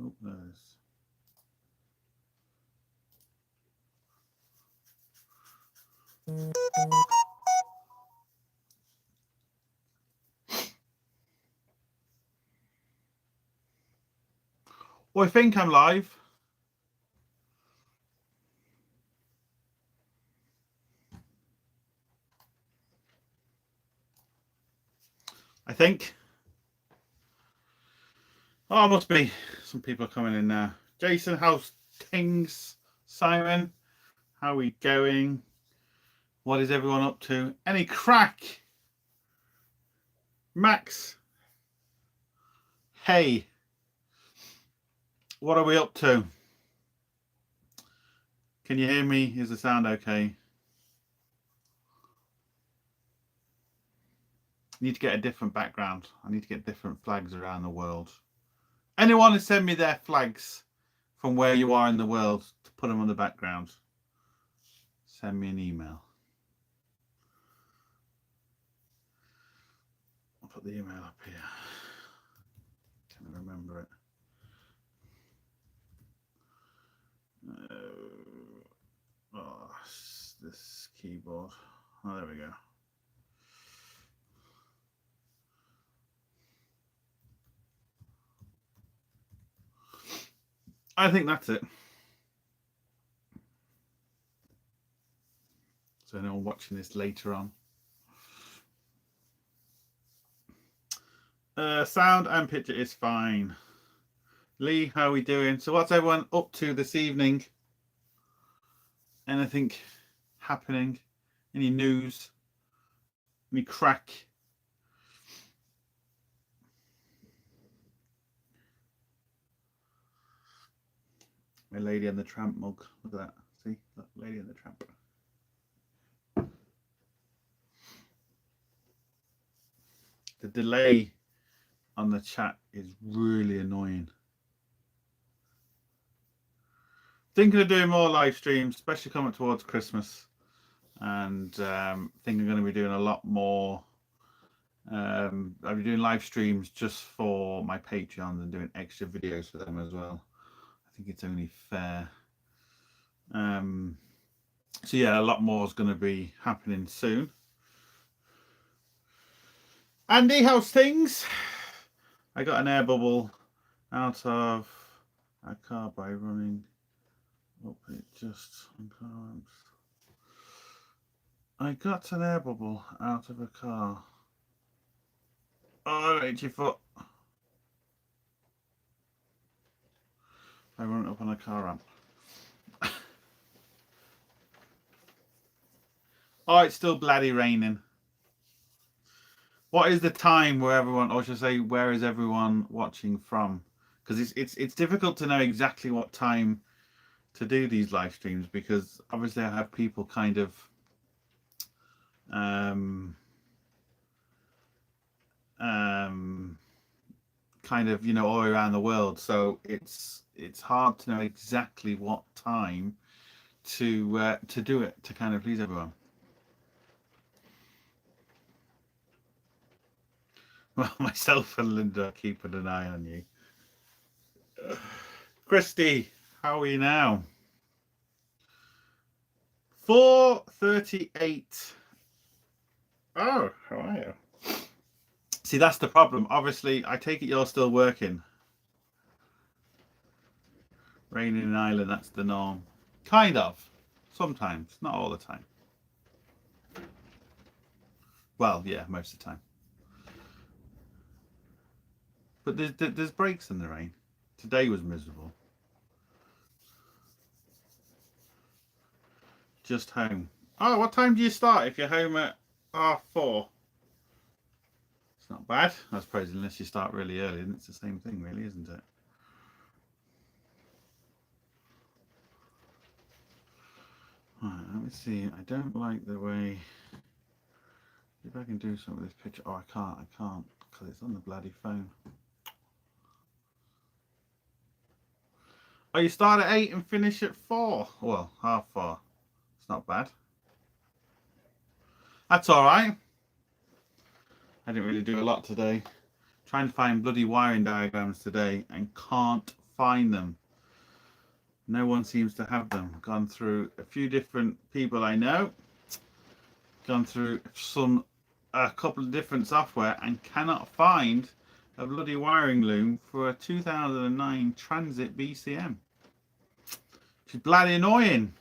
Oh, there's... Well, I think I'm live. I think. Oh, must be some people coming in now. Jason, how's things? Simon, how are we going? What is everyone up to? Any crack? Max, hey, what are we up to? Can you hear me? Is the sound okay? I need to get a different background. I need to get different flags around the world. Anyone who send me their flags from where you are in the world to put them on the background, send me an email. I'll put the email up here. Can't remember it. Oh, this keyboard. Oh, there we go. I think that's it. So anyone watching this later on. Sound and picture is fine. Lee, how are we doing? So what's everyone up to this evening? Anything happening? Any news? Any crack? My Lady and the Tramp mug. Look at that. See? Look, Lady and the Tramp. The delay on the chat is really annoying. Thinking of doing more live streams, especially coming towards Christmas. And think I'm going to be doing a lot more. I'll be doing live streams just for my Patreons and doing extra videos for them as well. I think it's only fair. So yeah, a lot more is going to be happening soon. Andy, how's things? I got an air bubble out of a car by running up it just. I got an air bubble out of a car. Oh, hit your foot. I run up on a car ramp. Oh, it's still bloody raining. What is the time where everyone, or should I say, where is everyone watching from? Because it's difficult to know exactly what time to do these live streams, because obviously I have people kind of you know, all around the world, so it's hard to know exactly what time to do it to kind of please everyone. Well, myself and Linda are keeping an eye on you. Christy, how are you now? 4:38. Oh, how are you? See, that's the problem. Obviously, I take it you're still working. Raining in Ireland, that's the norm. Kind of. Sometimes, not all the time. Well, yeah, most of the time. But there's breaks in the rain. Today was miserable. Just home. Oh, what time do you start if you're home at 4:30? It's not bad, I suppose, unless you start really early, and it's the same thing, really, isn't it? Right, let me see. I don't like the way. If I can do something with this picture. Oh, I can't, because it's on the bloody phone. Oh, you start at 8 and finish at 4. Well, 4:30. It's not bad. That's all right. I didn't really do a lot today. Trying to find bloody wiring diagrams today and can't find them. No one seems to have them. Gone through a few different people I know, gone through a couple of different software, and cannot find a bloody wiring loom for a 2009 Transit BCM. Which is bloody annoying.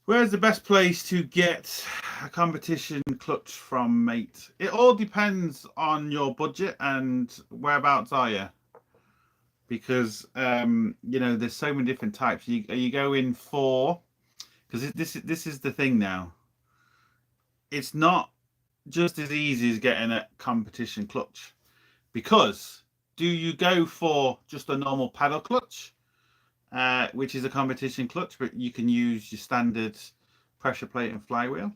Where's the best place to get a competition clutch from, mate? It all depends on your budget and whereabouts are you. Because you know, there's so many different types. You go in for, because this is the thing now. It's not just as easy as getting a competition clutch. Because do you go for just a normal paddle clutch, which is a competition clutch, but you can use your standard pressure plate and flywheel?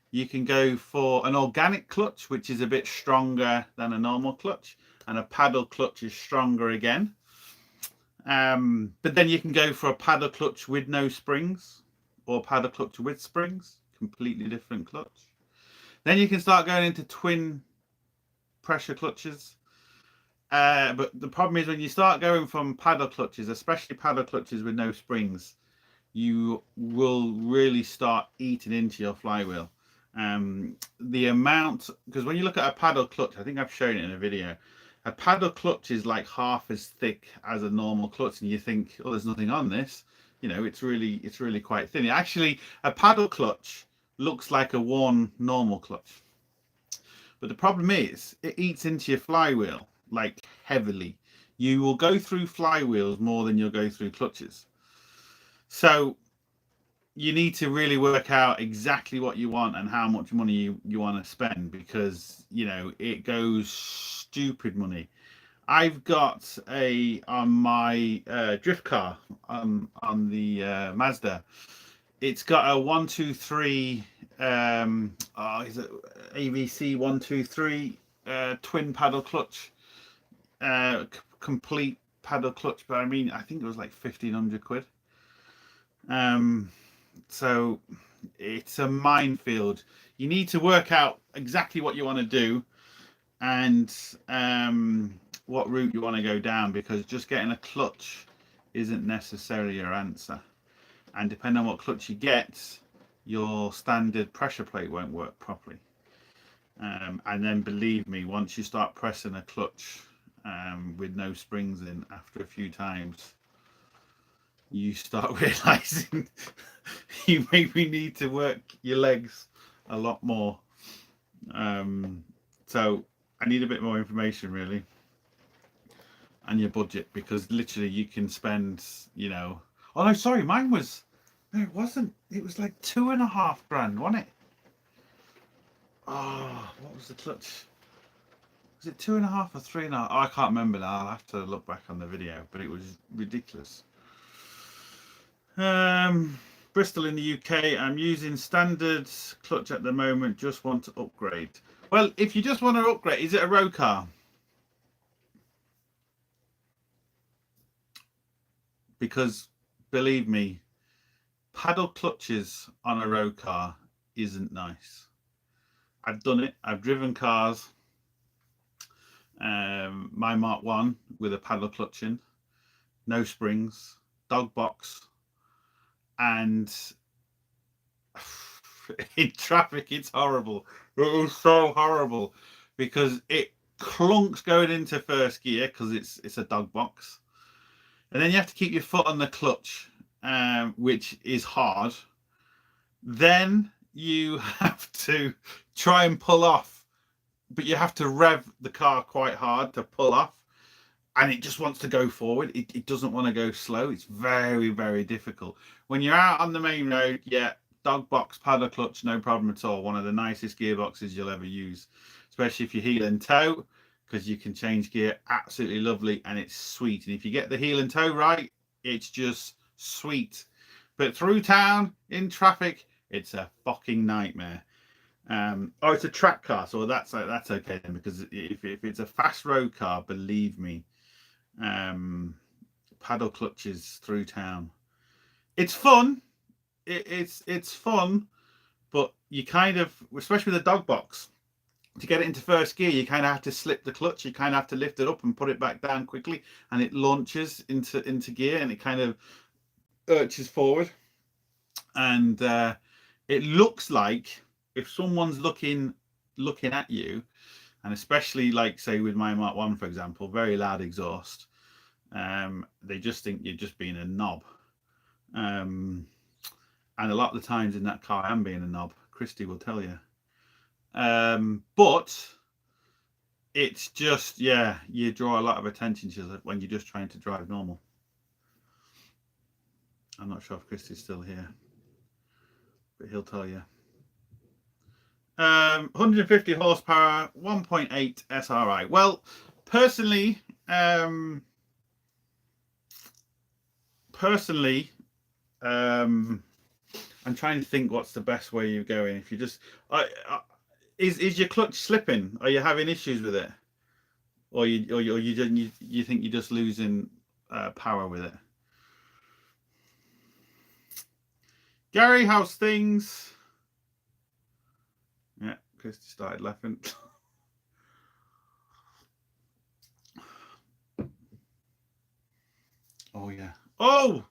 You can go for an organic clutch, which is a bit stronger than a normal clutch, and a paddle clutch is stronger again. But then you can go for a paddle clutch with no springs, or paddle clutch with springs, completely different clutch. Then you can start going into twin pressure clutches. But the problem is when you start going from paddle clutches, especially paddle clutches with no springs, you will really start eating into your flywheel. The amount, because when you look at a paddle clutch, I think I've shown it in a video, a paddle clutch is like half as thick as a normal clutch, and you think, oh, there's nothing on this. You know, it's really quite thin. Actually, a paddle clutch looks like a worn normal clutch. But the problem is it eats into your flywheel like heavily. You will go through flywheels more than you'll go through clutches. So you need to really work out exactly what you want and how much money you want to spend, because, you know, it goes stupid money. I've got on my drift car on the Mazda, it's got a 123 is it AVC 123 twin paddle clutch, complete paddle clutch, but I mean, I think it was like 1,500 quid. So it's a minefield. You need to work out exactly what you want to do and what route you want to go down, because just getting a clutch isn't necessarily your answer. And depending on what clutch you get, your standard pressure plate won't work properly. And then believe me, once you start pressing a clutch with no springs in after a few times, you start realizing you maybe need to work your legs a lot more. So I need a bit more information really, and your budget, because literally you can spend, you know, oh no, sorry, mine was, no, it wasn't, it was like 2.5 grand, wasn't it? Oh, what was the clutch? Was it 2.5 or 3.5? Oh, I can't remember now. I'll have to look back on the video, but it was ridiculous. Bristol in the UK. I'm using standard clutch at the moment. Just want to upgrade. Well, if you just want to upgrade, is it a road car? Because believe me, paddle clutches on a road car isn't nice. I've done it. I've driven cars. My Mark 1 with a paddle clutch in, no springs, dog box, and in traffic it's horrible. It is so horrible because it clunks going into first gear because it's a dog box, and then you have to keep your foot on the clutch, which is hard. Then you have to try and pull off, but you have to rev the car quite hard to pull off, and it just wants to go forward. It doesn't want to go slow. It's very, very difficult. When you're out on the main road, yeah, dog box, paddle clutch, no problem at all. One of the nicest gearboxes you'll ever use, especially if you heel and toe, because you can change gear absolutely lovely, and it's sweet. And if you get the heel and toe right, it's just sweet. But through town, in traffic, it's a fucking nightmare. Oh, it's a track car, so that's okay then, because if it's a fast road car, believe me, paddle clutches through town, it's fun. It's fun, but you kind of, especially with a dog box, to get it into first gear, you kind of have to slip the clutch. You kind of have to lift it up and put it back down quickly, and it launches into gear, and it kind of lurches forward. And it looks like if someone's looking at you, and especially like say with my Mark 1, for example, very loud exhaust, they just think you're just being a knob. And a lot of the times in that car, I'm being a knob. Christy will tell you. But it's just, yeah, you draw a lot of attention to it when you're just trying to drive normal. I'm not sure if Christy's still here, but he'll tell you. 150 horsepower, 1.8 SRI. Well, personally, I'm trying to think what's the best way you're going. If you just, is your clutch slipping? Are you having issues with it, or you think you're just losing power with it? Gary, how's things? Yeah, Christy started laughing. Oh yeah. Oh,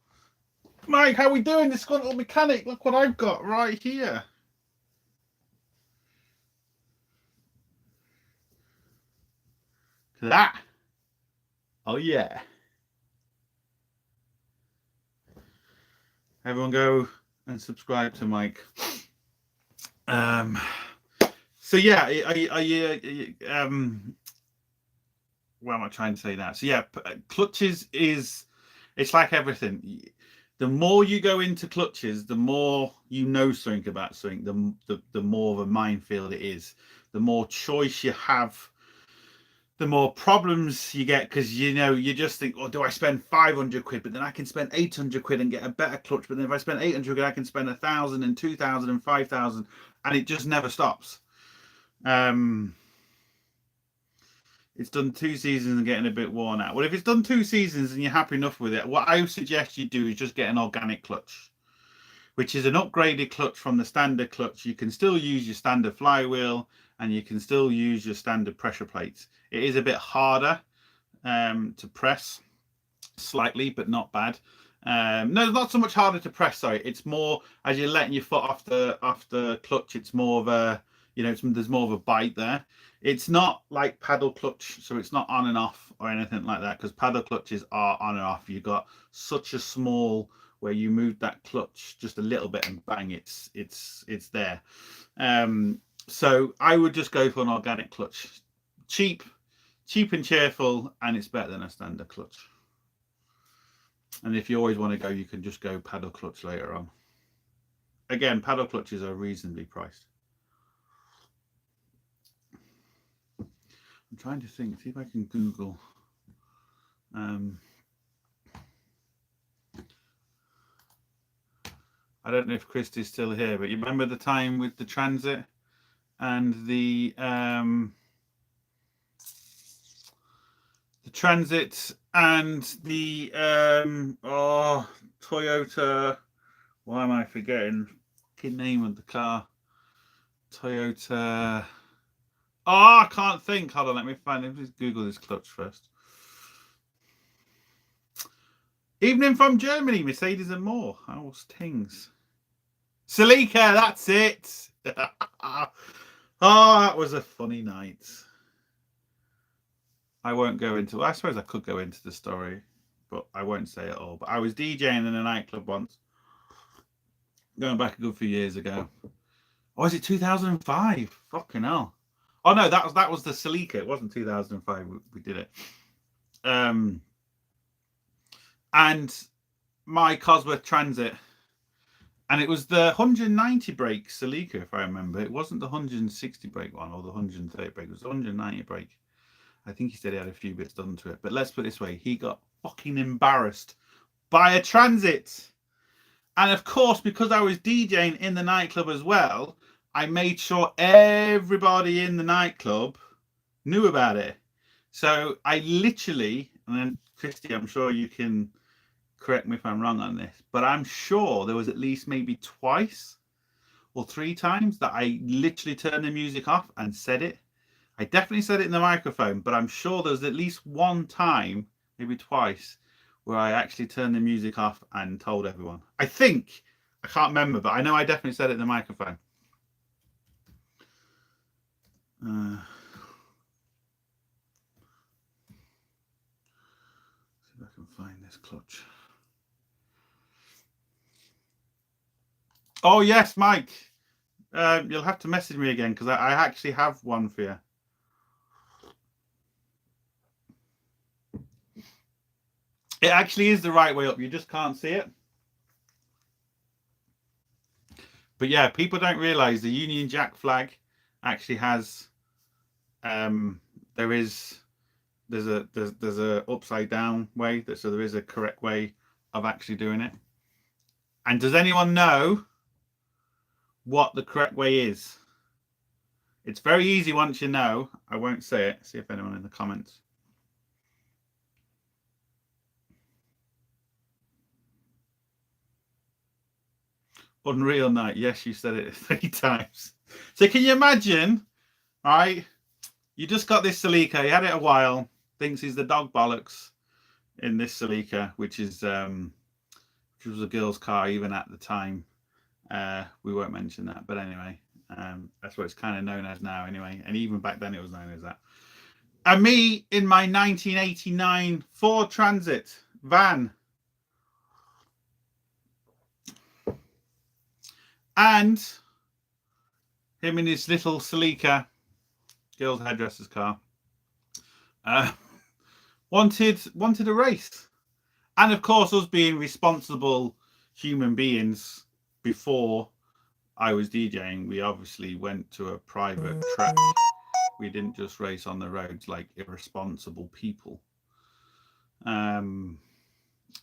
Mike, how we doing? This little mechanic. Look what I've got right here. That. Oh yeah. Everyone go and subscribe to Mike. So yeah, are you what am I trying to say now? So yeah, clutches it's like everything. The more you go into clutches, the more you know something about something, the more of a minefield it is. The more choice you have, the more problems you get, because you just think, oh, do I spend 500 quid, but then I can spend 800 quid and get a better clutch, but then if I spend 800 quid I can spend 1,000 and 2,000 and 5,000, and it just never stops. It's done 2 seasons and getting a bit worn out. Well, if it's done 2 seasons and you're happy enough with it, what I would suggest you do is just get an organic clutch, which is an upgraded clutch from the standard clutch. You can still use your standard flywheel, and you can still use your standard pressure plates. It is a bit harder to press slightly, but not bad. No, not so much harder to press. Sorry, it's more as you're letting your foot off the clutch. It's more of a, there's more of a bite there. It's not like paddle clutch, so it's not on and off or anything like that, because paddle clutches are on and off. You've got such a small where you move that clutch just a little bit and bang, it's there. So I would just go for an organic clutch. Cheap and cheerful, and it's better than a standard clutch. And if you always want to go, you can just go paddle clutch later on. Again, paddle clutches are reasonably priced. I'm trying to think, see if I can Google. I don't know if Christy's still here, but you remember the time with the Transit and the Transit and the Toyota. Why am I forgetting the name of the car? Toyota. Oh, I can't think. Hold on, let me find it. Let's Google this clutch first. Evening from Germany, Mercedes and more. How's things? Celica, that's it. Oh, that was a funny night. I won't go into. I suppose I could go into the story, but I won't say it all. But I was DJing in a nightclub once, going back a good few years ago. Oh, is it 2005? Fucking hell. Oh no, that was the Celica. It wasn't 2005. We did it. And my Cosworth Transit, and it was the 190 brake Celica, if I remember. It wasn't the 160 brake one or the 130 brake. It was the 190 brake. I think he said he had a few bits done to it. But let's put it this way: he got fucking embarrassed by a Transit. And of course, because I was DJing in the nightclub as well, I made sure everybody in the nightclub knew about it. So I literally, and then Christy, I'm sure you can correct me if I'm wrong on this, but I'm sure there was at least maybe twice or 3 times that I literally turned the music off and said it. I definitely said it in the microphone, but I'm sure there's at least one time, maybe twice, where I actually turned the music off and told everyone. I think, I can't remember, but I know I definitely said it in the microphone. See if I can find this clutch. Oh yes, Mike. You'll have to message me again because I actually have one for you. It actually is the right way up. You just can't see it. But yeah, people don't realize the Union Jack flag actually has there's a upside down way, so there is a correct way of actually doing it. And does anyone know what the correct way is? It's very easy once you know. I won't say it. See if anyone in the comments. Unreal Night. Yes, you said it 3 times. So can you imagine, right? You just got this Celica. You had it a while. Thinks he's the dog bollocks in this Celica, which was a girl's car even at the time. We won't mention that, but anyway, that's what it's kind of known as now anyway. And even back then it was known as that. And me in my 1989 Ford Transit van. And him in his little Celica, girl's hairdresser's car, wanted a race. And of course, us being responsible human beings, before I was DJing, we obviously went to a private track. We didn't just race on the roads like irresponsible people. You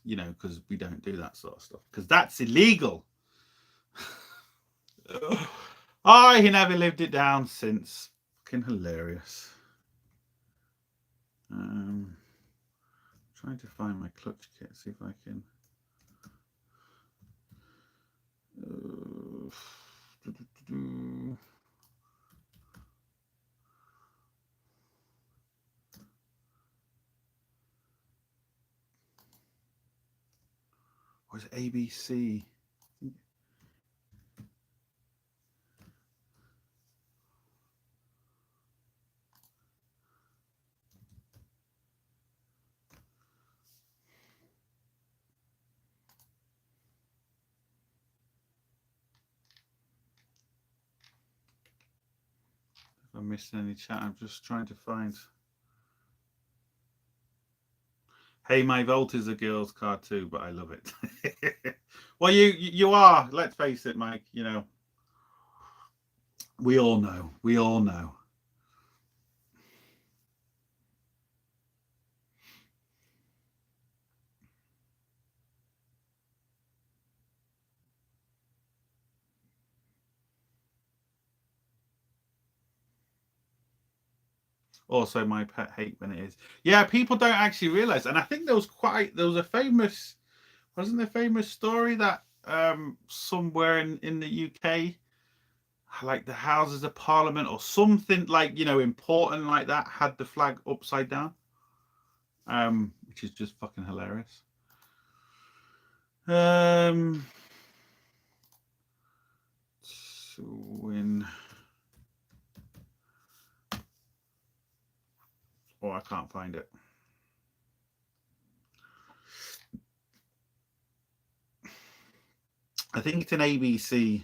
know, because we don't do that sort of stuff, because that's illegal. He never lived it down since. Fucking hilarious. Trying to find my clutch kit, see if I can. Was it ABC? If I'm missing any chat, I'm just trying to find. Hey, my Volt is a girl's car too, but I love it. Well, you are. Let's face it, Mike. You know, we all know. We all know. Also, my pet hate when it is. Yeah, people don't actually realize, and I think there was a famous, wasn't there a famous story that somewhere in the UK, like the Houses of Parliament or something like, you know, important like that, had the flag upside down, which is just fucking hilarious. Win. Oh, I can't find it. I think it's an ABC.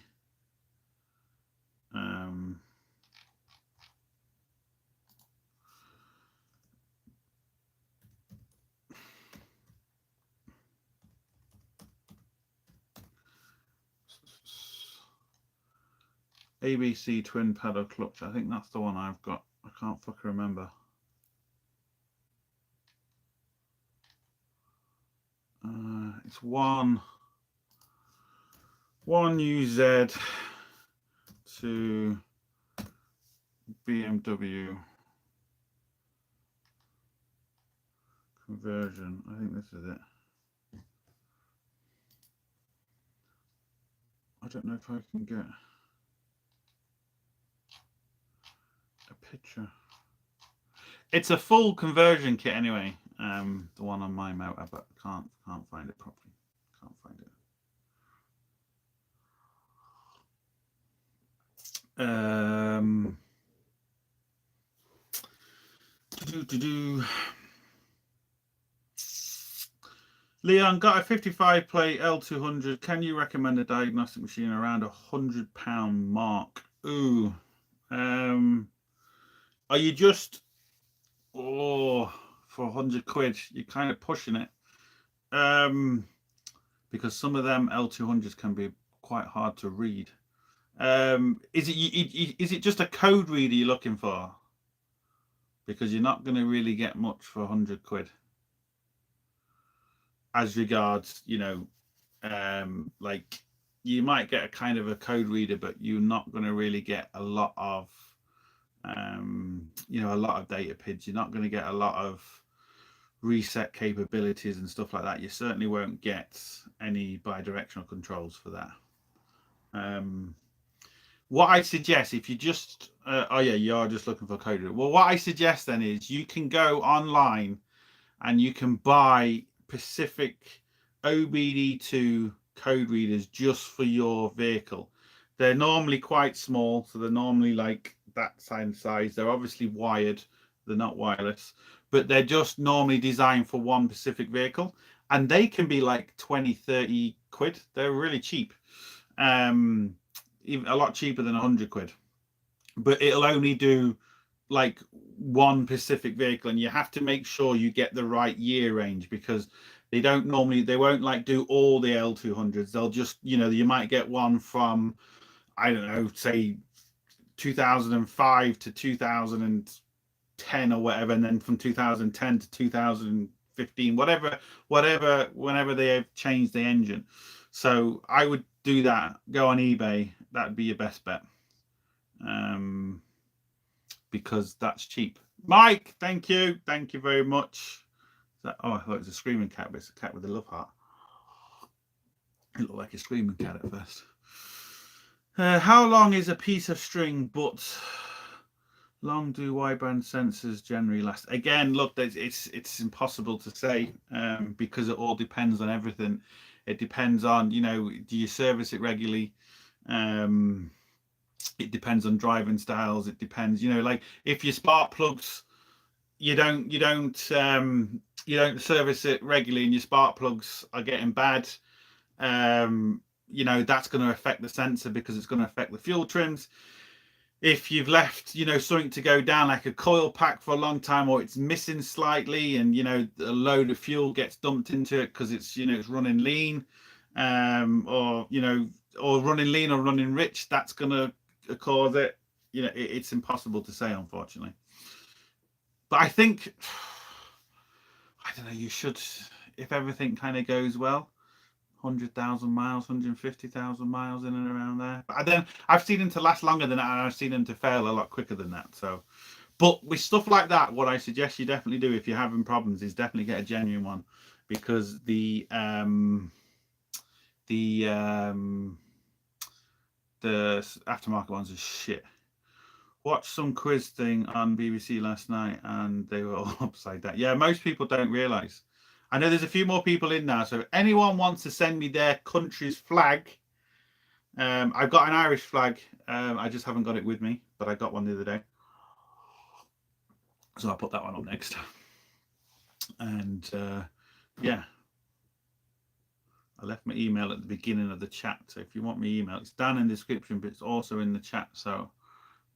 ABC twin pedal clutch. I think that's the one I've got. I can't fucking remember. It's one UZ to BMW conversion. I think this is it. I don't know if I can get a picture. It's a full conversion kit anyway. The one on my motor, but can't find it properly. Can't find it. Leon, got a 55 plate L200. Can you recommend a diagnostic machine around £100 mark? Ooh. Are you just, for 100 quid, you're kind of pushing it. Because some of them L200s can be quite hard to read. Is it just a code reader you're looking for? Because you're not going to really get much for 100 quid. As regards, like you might get a kind of a code reader, but you're not going to really get a lot of, a lot of data PIDs. You're not going to get a lot of reset capabilities and stuff like that. You certainly won't get any bidirectional controls for that. What I suggest, if you just, you are just looking for a code reader. Well, what I suggest then is you can go online and you can buy specific OBD2 code readers just for your vehicle. They're normally quite small, so they're normally like that size. They're obviously wired, they're not wireless, but they're just normally designed for one specific vehicle, and they can be like 20-30 quid. They're really cheap, even a lot cheaper than 100 quid, but it'll only do like one specific vehicle, and you have to make sure you get the right year range, because they won't like do all the L200s. They'll just, you might get one from, I don't know, say 2005 to 2010 or whatever, and then from 2010 to 2015, whatever, whenever they have changed the engine. So I would do that. Go on eBay. That'd be your best bet. Because that's cheap. Mike, thank you very much. I thought it was a screaming cat, but it's a cat with a love heart. It looked like a screaming cat at first. How long is a piece of string, but long do wideband sensors generally last? Again, look, it's impossible to say, because it all depends on everything. It depends on, do you service it regularly? It depends on driving styles. It depends, like if your spark plugs, you don't service it regularly, and your spark plugs are getting bad, that's going to affect the sensor, because it's going to affect the fuel trims. If you've left, something to go down, like a coil pack, for a long time, or it's missing slightly, and a load of fuel gets dumped into it because it's it's running lean, or running lean or running rich, that's going to cause it. It's impossible to say, unfortunately. But I think, I don't know, you should, if everything kind of goes well, 100,000 miles, 150,000 miles, in and around there. But then I've seen them to last longer than that, and I've seen them to fail a lot quicker than that. So, but with stuff like that, what I suggest you definitely do if you're having problems is definitely get a genuine one, because the aftermarket ones are shit. Watched some quiz thing on BBC last night, and they were all upside down. Yeah, most people don't realise. I know there's a few more people in now, so if anyone wants to send me their country's flag, I've got an Irish flag. I just haven't got it with me, but I got one the other day, so I'll put that one up next. And yeah, I left my email at the beginning of the chat, so if you want my email, it's down in the description, but it's also in the chat, so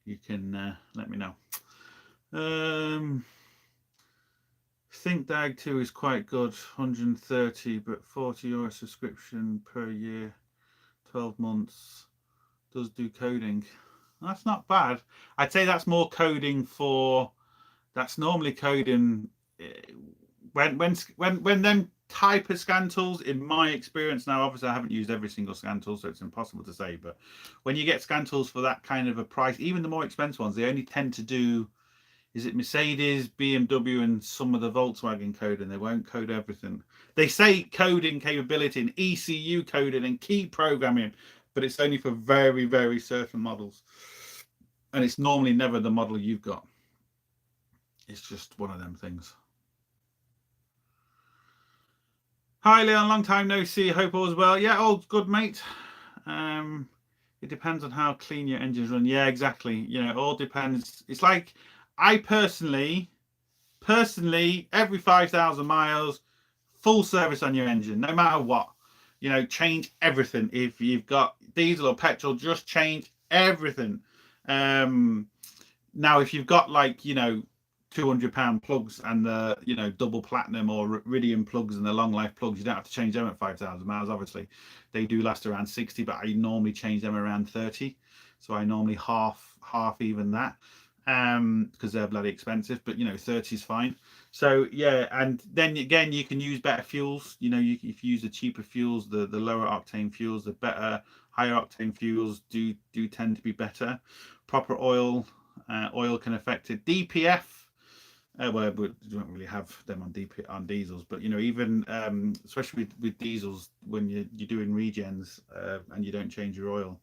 you can let me know. Think Dag 2 is quite good, 130, but €40 subscription per year, 12 months, does do coding. That's not bad. I'd say that's more coding that's normally coding when them type of scan tools, in my experience. Now, obviously I haven't used every single scan tool, so it's impossible to say, but when you get scan tools for that kind of a price, even the more expensive ones, they only tend to do, is it Mercedes, BMW, and some of the Volkswagen coding. They won't code everything. They say coding capability and ECU coding and key programming, but it's only for very, very certain models, and it's normally never the model you've got. it's just one of them things. Hi Leon, long time no see. Hope all's well. Yeah, all's good, mate. It depends on how clean your engines run. Yeah, exactly. You know, it all depends. It's like I personally, every 5,000 miles, full service on your engine, no matter what. You know, change everything. If you've got diesel or petrol, just change everything. Now, if you've got like, you know, £200 plugs and the, you know, double platinum or iridium plugs and the long life plugs, you don't have to change them at 5,000 miles. Obviously, they do last around 60, but I normally change them around 30. So I normally half even that, because they're bloody expensive. But you know, 30 is fine. So yeah, and then again, you can use better fuels. You know, if you use the cheaper fuels, the lower octane fuels, the better higher octane fuels do tend to be better. Proper oil. Oil can affect it. DPF, well, we don't really have them on diesels, but you know, even especially with diesels, when you're doing regens and you don't change your oil,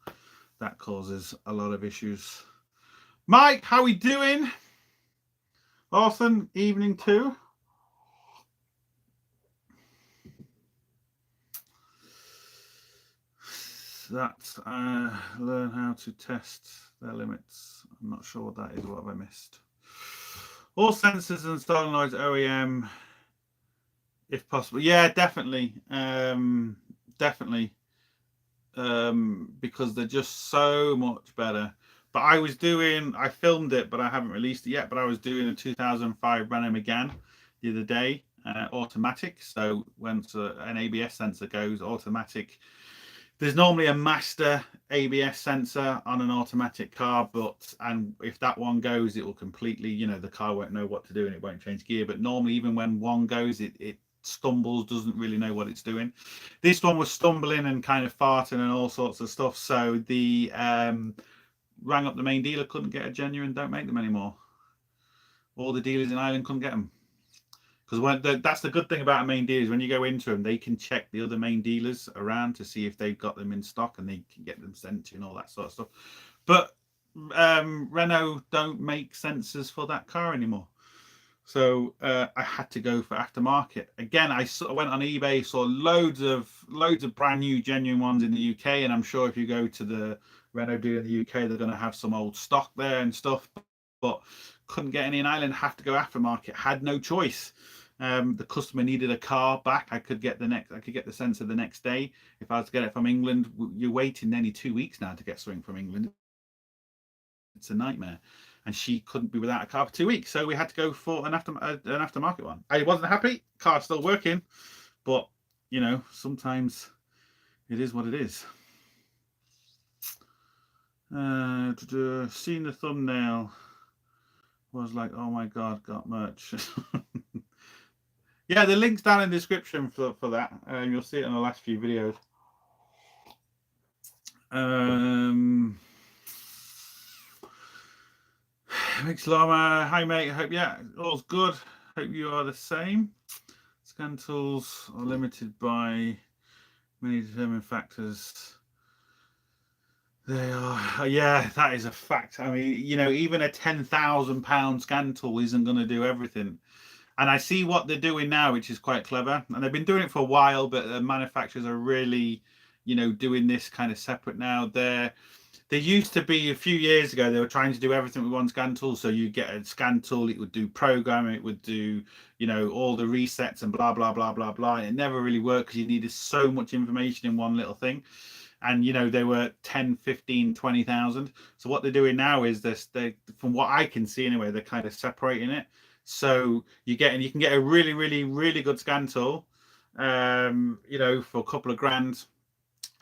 that causes a lot of issues. Mike, how we doing? Awesome. Evening too. That's learn how to test their limits. I'm not sure what that is. What have I missed? All sensors and solenoids OEM, if possible. Yeah, definitely. Definitely. Because they're just so much better. But I filmed it, but I haven't released it yet. But I was doing a 2005 Renault Megane the other day, automatic. So once an ABS sensor goes automatic, there's normally a master ABS sensor on an automatic car, and if that one goes, it will completely, you know, the car won't know what to do and it won't change gear. But normally, even when one goes, it stumbles, doesn't really know what it's doing. This one was stumbling and kind of farting and all sorts of stuff. So the rang up the main dealer, couldn't get a genuine, don't make them anymore. All the dealers in Ireland couldn't get them. Because that's the good thing about a main dealer is when you go into them, they can check the other main dealers around to see if they've got them in stock and they can get them sent to you and all that sort of stuff. But Renault don't make sensors for that car anymore. So I had to go for aftermarket. Again, I sort of went on eBay, saw loads of brand new genuine ones in the UK. And I'm sure if you go to the Renault dealer in the UK, they're going to have some old stock there and stuff. But couldn't get any in Ireland, have to go aftermarket. Had no choice. The customer needed a car back. I could get the sensor the next day. If I was to get it from England, you're waiting nearly 2 weeks now to get something from England. It's a nightmare. And she couldn't be without a car for 2 weeks, so we had to go for an aftermarket one. I wasn't happy. Car's still working, but you know, sometimes it is what it is. Seeing the thumbnail was like, oh my god, got merch. Yeah, the link's down in the description for that. You'll see it in the last few videos. Mixlama, hi mate. Hope all's good. Hope you are the same. Scan tools are limited by many determined factors. They are, yeah, that is a fact. I mean, you know, even a £10,000 scan tool isn't going to do everything. And I see what they're doing now, which is quite clever. And they've been doing it for a while, but the manufacturers are really, you know, doing this kind of separate now. There used to be a few years ago, they were trying to do everything with one scan tool. So you get a scan tool, it would do programming, it would do, you know, all the resets and blah, blah, blah, blah, blah. And it never really worked because you needed so much information in one little thing. And, you know, they were 10, 15, 20,000. So what they're doing now is they from what I can see anyway, they're kind of separating it. So you can get a really, really, really good scan tool, you know, for a couple of grand.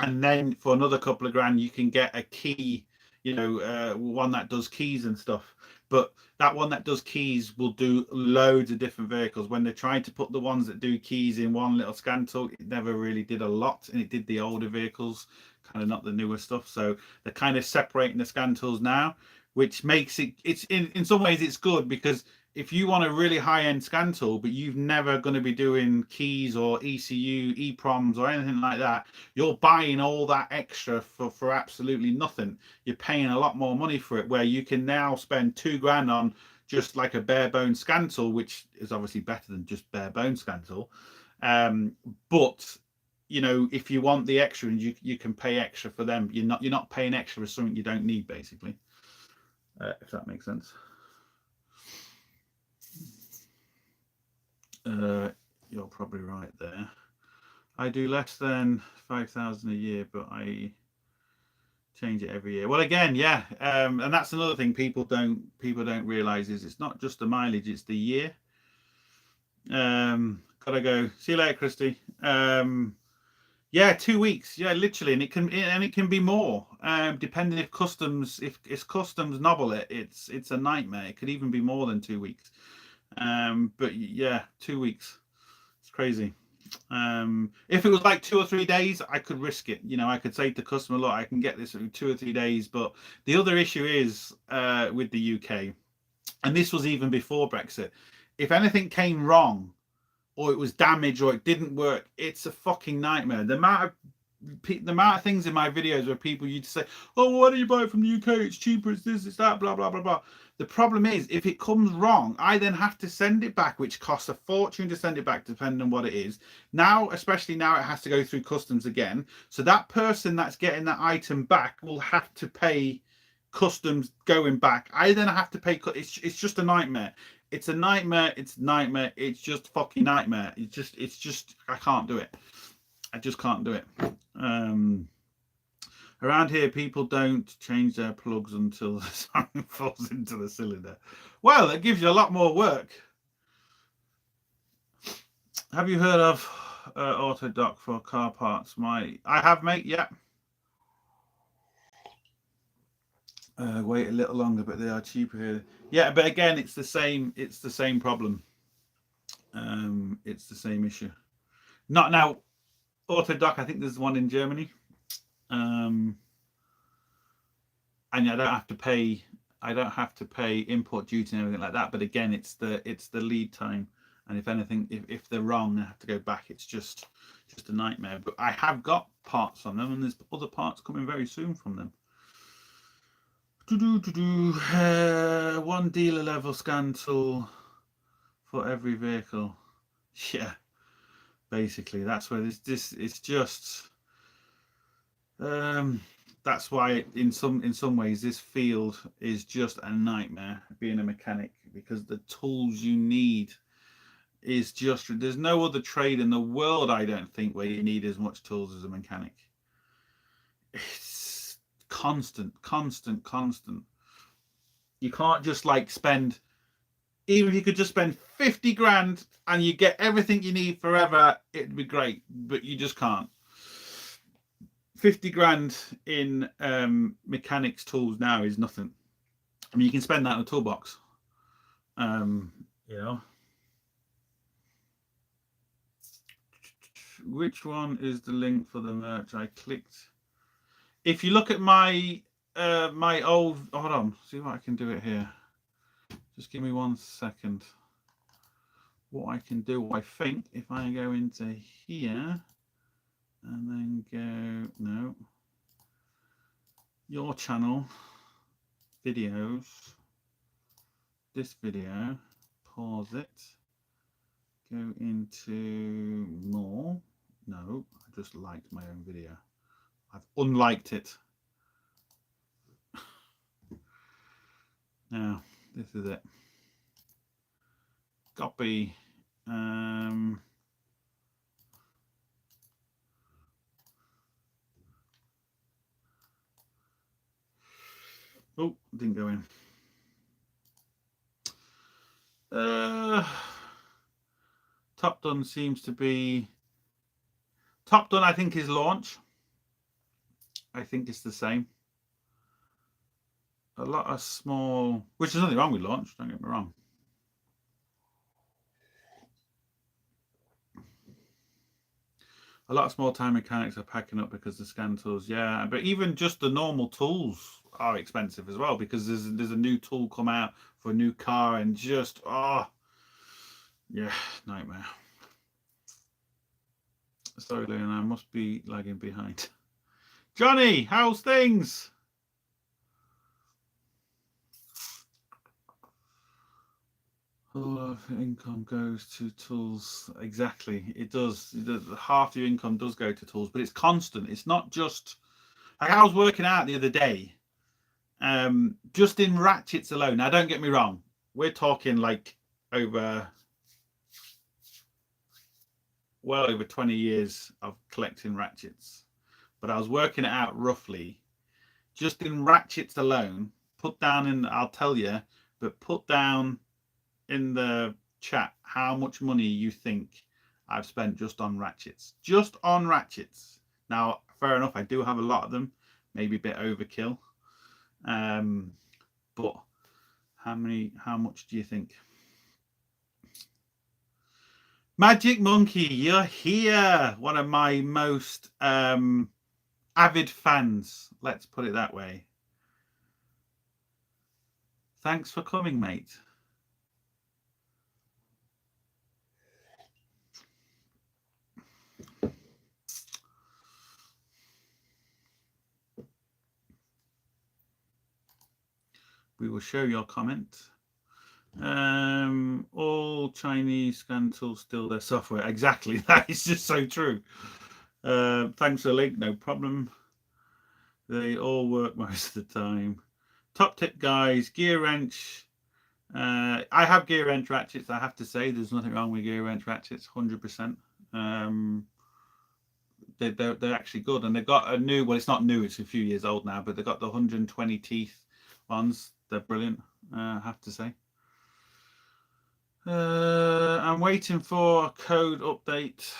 And then for another couple of grand, you can get a key, you know, one that does keys and stuff. But that one that does keys will do loads of different vehicles. When they tried to put the ones that do keys in one little scan tool, it never really did a lot. And it did the older vehicles, kind of not the newer stuff. So they're kind of separating the scan tools now, which makes it's in some ways it's good, because if you want a really high-end scan tool, but you've never going to be doing keys or ECU, EPROMs or anything like that, you're buying all that extra for absolutely nothing. You're paying a lot more money for it, where you can now spend £2 grand on just like a bare bones scan tool, which is obviously better than just bare bones scan tool. But you know, if you want the extra, and you can pay extra for them, you're not paying extra for something you don't need, basically. If that makes sense. You're probably right there. I do less than 5,000 a year, but I change it every year. Well, again, yeah, and that's another thing people don't realize is it's not just the mileage, it's the year. Gotta go. See you later, Christy. Yeah, 2 weeks. Yeah, literally, and it can be more, depending if customs nobble it. It's a nightmare. It could even be more than 2 weeks. But yeah, 2 weeks. It's crazy. If it was like 2 or 3 days, I could risk it. You know, I could say to the customer, look, I can get this in 2 or 3 days. But the other issue is with the UK, and this was even before Brexit, if anything came wrong or it was damaged or it didn't work, it's a fucking nightmare. The amount of things in my videos where people used to say, oh, why do you buy it from the UK? It's cheaper, it's this, it's that, blah, blah, blah, blah. The problem is, if it comes wrong, I then have to send it back, which costs a fortune to send it back, depending on what it is. Now, especially now, it has to go through customs again. So that person that's getting that item back will have to pay customs going back. I then have to pay. It's just a nightmare. It's a nightmare. It's nightmare. It's just fucking nightmare. It's just I can't do it. I just can't do it. Around here, people don't change their plugs until something falls into the cylinder. Well, it gives you a lot more work. Have you heard of AutoDoc for car parts? I have, mate. Yeah. Wait a little longer, but they are cheaper here. Yeah, but again, it's the same. It's the same problem. It's the same issue. Not now. AutoDoc, I think there's one in Germany. And I don't have to pay. I don't have to pay import duty and everything like that. But again, it's the lead time. And if anything, if they're wrong, I have to go back. It's just a nightmare. But I have got parts on them, and there's other parts coming very soon from them. One dealer level scan tool for every vehicle. Yeah, basically that's where this it's just that's why in some ways this field is just a nightmare, being a mechanic, because the tools you need is just, there's no other trade in the world, I don't think, where you need as much tools as a mechanic. It's constant. You can't just like spend, even if you could just spend 50 grand and you get everything you need forever, it'd be great, but you just can't. 50 grand in mechanics tools now is nothing. I mean, you can spend that in a toolbox. You know. Which one is the link for the merch? I clicked. If you look at my my old, hold on, see what I can do it here. Just give me 1 second. What I can do, I think, if I go into here and then go, no, your channel, videos, this video, pause it, go into more. No, I just liked my own video. I've unliked it. Now, this is it. Copy. Oh, didn't go in. Top Done seems to be. Top Done, I think, is launch. I think it's the same. A lot of small, which is nothing wrong with launch, don't get me wrong. A lot of small time mechanics are packing up because the scan tools, yeah, but even just the normal tools are expensive as well, because there's a new tool come out for a new car, and just yeah, nightmare. Sorry, Leon, I must be lagging behind. Johnny, how's things? All of income goes to tools. Exactly, it does. Half your income does go to tools, but it's constant. It's not just like I was working out the other day. Just in ratchets alone. Now, don't get me wrong. We're talking like well over 20 years of collecting ratchets, but I was working it out roughly. Just in ratchets alone, put down in. I'll tell you, but put down in the chat how much money you think I've spent just on ratchets. Just on ratchets. Now, fair enough, I do have a lot of them, maybe a bit overkill. But how much do you think? Magic Monkey, you're here. One of my most avid fans. Let's put it that way. Thanks for coming, mate. We will show your comment. All Chinese scan tools steal their software. Exactly. That is just so true. Thanks for the link. No problem. They all work most of the time. Top tip, guys. Gear wrench. I have gear wrench ratchets. I have to say, there's nothing wrong with gear wrench ratchets. 100%. They're actually good, and they've got a new. Well, it's not new. It's a few years old now, but they've got the 120 teeth ones. They're brilliant. I have to say. I'm waiting for a code update.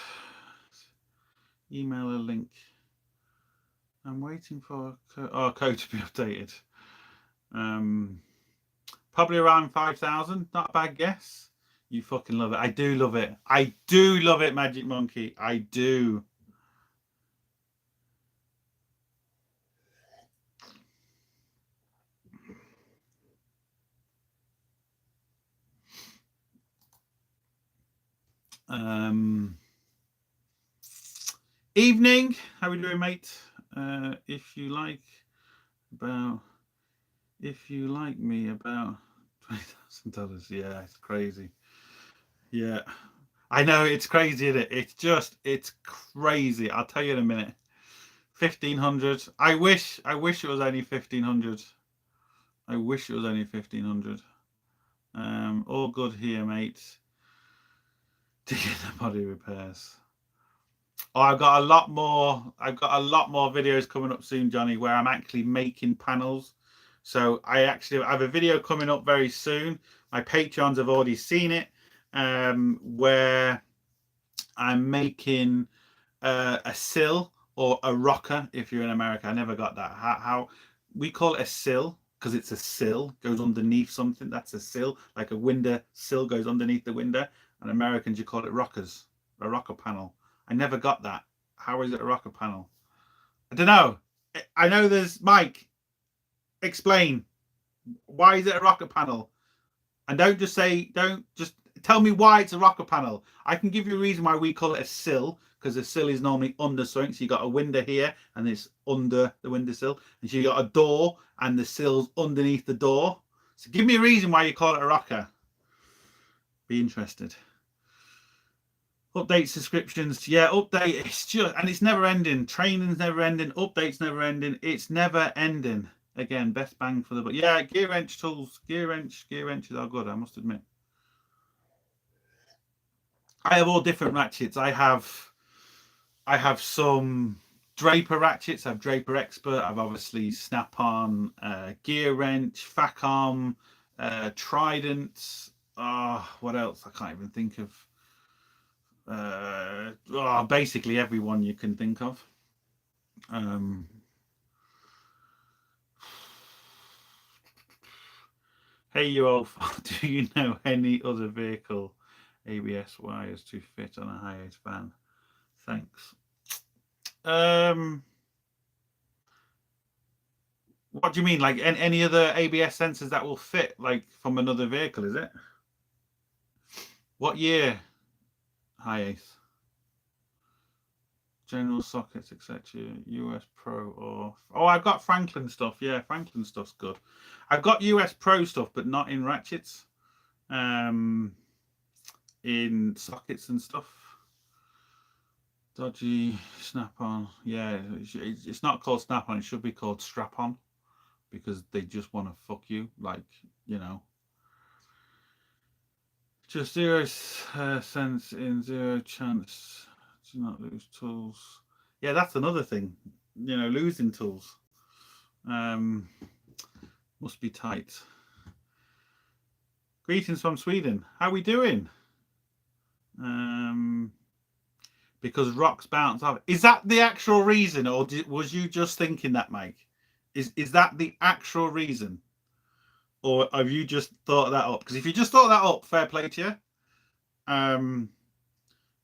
Email a link. I'm waiting for a code to be updated. Probably around 5,000. Not a bad guess. You fucking love it. I do love it. I do love it, Magic Monkey. I do. Evening. How are we doing, mate? If you like me about $20,000, yeah, it's crazy. Yeah, I know it's crazy, isn't it? It's crazy. I'll tell you in a minute. 1,500. I wish it was only 1,500. I wish it was only 1,500. All good here, mate. To get the body repairs. Oh, I've got a lot more videos coming up soon, Johnny, where I'm actually making panels. So I actually have a video coming up very soon. My Patreons have already seen it, where I'm making a sill or a rocker. If you're in America, I never got that. How we call it a sill because it's a sill, goes underneath something. That's a sill, like a window sill goes underneath the window. And Americans, you call it rockers, a rocker panel. I never got that. How is it a rocker panel? I don't know. I know there's Mike. Explain. Why is it a rocker panel? And don't just tell me why it's a rocker panel. I can give you a reason why we call it a sill, because a sill is normally under something. So you got a window here and it's under the windowsill. And so you got a door and the sill's underneath the door. So give me a reason why you call it a rocker. Be interested. Update subscriptions, yeah, update. It's never ending. Training's never ending. Updates never ending. It's never ending. Again, best bang for the buck. Yeah, gear wrench tools, gear wrenches are good. I must admit. I have all different ratchets. I have some Draper ratchets. I have Draper Expert. I've obviously Snap-on, gear wrench, Facom, Trident. What else? I can't even think of. Basically everyone you can think of. Hey, you old fuck, do you know any other vehicle ABS wires to fit on a high-ace van? Thanks. What do you mean? Like any other ABS sensors that will fit, like from another vehicle, is it? What year? High-ace. General sockets, etc. US Pro or I've got Franklin stuff. Yeah, Franklin stuff's good. I've got US Pro stuff, but not in ratchets. in sockets and stuff. Dodgy snap-on. Yeah, it's not called snap-on. It should be called strap-on, because they just want to fuck you, like, you know. Just 0 cents in 0 chance to not lose tools. Yeah, that's another thing. You know, losing tools. Must be tight. Greetings from Sweden. How we doing? Because rocks bounce off. Is that the actual reason, or was you just thinking that, Mike? Is that the actual reason, or have you just thought that up? Because if you just thought that up, fair play to you.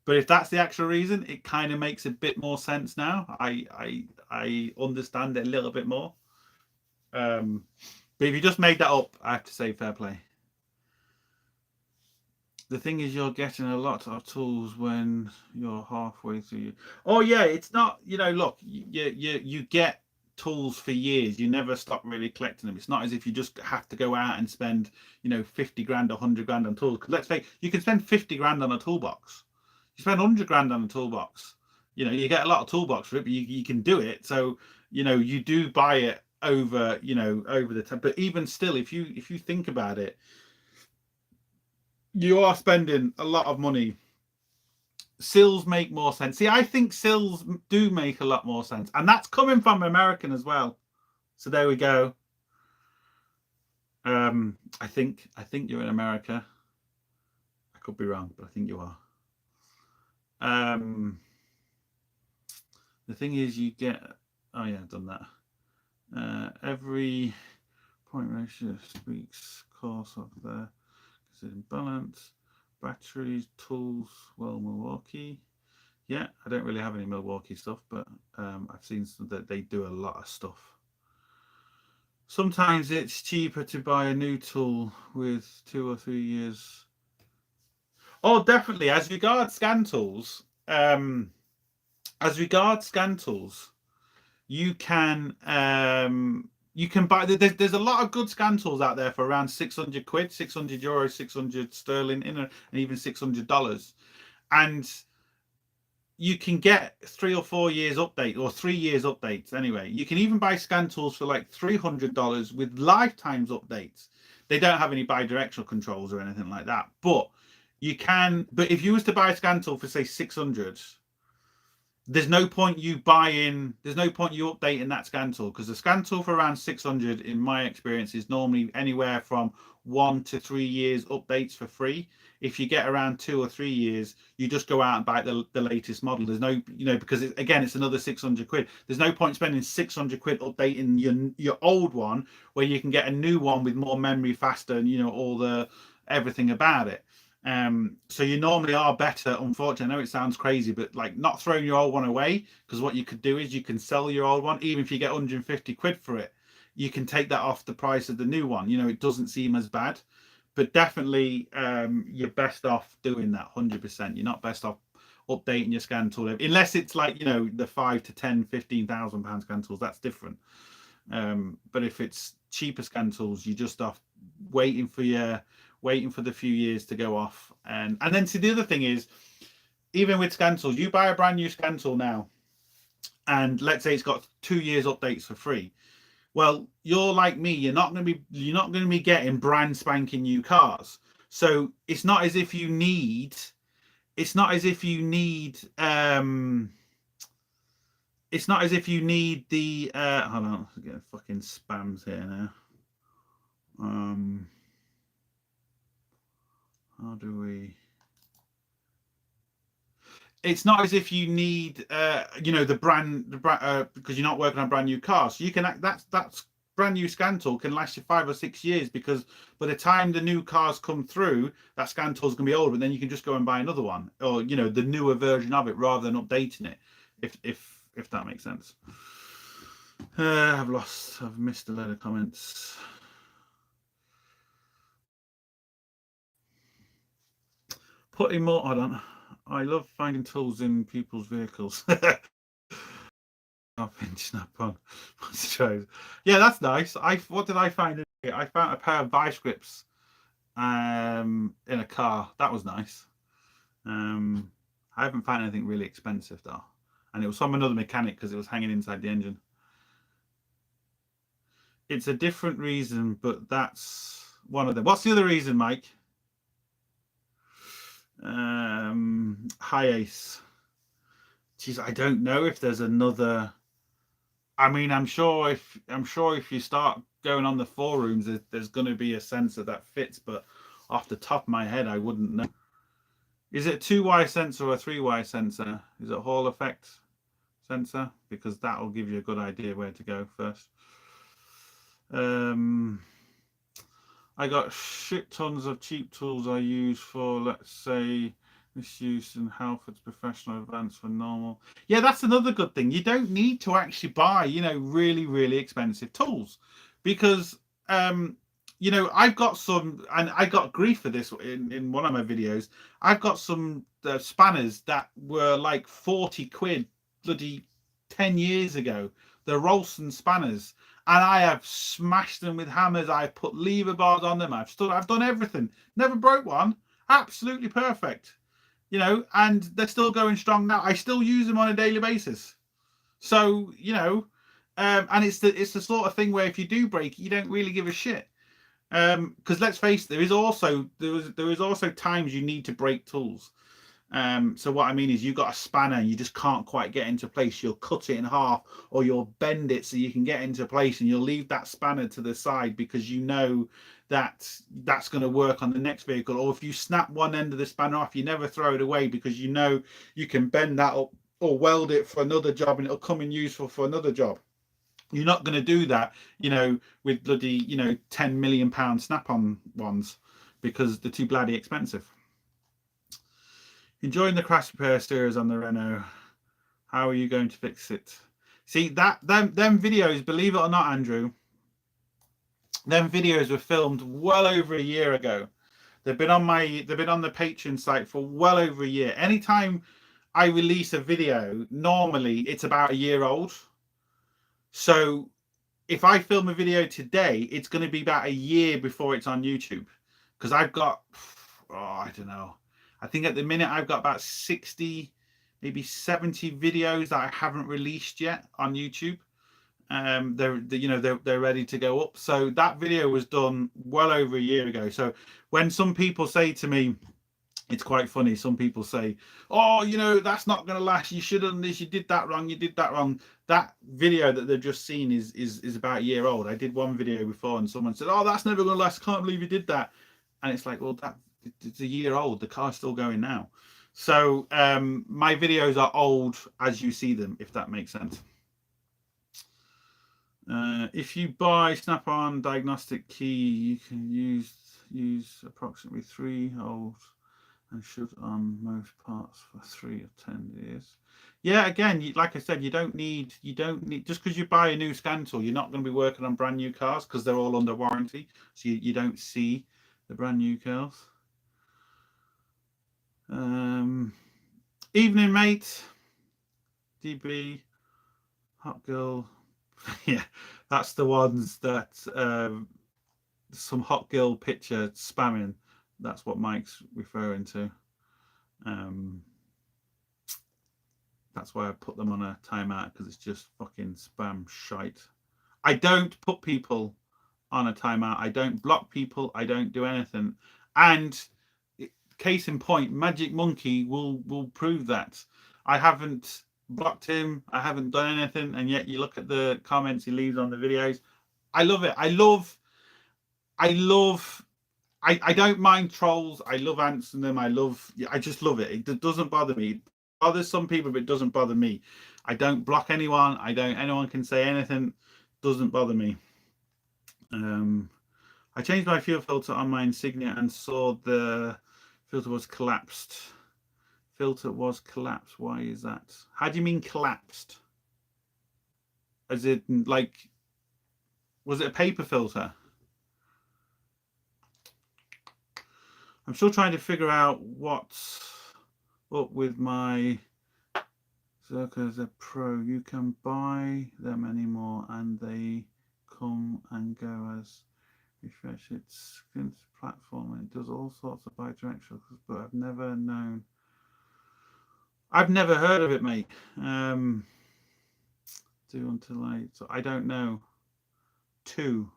But if that's the actual reason, it kind of makes a bit more sense now. I understand it a little bit more. But if you just made that up, I have to say fair play. The thing is, you're getting a lot of tools when you're halfway through. Oh yeah, it's not. You know, look, you get tools for years. You never stop really collecting them. It's not as if you just have to go out and spend, you know, 50 grand or 100 grand on tools. Let's say you can spend 50 grand on a toolbox. You spend 100 grand on a toolbox. You know, you get a lot of toolbox for it, but you can do it. So, you know, you do buy it over, you know, over the time. But even still, if you think about it, you are spending a lot of money. Sills make more sense. See, I think sills do make a lot more sense, and that's coming from American as well. So there we go. I think you're in America. I could be wrong, but I think you are. The thing is, you get. Oh yeah, I've done that. Every point ratio speaks course of there. In balance, batteries, tools. Well, Milwaukee. Yeah, I don't really have any Milwaukee stuff, but I've seen that they do a lot of stuff. Sometimes it's cheaper to buy a new tool with 2 or 3 years. Oh, definitely. As regards scan tools, you can buy. There's a lot of good scan tools out there for around 600 quid, 600 euros, 600 sterling, and even $600. And you can get 3 or 4 years update, or 3 years updates anyway. You can even buy scan tools for like $300 with lifetimes updates. They don't have any bi-directional controls or anything like that, but you can. But if you was to buy a scan tool for say 600, there's no point you updating that scan tool, because the scan tool for around 600, in my experience, is normally anywhere from 1 to 3 years updates for free. If you get around 2 or 3 years, you just go out and buy the latest model. There's no, you know, because it's another 600 quid. There's no point spending 600 quid updating your old one, where you can get a new one with more memory, faster, and, you know, all the everything about it. So you normally are better, unfortunately. I know it sounds crazy, but like not throwing your old one away, because what you could do is you can sell your old one. Even if you get 150 quid for it, you can take that off the price of the new one. You know, it doesn't seem as bad. But definitely you're best off doing that 100%. You're not best off updating your scan tool, unless it's like, you know, the 5 to 10, 15,000 pound scan tools. That's different. But if it's cheaper scan tools, you're just off waiting for the few years to go off. And then see, the other thing is, even with scan tools, you buy a brand new scan tool now, and let's say it's got 2 years updates for free. Well, you're like me, you're not going to be getting brand spanking new cars. So it's not as if you need the hold on, I'm getting fucking spams here now. How do we? It's not as if you need, you know, the brand, because you're not working on brand new cars. So you can that's brand new scan tool can last you 5 or 6 years, because by the time the new cars come through, that scan tool is going to be old, but then you can just go and buy another one, or, you know, the newer version of it, rather than updating it. If that makes sense. I've missed a load of comments. Putting more, hold on. I love finding tools in people's vehicles. Snap-on. Yeah, that's nice. What did I find? I found a pair of vice grips in a car. That was nice. I haven't found anything really expensive though, and it was from another mechanic because it was hanging inside the engine. It's a different reason, but that's one of them. What's the other reason, Mike? High Ace. Geez, I don't know if there's another. I mean, I'm sure if you start going on the forums, there's going to be a sensor that fits, but off the top of my head, I wouldn't know. Is it a 2Y sensor or a 3Y sensor? Is it a Hall effect sensor? Because that will give you a good idea where to go first. I got shit tons of cheap tools I use for, let's say, misuse and Halford's professional advanced for normal. Yeah, that's another good thing. You don't need to actually buy, really, really expensive tools because, I've got some, and I got grief for this in one of my videos. I've got some spanners that were like 40 quid bloody 10 years ago. The Rolson spanners. And I have smashed them with hammers. I've put lever bars on them. I've done everything. Never broke one. Absolutely perfect. And they're still going strong now. I still use them on a daily basis. So, and it's the sort of thing where if you do break it, you don't really give a shit. Because let's face it, there is also times you need to break tools. So what I mean is you've got a spanner and you just can't quite get into place. You'll cut it in half or you'll bend it so you can get into place, and you'll leave that spanner to the side because you know that that's going to work on the next vehicle. Or if you snap one end of the spanner off, you never throw it away because you know you can bend that up or weld it for another job and it'll come in useful for another job. You're not going to do that, with bloody, 10 million pound snap-on ones because they're too bloody expensive. Enjoying the crash repair series on the Renault. How are you going to fix it? See them videos, believe it or not, Andrew, them videos were filmed well over a year ago. They've been on the Patreon site for well over a year. Anytime I release a video, normally it's about a year old. So if I film a video today, it's going to be about a year before it's on YouTube. Because I've got, I don't know. I think at the minute I've got about 60, maybe 70 videos that I haven't released yet on YouTube. They're ready to go up. So that video was done well over a year ago. So when some people say to me, it's quite funny. Some people say, "Oh, that's not going to last. You should have done this. You did that wrong. You did that wrong." That video that they've just seen is about a year old. I did one video before, and someone said, "Oh, that's never going to last. Can't believe you did that." And it's like, well, it's a year old. The car's still going now. So my videos are old as you see them, if that makes sense. If you buy Snap-on Diagnostic key, you can use approximately 3 holes and should on most parts for 3 or 10 years. Yeah, again, like I said, you don't need just because you buy a new scan tool, you're not going to be working on brand new cars because they're all under warranty, so you don't see the brand new cars. Evening, mate. DB, hot girl. Yeah, that's the ones that some hot girl picture spamming. That's what Mike's referring to. That's why I put them on a timeout, because it's just fucking spam shite. I don't put people on a timeout. I don't block people. I don't do anything. And case in point, Magic Monkey will prove that. I haven't blocked him. I haven't done anything. And yet you look at the comments he leaves on the videos. I love it. I don't mind trolls. I love answering them. I just love it. It doesn't bother me. It bothers some people, but it doesn't bother me. I don't block anyone. Anyone can say anything. Doesn't bother me. I changed my fuel filter on my Insignia and saw the filter was collapsed. Filter was collapsed. Why is that? How do you mean collapsed? As it like, was it a paper filter? I'm still trying to figure out what's up with my Zerka Z Pro. You can buy them anymore and they come and go as refresh its platform and it does all sorts of bi-directional, but I've never heard of it, mate. Do until so I don't know. Two.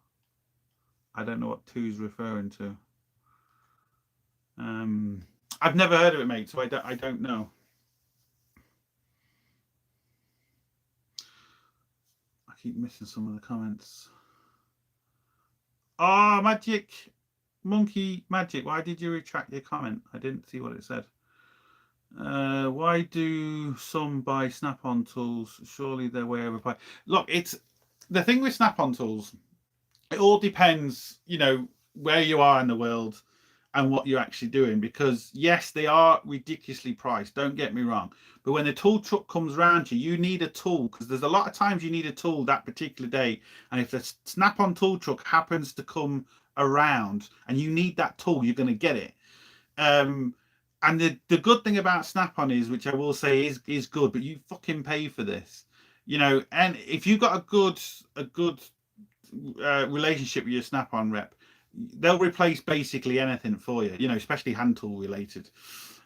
I don't know what two is referring to. I've never heard of it, mate, so I don't know. I keep missing some of the comments. Oh, Magic Monkey Magic, why did you retract your comment? I didn't see what it said. Why do some buy snap-on tools? Surely they're way overpriced. Look, it's the thing with snap-on tools. It all depends, where you are in the world and what you're actually doing. Because yes, they are ridiculously priced. Don't get me wrong. But when the tool truck comes around you need a tool, because there's a lot of times you need a tool that particular day. And if the snap-on tool truck happens to come around and you need that tool, you're going to get it. And the good thing about snap-on is, which I will say is good, but you fucking pay for this, and if you've got a good relationship with your snap-on rep, they'll replace basically anything for you, especially hand tool related.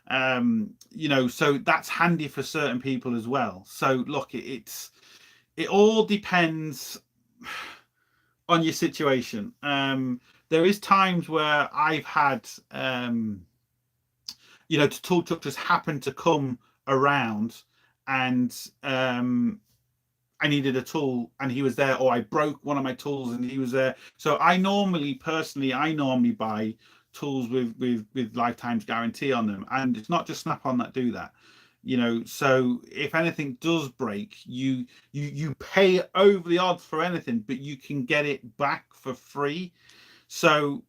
So that's handy for certain people as well. So look, it all depends on your situation. There is times where I've had the tool truck just happened to come around and I needed a tool and he was there, or I broke one of my tools and he was there. So I normally buy tools with lifetime's guarantee on them, and it's not just Snap-on that do that. So if anything does break, you pay over the odds for anything, but you can get it back for free. So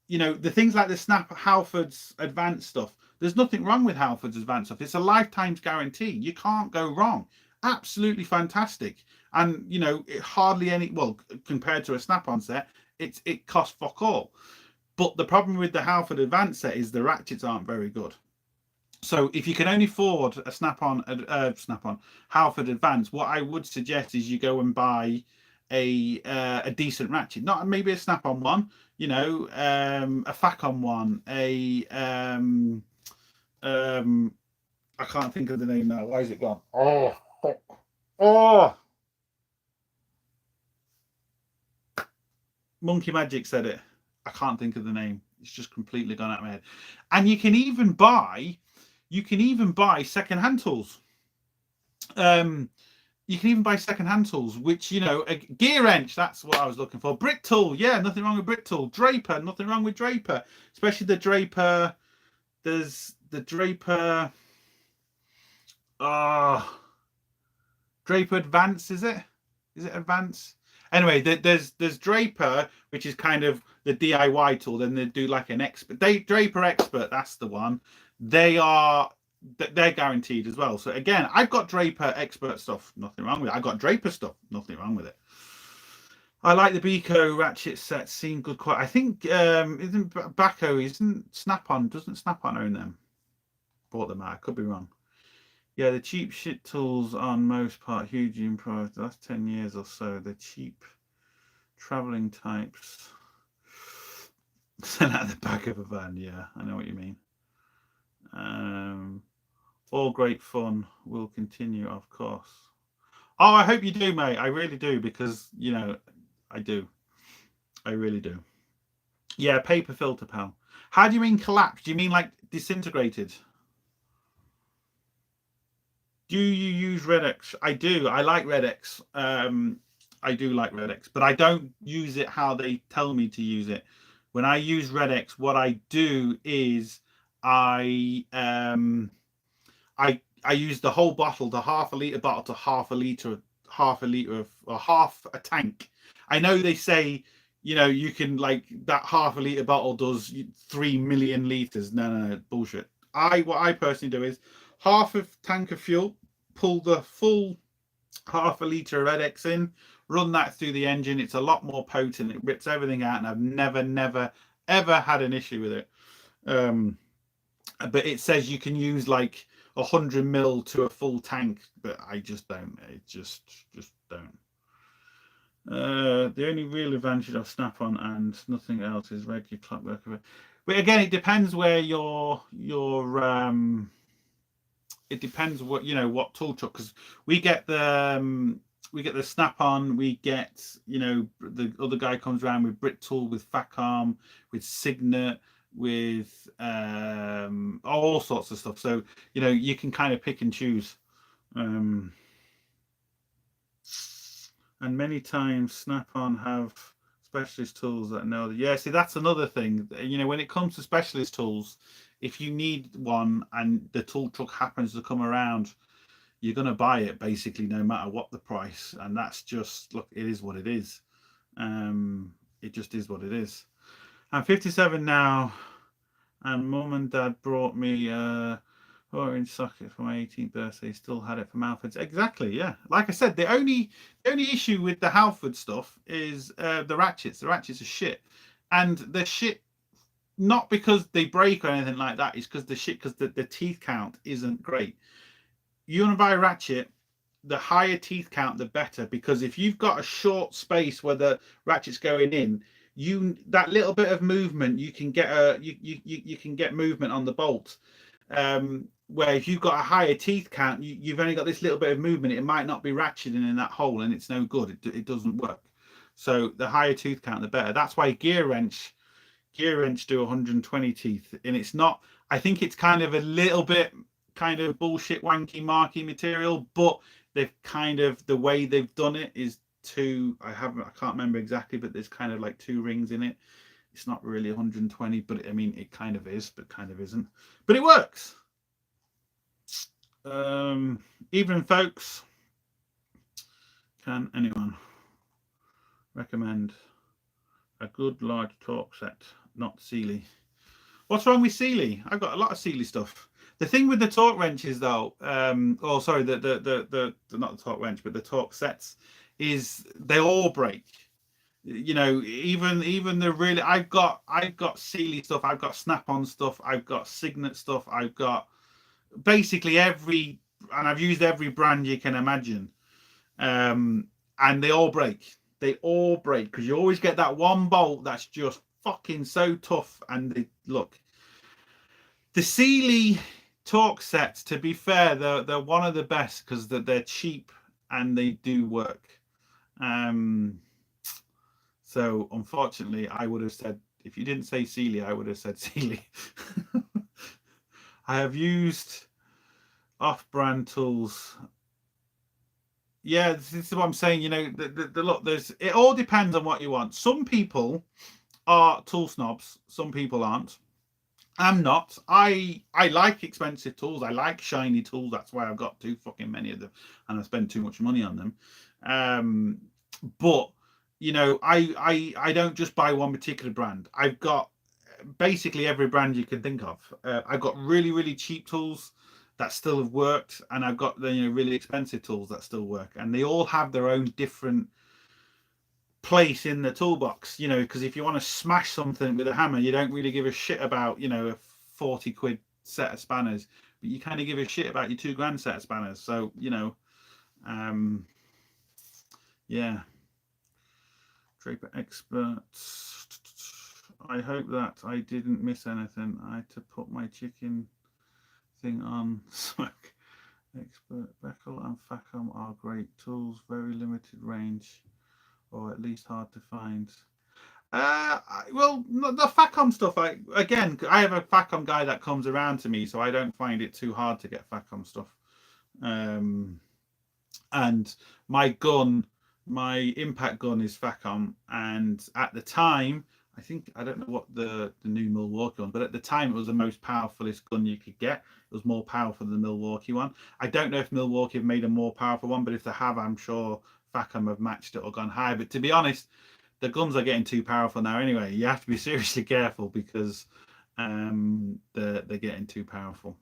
the things like the Halford's advanced stuff, there's nothing wrong with Halford's advanced stuff. It's a lifetime's guarantee. You can't go wrong. Absolutely fantastic. And it hardly compared to a Snap-on set, it costs fuck all. But the problem with the Halford advanced set is the ratchets aren't very good. So if you can only afford a Snap-on Halford advanced, what I would suggest is you go and buy a decent ratchet, not maybe a Snap-on one, a FAC-on one, I can't think of the name now. Why is it gone? Oh, Monkey Magic said it. I can't think of the name. It's just completely gone out of my head. And you can even buy second-hand tools. You can even buy second-hand tools, which, a gear wrench, that's what I was looking for. Brick tool, yeah, nothing wrong with brick tool. Draper, nothing wrong with Draper. Especially the Draper, there's the Draper, Draper Advance, is it? Is it Advance? Anyway, there's Draper, which is kind of the DIY tool. Then they do like an expert. Draper Expert, that's the one. They're guaranteed as well. So again, I've got Draper Expert stuff, nothing wrong with it. I've got Draper stuff, nothing wrong with it. I like the Beco ratchet sets, seem good quality. I think isn't Snap-on, doesn't Snap-on own them? Bought them out, I could be wrong. Yeah, the cheap shit tools on most part hugely improved the last 10 years or so. The cheap traveling types sent out the back of a van. Yeah, I know what you mean. All great fun will continue, of course. Oh, I hope you do, mate. I really do, because I do. I really do. Yeah, paper filter, pal. How do you mean collapsed? Do you mean like disintegrated? Do you use Red X? I do. I like Red X. I do like Red X, but I don't use it how they tell me to use it. When I use Red X, what I do is I use the whole bottle, the half a liter bottle to half a liter or half a tank. I know they say, you can, like, that half a liter bottle does 3 million liters. No, bullshit. What I personally do is half a tank of fuel, pull the full half a liter of Red X in, run that through the engine. It's a lot more potent. It rips everything out, and I've never ever had an issue with it. But it says you can use like 100 mil to a full tank, but I just don't. It just don't. The only real advantage of Snap-on and nothing else is regular clockwork. But again, it depends where it depends what what tool truck, because we get the Snap-on, we get the other guy comes around with Brit Tool, with Facom, with Signet, with all sorts of stuff. So you can kind of pick and choose. And many times Snap-on have specialist tools that know that. Yeah, see, that's another thing. When it comes to specialist tools, if you need one and the tool truck happens to come around, you're going to buy it basically no matter what the price. And that's just, look, it is what it is. It just is what it is. I'm 57 now, and mum and dad brought me 4-inch socket for my 18th birthday. Still had it from Halfords. Exactly, yeah. Like I said, the only issue with the Halford stuff is the ratchets. The ratchets are shit, and the shit not because they break or anything like that. It's because the teeth count isn't great. You want to buy a ratchet, the higher teeth count, the better, because if you've got a short space where the ratchet's going in, that little bit of movement, you can get you can get movement on the bolt. Where if you've got a higher teeth count, you've only got this little bit of movement. It might not be ratcheting in that hole, and it's no good. It doesn't work. So the higher tooth count, the better. That's why gear wrench do 120 teeth, and it's not. I think it's kind of a little bit kind of bullshit wanky marky material, but they've kind of, the way they've done it is I can't remember exactly, but there's kind of like 2 rings in it. It's not really 120, but I mean it kind of is, but kind of isn't. But it works. Evening, folks. Can anyone recommend a good large torque set, not Sealy? What's wrong with Sealy? I've got a lot of Sealy stuff. The thing with the torque wrenches, though, oh sorry, the not the torque wrench, but the torque sets, is they all break. Even the really, I've got Sealy stuff, I've got Snap-on stuff, I've got Signet stuff, I've got basically and I've used every brand you can imagine, and they all break. They all break because you always get that one bolt that's just fucking so tough. And look, the Sealy torque sets, to be fair, they're one of the best because they're cheap and they do work. So unfortunately, I would have said, if you didn't say Sealy, I would have said Sealy. I have used off-brand tools. Yeah, this is what I'm saying. Look, it all depends on what you want. Some people are tool snobs. Some people aren't. I'm not. I like expensive tools. I like shiny tools. That's why I've got too fucking many of them, and I spend too much money on them. But I don't just buy one particular brand. I've got basically every brand you can think of. I've got really, really cheap tools that still have worked, and I've got really expensive tools that still work, and they all have their own different place in the toolbox. Because if you want to smash something with a hammer, you don't really give a shit about a 40 quid set of spanners, but you kind of give a shit about your £2,000 set of spanners. So yeah. Draper experts. I hope that I didn't miss anything. I had to put my chicken thing on. Expert Beckel and Facom are great tools, very limited range, or at least hard to find. Well, the Facom stuff, I have a Facom guy that comes around to me, so I don't find it too hard to get Facom stuff. And my impact gun is Facom, and at the time, I don't know what the new Milwaukee one, but at the time it was the most powerfulest gun you could get. It was more powerful than the Milwaukee one. I don't know if Milwaukee have made a more powerful one, but if they have, I'm sure Facom have matched it or gone higher. But to be honest, the guns are getting too powerful now anyway. You have to be seriously careful because they're getting too powerful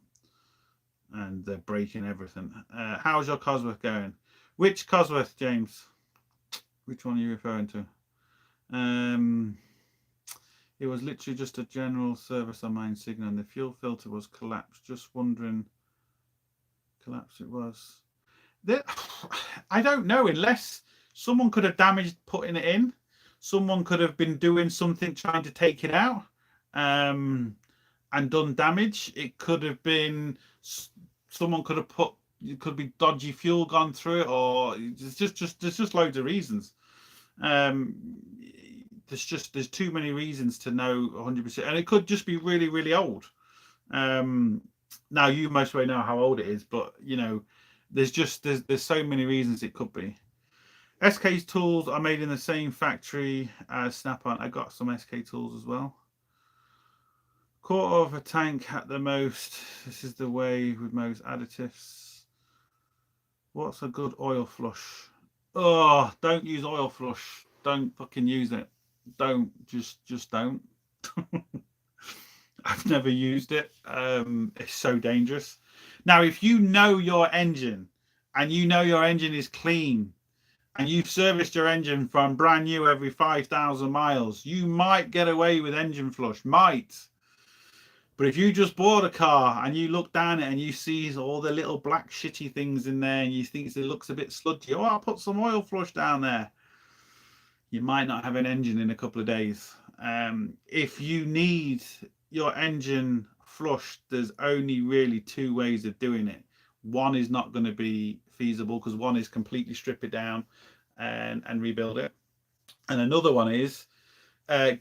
and they're breaking everything. How's your Cosworth going? Which Cosworth, James? Which one are you referring to? It was literally just a general service on my Insignia, and the fuel filter was collapsed. Just wondering, collapsed it was. I don't know, unless someone could have damaged putting it in. Someone could have been doing something trying to take it out, and done damage. It could have been someone could have put. It could be dodgy fuel gone through it, or there's just loads of reasons. There's too many reasons to know 100%, and it could just be really, really old. Now you most way know how old it is, but you know, there's so many reasons it could be. SK's tools are made in the same factory as Snap-on. I got some SK tools as well. Quarter of a tank at the most. This is the way with most additives. What's a good oil flush? Oh, don't use oil flush. Don't fucking use it. Don't. Just don't. I've never used it. It's so dangerous. Now, if you know your engine and you know your engine is clean and you've serviced your engine from brand new every 5,000 miles, you might get away with engine flush. Might. But if you just bought a car and you look down it and you see all the little black shitty things in there and you think it looks a bit sludgy, oh, I'll put some oil flush down there. You might not have an engine in a couple of days. If you need your engine flushed, there's only really two ways of doing it. One is not going to be feasible because one is completely strip it down and rebuild it. And another one is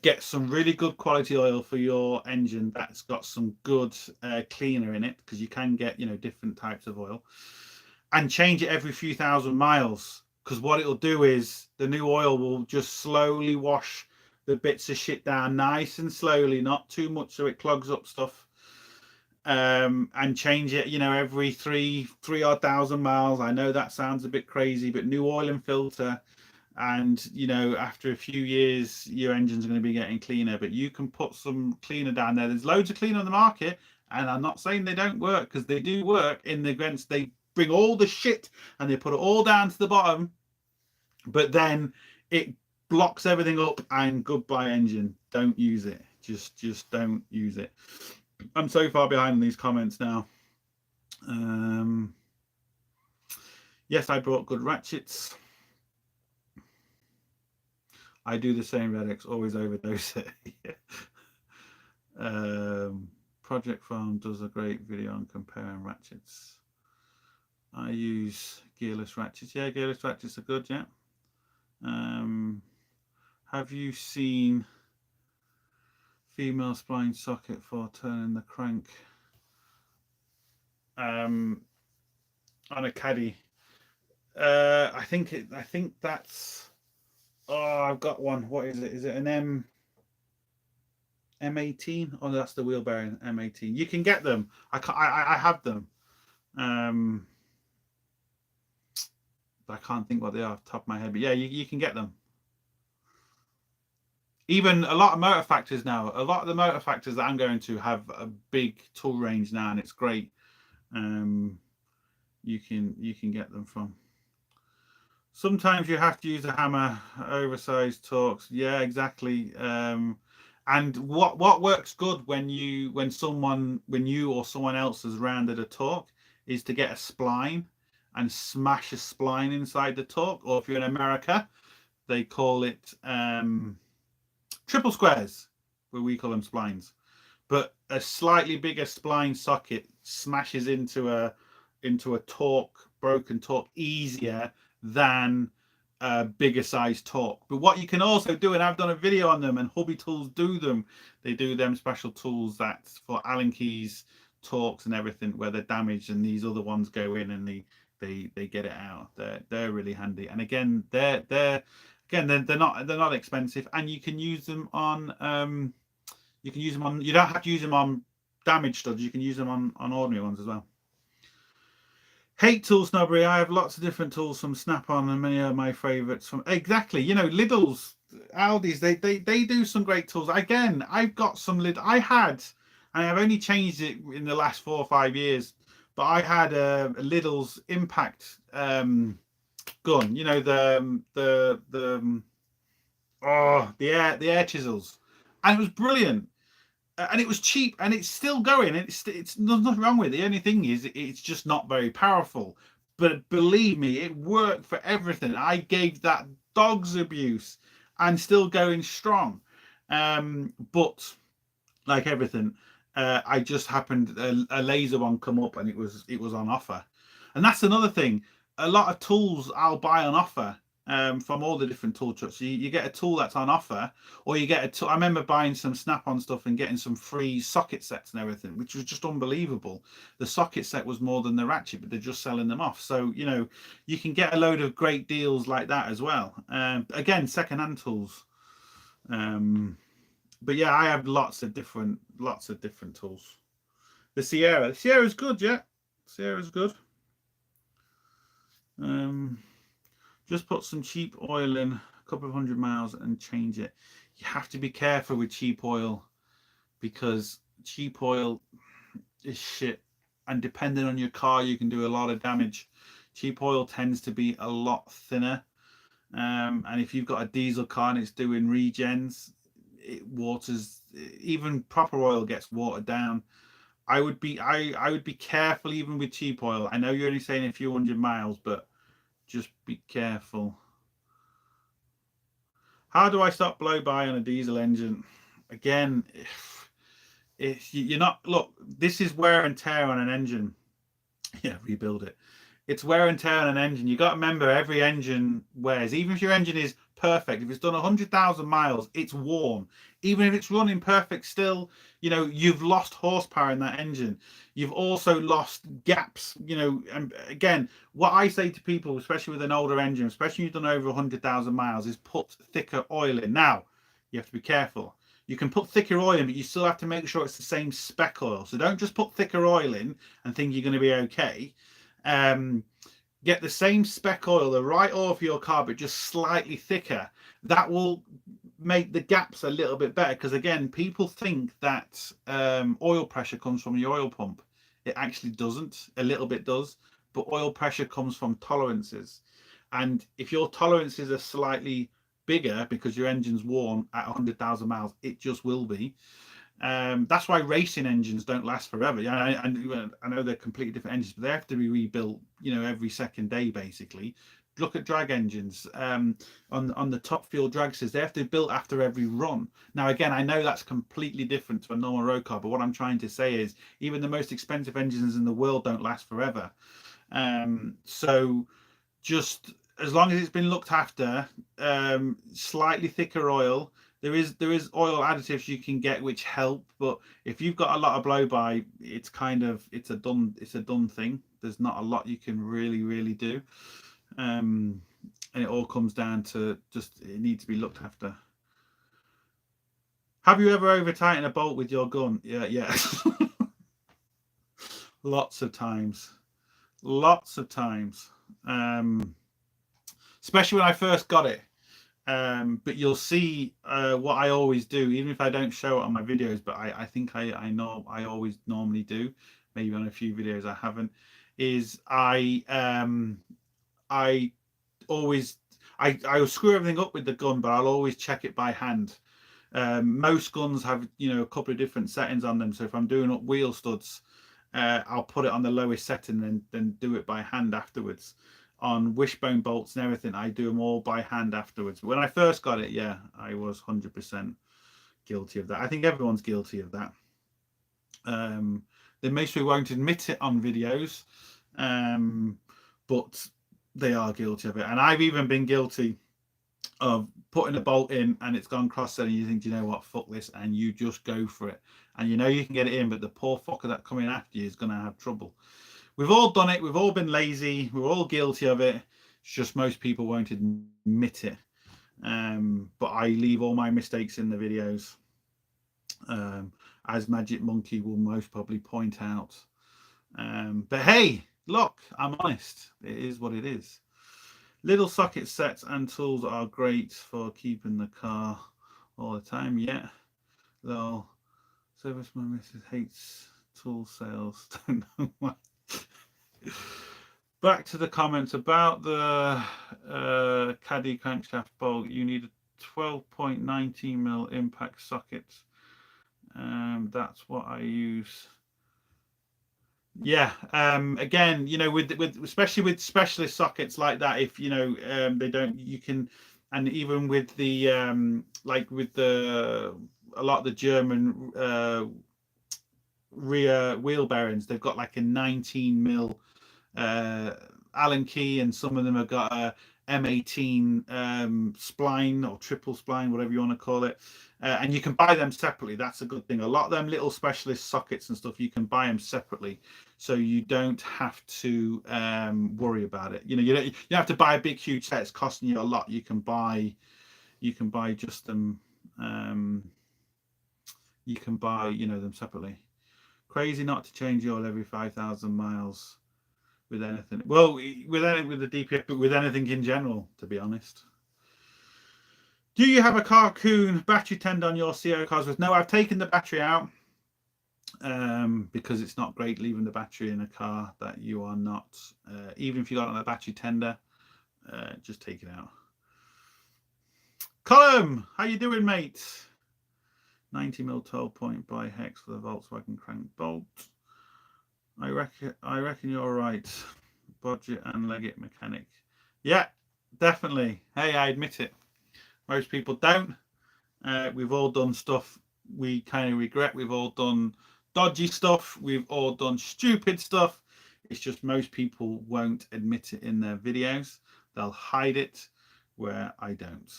get some really good quality oil for your engine that's got some good cleaner in it, because you can get, you know, different types of oil, and change it every few thousand miles, because what it'll do is the new oil will just slowly wash the bits of shit down nice and slowly, not too much so it clogs up stuff, and change it, you know, every three odd thousand miles. I know that sounds a bit crazy, but new oil and filter. And you know, after a few years your engine's going to be getting cleaner. But you can put some cleaner down there. There's loads of cleaner on the market, and I'm not saying they don't work, because they do work in the sense they bring all the shit and they put it all down to the bottom, but then it blocks everything up and goodbye engine. Don't use it. Just don't use it. I'm so far behind these comments now. Yes, I brought good ratchets. I do the same, Redx, always overdose it. Project Farm does a great video on comparing ratchets. I use gearless ratchets. Yeah, gearless ratchets are good, yeah. Have you seen female spline socket for turning the crank on a caddy? I think that's... Oh, I've got one. What is it? Is it an M18? Oh, that's the wheel bearing, M18. You can get them. I have them. I can't think what they are off the top of my head, but yeah, you can get them. Even a lot of motor factors now. A lot of the motor factors that I'm going to have a big tool range now, and it's great. You can get them from. Sometimes you have to use a hammer, oversized torques. Yeah, exactly. And what works good when you or someone else has rounded a torque is to get a spline and smash a spline inside the torque. Or if you're in America, they call it triple squares, where we call them splines. But a slightly bigger spline socket smashes into a broken torque easier than a bigger size torque. But what you can also do, and I've done a video on them, and Hobby Tools do them, they do them special tools that's for Allen keys, torques and everything, where they're damaged, and these other ones go in and they get it out. They're really handy. And again, they're not expensive, and you can use them on you don't have to use them on damaged studs. You can use them on ordinary ones as well. Hate tool snobbery. I have lots of different tools from Snap-on, and many are my favorites from... Exactly. You know, Lidl's, Aldi's, they do some great tools. Again, I've got some I had, and I've only changed it in the last 4 or 5 years, but I had a Lidl's impact gun. You know, the air chisels, and it was brilliant. And it was cheap, and it's still going. It's there's nothing wrong with it. The only thing is it's just not very powerful. But believe me, it worked for everything. I gave that dog's abuse and still going strong. But like everything, I just happened a laser one come up and it was on offer. And that's another thing. A lot of tools I'll buy on offer from all the different tool trucks. You get a tool that's on offer, or you get a tool. I remember buying some Snap-on stuff and getting some free socket sets and everything, which was just unbelievable. The socket set was more than the ratchet, but they're just selling them off. So, you know, you can get a load of great deals like that as well. Again, second-hand tools. But yeah, I have lots of different tools. The Sierra's good, yeah. Sierra's good. Just put some cheap oil in, a couple of 100 miles, and change it. You have to be careful with cheap oil, because cheap oil is shit, and depending on your car, you can do a lot of damage. Cheap oil tends to be a lot thinner, and if you've got a diesel car and it's doing regens, it waters. Even proper oil gets watered down. I would be careful even with cheap oil. I know you're only saying a few 100 miles, but just be careful. How do I stop blow by on a diesel engine? Again, if you're not, look, this is wear and tear on an engine. Yeah, rebuild it. It's wear and tear on an engine. You got to remember, every engine wears. Even if your engine is perfect, if it's done 100,000 miles, it's worn. Even if it's running perfect still, you know, you've lost horsepower in that engine. You've also lost gaps, you know. And again, what I say to people, especially with an older engine, especially if you've done over 100,000 miles, is put thicker oil in. Now, you have to be careful. You can put thicker oil in, but you still have to make sure it's the same spec oil. So don't just put thicker oil in and think you're going to be okay. Get the same spec oil, the right oil for your car, but just slightly thicker. That will make the gaps a little bit better, because again, people think that oil pressure comes from the oil pump. It actually doesn't. A little bit does, but oil pressure comes from tolerances. And if your tolerances are slightly bigger because your engine's worn at 100,000 miles, it just will be. That's why racing engines don't last forever. Yeah, I know they're completely different engines, but they have to be rebuilt, you know, every second day basically. Look at drag engines on the top fuel dragsters. They have to be built after every run. Now, again, I know that's completely different to a normal road car, but what I'm trying to say is even the most expensive engines in the world don't last forever. So just as long as it's been looked after, slightly thicker oil. There is oil additives you can get which help, but if you've got a lot of blow by, it's a done thing. There's not a lot you can really do, and it all comes down to just it needs to be looked after. Have you ever over tightened a bolt with your gun? Yeah. Lots of times, especially when I first got it. But you'll see what I always do, even if I don't show it on my videos, but I think I know I always normally do, maybe on a few videos I haven't, is I will screw everything up with the gun, but I'll always check it by hand. Most guns have, you know, a couple of different settings on them, so if I'm doing up wheel studs, I'll put it on the lowest setting and then do it by hand afterwards. On wishbone bolts and everything, I do them all by hand afterwards. When I first got it, yeah, I was 100% guilty of that. I think everyone's guilty of that. They mostly won't admit it on videos, but they are guilty of it. And I've even been guilty of putting a bolt in and it's gone cross-set, and you think, you know what, fuck this, and you just go for it. And you know you can get it in, but the poor fucker that coming after you is going to have trouble. We've all done it. We've all been lazy. We're all guilty of it. It's just most people won't admit it. But I leave all my mistakes in the videos, as Magic Monkey will most probably point out. But hey, look, I'm honest. It is what it is. Little socket sets and tools are great for keeping the car all the time. Yeah. Though service my missus hates tool sales. Don't know why. Back to the comments about the caddy crankshaft bolt. You need a 12.19mm impact socket. That's what I use. Yeah. Again, you know, with especially with specialist sockets like that, if you know they don't, you can, and even with the like with the a lot of the German rear wheel bearings, they've got like a 19 mil Allen key, and some of them have got a M18 spline or triple spline, whatever you want to call it. And you can buy them separately. That's a good thing. A lot of them little specialist sockets and stuff, you can buy them separately, so you don't have to worry about it. You know, you don't have to buy a big huge set. It's costing you a lot. You can buy just them. You can buy, you know, them separately. Crazy not to change oil every 5,000 miles with anything. Well, with the DPF, but with anything in general, to be honest. Do you have a Carcoon battery tender on your CO Cosworth? No, I've taken the battery out because it's not great leaving the battery in a car that you are not, even if you got on a battery tender, just take it out. Colum, how you doing, mate? 90 mil 12 point by hex for the Volkswagen crank bolt. I reckon you're right. Bodgit and leggit mechanic. Yeah, definitely. Hey, I admit it. Most people don't. We've all done stuff we kind of regret. We've all done dodgy stuff. We've all done stupid stuff. It's just most people won't admit it in their videos. They'll hide it, where I don't.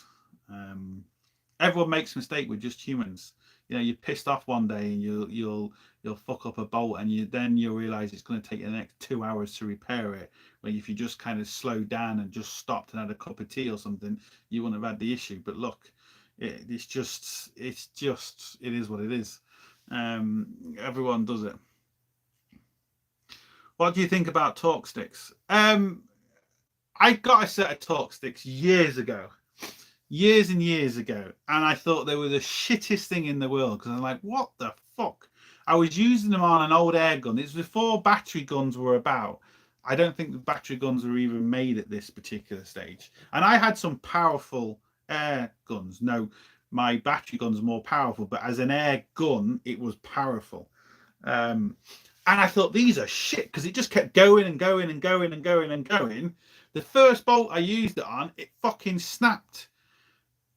Everyone makes a mistake. We're just humans. You know, you're pissed off one day and you'll fuck up a bolt, and you'll realize it's going to take you the next 2 hours to repair it. Where if you just kind of slowed down and just stopped and had a cup of tea or something, you wouldn't have had the issue. But look, it is what it is. Everyone does it. What do you think about torque sticks? I got a set of torque sticks years and years ago, and I thought they were the shittest thing in the world, because I'm like, what the fuck? I was using them on an old air gun. It's before battery guns were about. I don't think the battery guns were even made at this particular stage. And I had some powerful air guns. No, my battery gun's more powerful, but as an air gun, it was powerful. And I thought, these are shit, because it just kept going and going and going and going and going. The first bolt I used it on, it fucking snapped.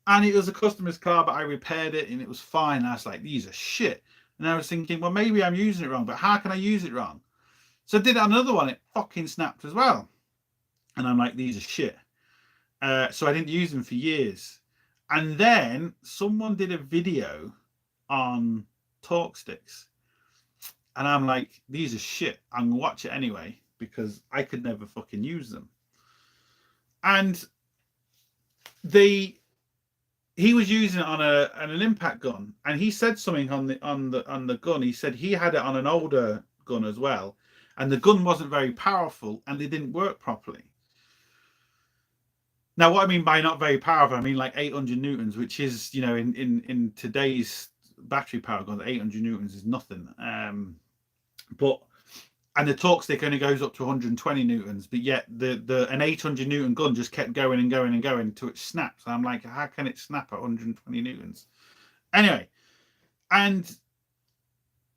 And it was a customer's car, but I repaired it and it was fine. And I was like, these are shit. And I was thinking, well, maybe I'm using it wrong, but how can I use it wrong? So I did it on another one, it fucking snapped as well. And I'm like, these are shit. So I didn't use them for years. And then someone did a video on torque sticks. And I'm like, these are shit. I'm going to watch it anyway, because I could never fucking use them. And he was using it on an impact gun, and he said something on the gun. He said he had it on an older gun as well, and the gun wasn't very powerful and they didn't work properly. Now, what I mean by not very powerful, I mean like 800 newtons, which is, you know, in today's battery power guns, 800 newtons is nothing. And the torque stick only goes up to 120 newtons, but yet an 800 newton gun just kept going and going and going until it snaps. And I'm like, how can it snap at 120 newtons? Anyway, and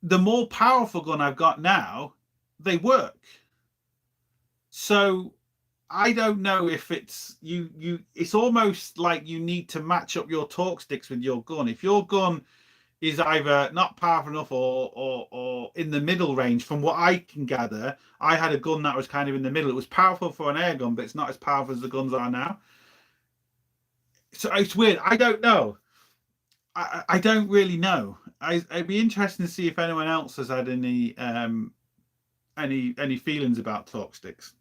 the more powerful gun I've got now, they work. So I don't know if it's it's almost like you need to match up your torque sticks with your gun. If your gun is either not powerful enough or in the middle range, from what I can gather, I had a gun that was kind of in the middle. It was powerful for an air gun, but it's not as powerful as the guns are now. So it's weird. I don't know. I don't really know. I'd be interested to see if anyone else has had any feelings about torque sticks.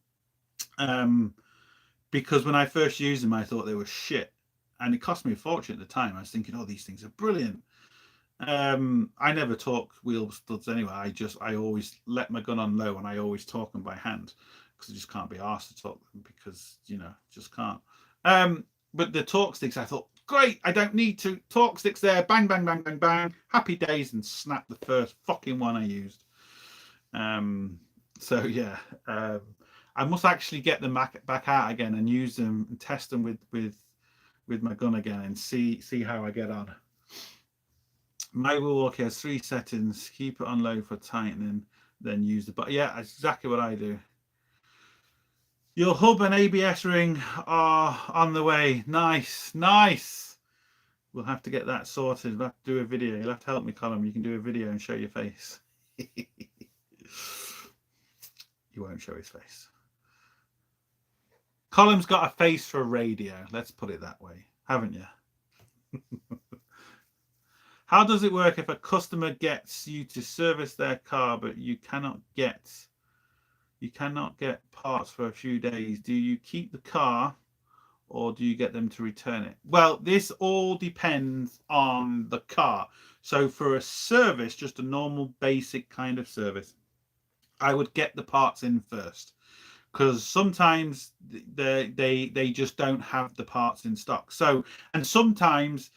Because when I first used them, I thought they were shit, and it cost me a fortune at the time. I was thinking, oh, these things are brilliant. I never torque wheel studs anyway. I always let my gun on low, and I always torque them by hand, because I just can't be arsed to torque them, because, you know, just can't. But the torque sticks, I thought, great, I don't need to. Torque sticks there, bang, bang, bang, bang, bang, happy days, and snap the first fucking one I used. So yeah, I must actually get them back out again and use them and test them with my gun again and see how I get on. My wheel walkie has 3 settings. Keep it on low for tightening, then use the, but yeah, that's exactly what I do. Your hub and ABS ring are on the way. Nice, nice. We'll have to get that sorted. We'll have to do a video. You'll have to help me, Colin. You can do a video and show your face. You won't show his face. Colin's got a face for radio. Let's put it that way, haven't you? How does it work if a customer gets you to service their car, but you cannot get parts for a few days? Do you keep the car or do you get them to return it? Well, this all depends on the car. So for a service, just a normal basic kind of service, I would get the parts in first, because sometimes they just don't have the parts in stock. So, and sometimes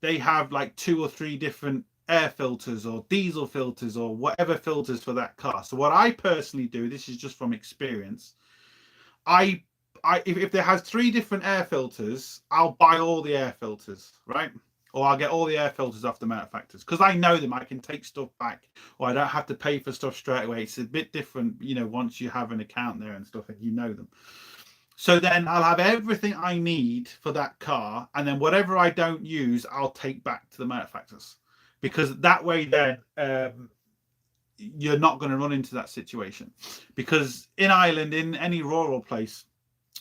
they have like 2 or 3 different air filters or diesel filters or whatever filters for that car. So what I personally do, this is just from experience, if there has 3 different air filters, I'll buy all the air filters, right? Or I'll get all the air filters off the manufacturers, because I know them. I can take stuff back, or I don't have to pay for stuff straight away. It's a bit different, you know, once you have an account there and stuff and you know them. So then I'll have everything I need for that car, and then whatever I don't use, I'll take back to the manufacturers, because that way then you're not going to run into that situation. Because in Ireland, in any rural place,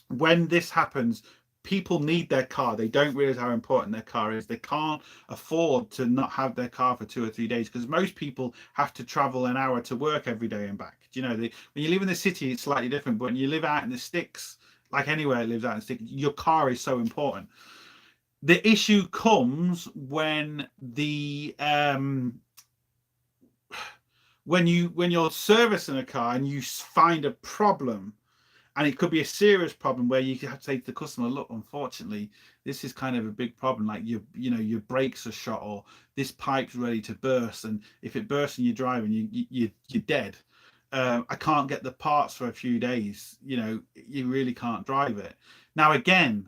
when this happens, people need their car. They don't realize how important their car is. They can't afford to not have their car for 2 or 3 days, because most people have to travel an hour to work every day and back. You know, when you live in the city, it's slightly different, but when you live out in the sticks, like anywhere it lives out in the sticks, your car is so important. The issue comes when when you're servicing a car and you find a problem. And it could be a serious problem where you have to say to the customer, look, unfortunately, this is kind of a big problem. Like your brakes are shot, or this pipe's ready to burst. And if it bursts and you're driving, you're dead. I can't get the parts for a few days. You know, you really can't drive it. Now, again,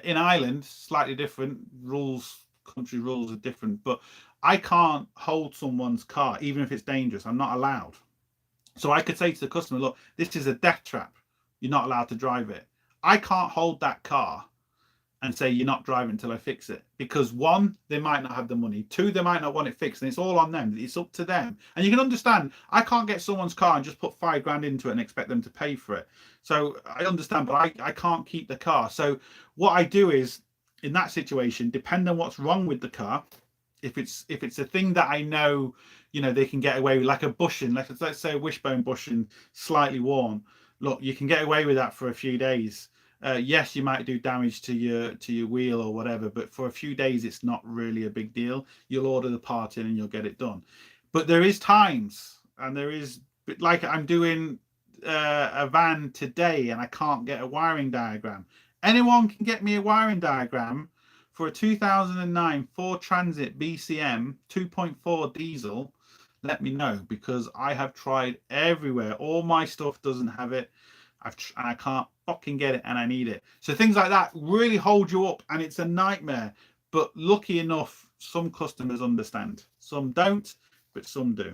in Ireland, slightly different rules. Country rules are different. But I can't hold someone's car, even if it's dangerous. I'm not allowed. So I could say to the customer, look, this is a death trap. You're not allowed to drive it. I can't hold that car and say you're not driving until I fix it, because 1, they might not have the money. 2, they might not want it fixed, and it's all on them. It's up to them. And you can understand, I can't get someone's car and just put 5 grand into it and expect them to pay for it. So I understand, but I can't keep the car. So what I do is, in that situation, depending on what's wrong with the car, if it's a thing that I know, you know, they can get away with, like a bushing, let's say a wishbone bushing, slightly worn. Look, you can get away with that for a few days. Yes, you might do damage to your wheel or whatever, but for a few days, it's not really a big deal. You'll order the part in and you'll get it done. But there is times, and there is, like I'm doing a van today and I can't get a wiring diagram. Anyone can get me a wiring diagram for a 2009 Ford Transit BCM 2.4 diesel. Let me know, because I have tried everywhere. All my stuff doesn't have it. And I can't fucking get it, and I need it. So things like that really hold you up, and it's a nightmare. But lucky enough, some customers understand. Some don't, but some do.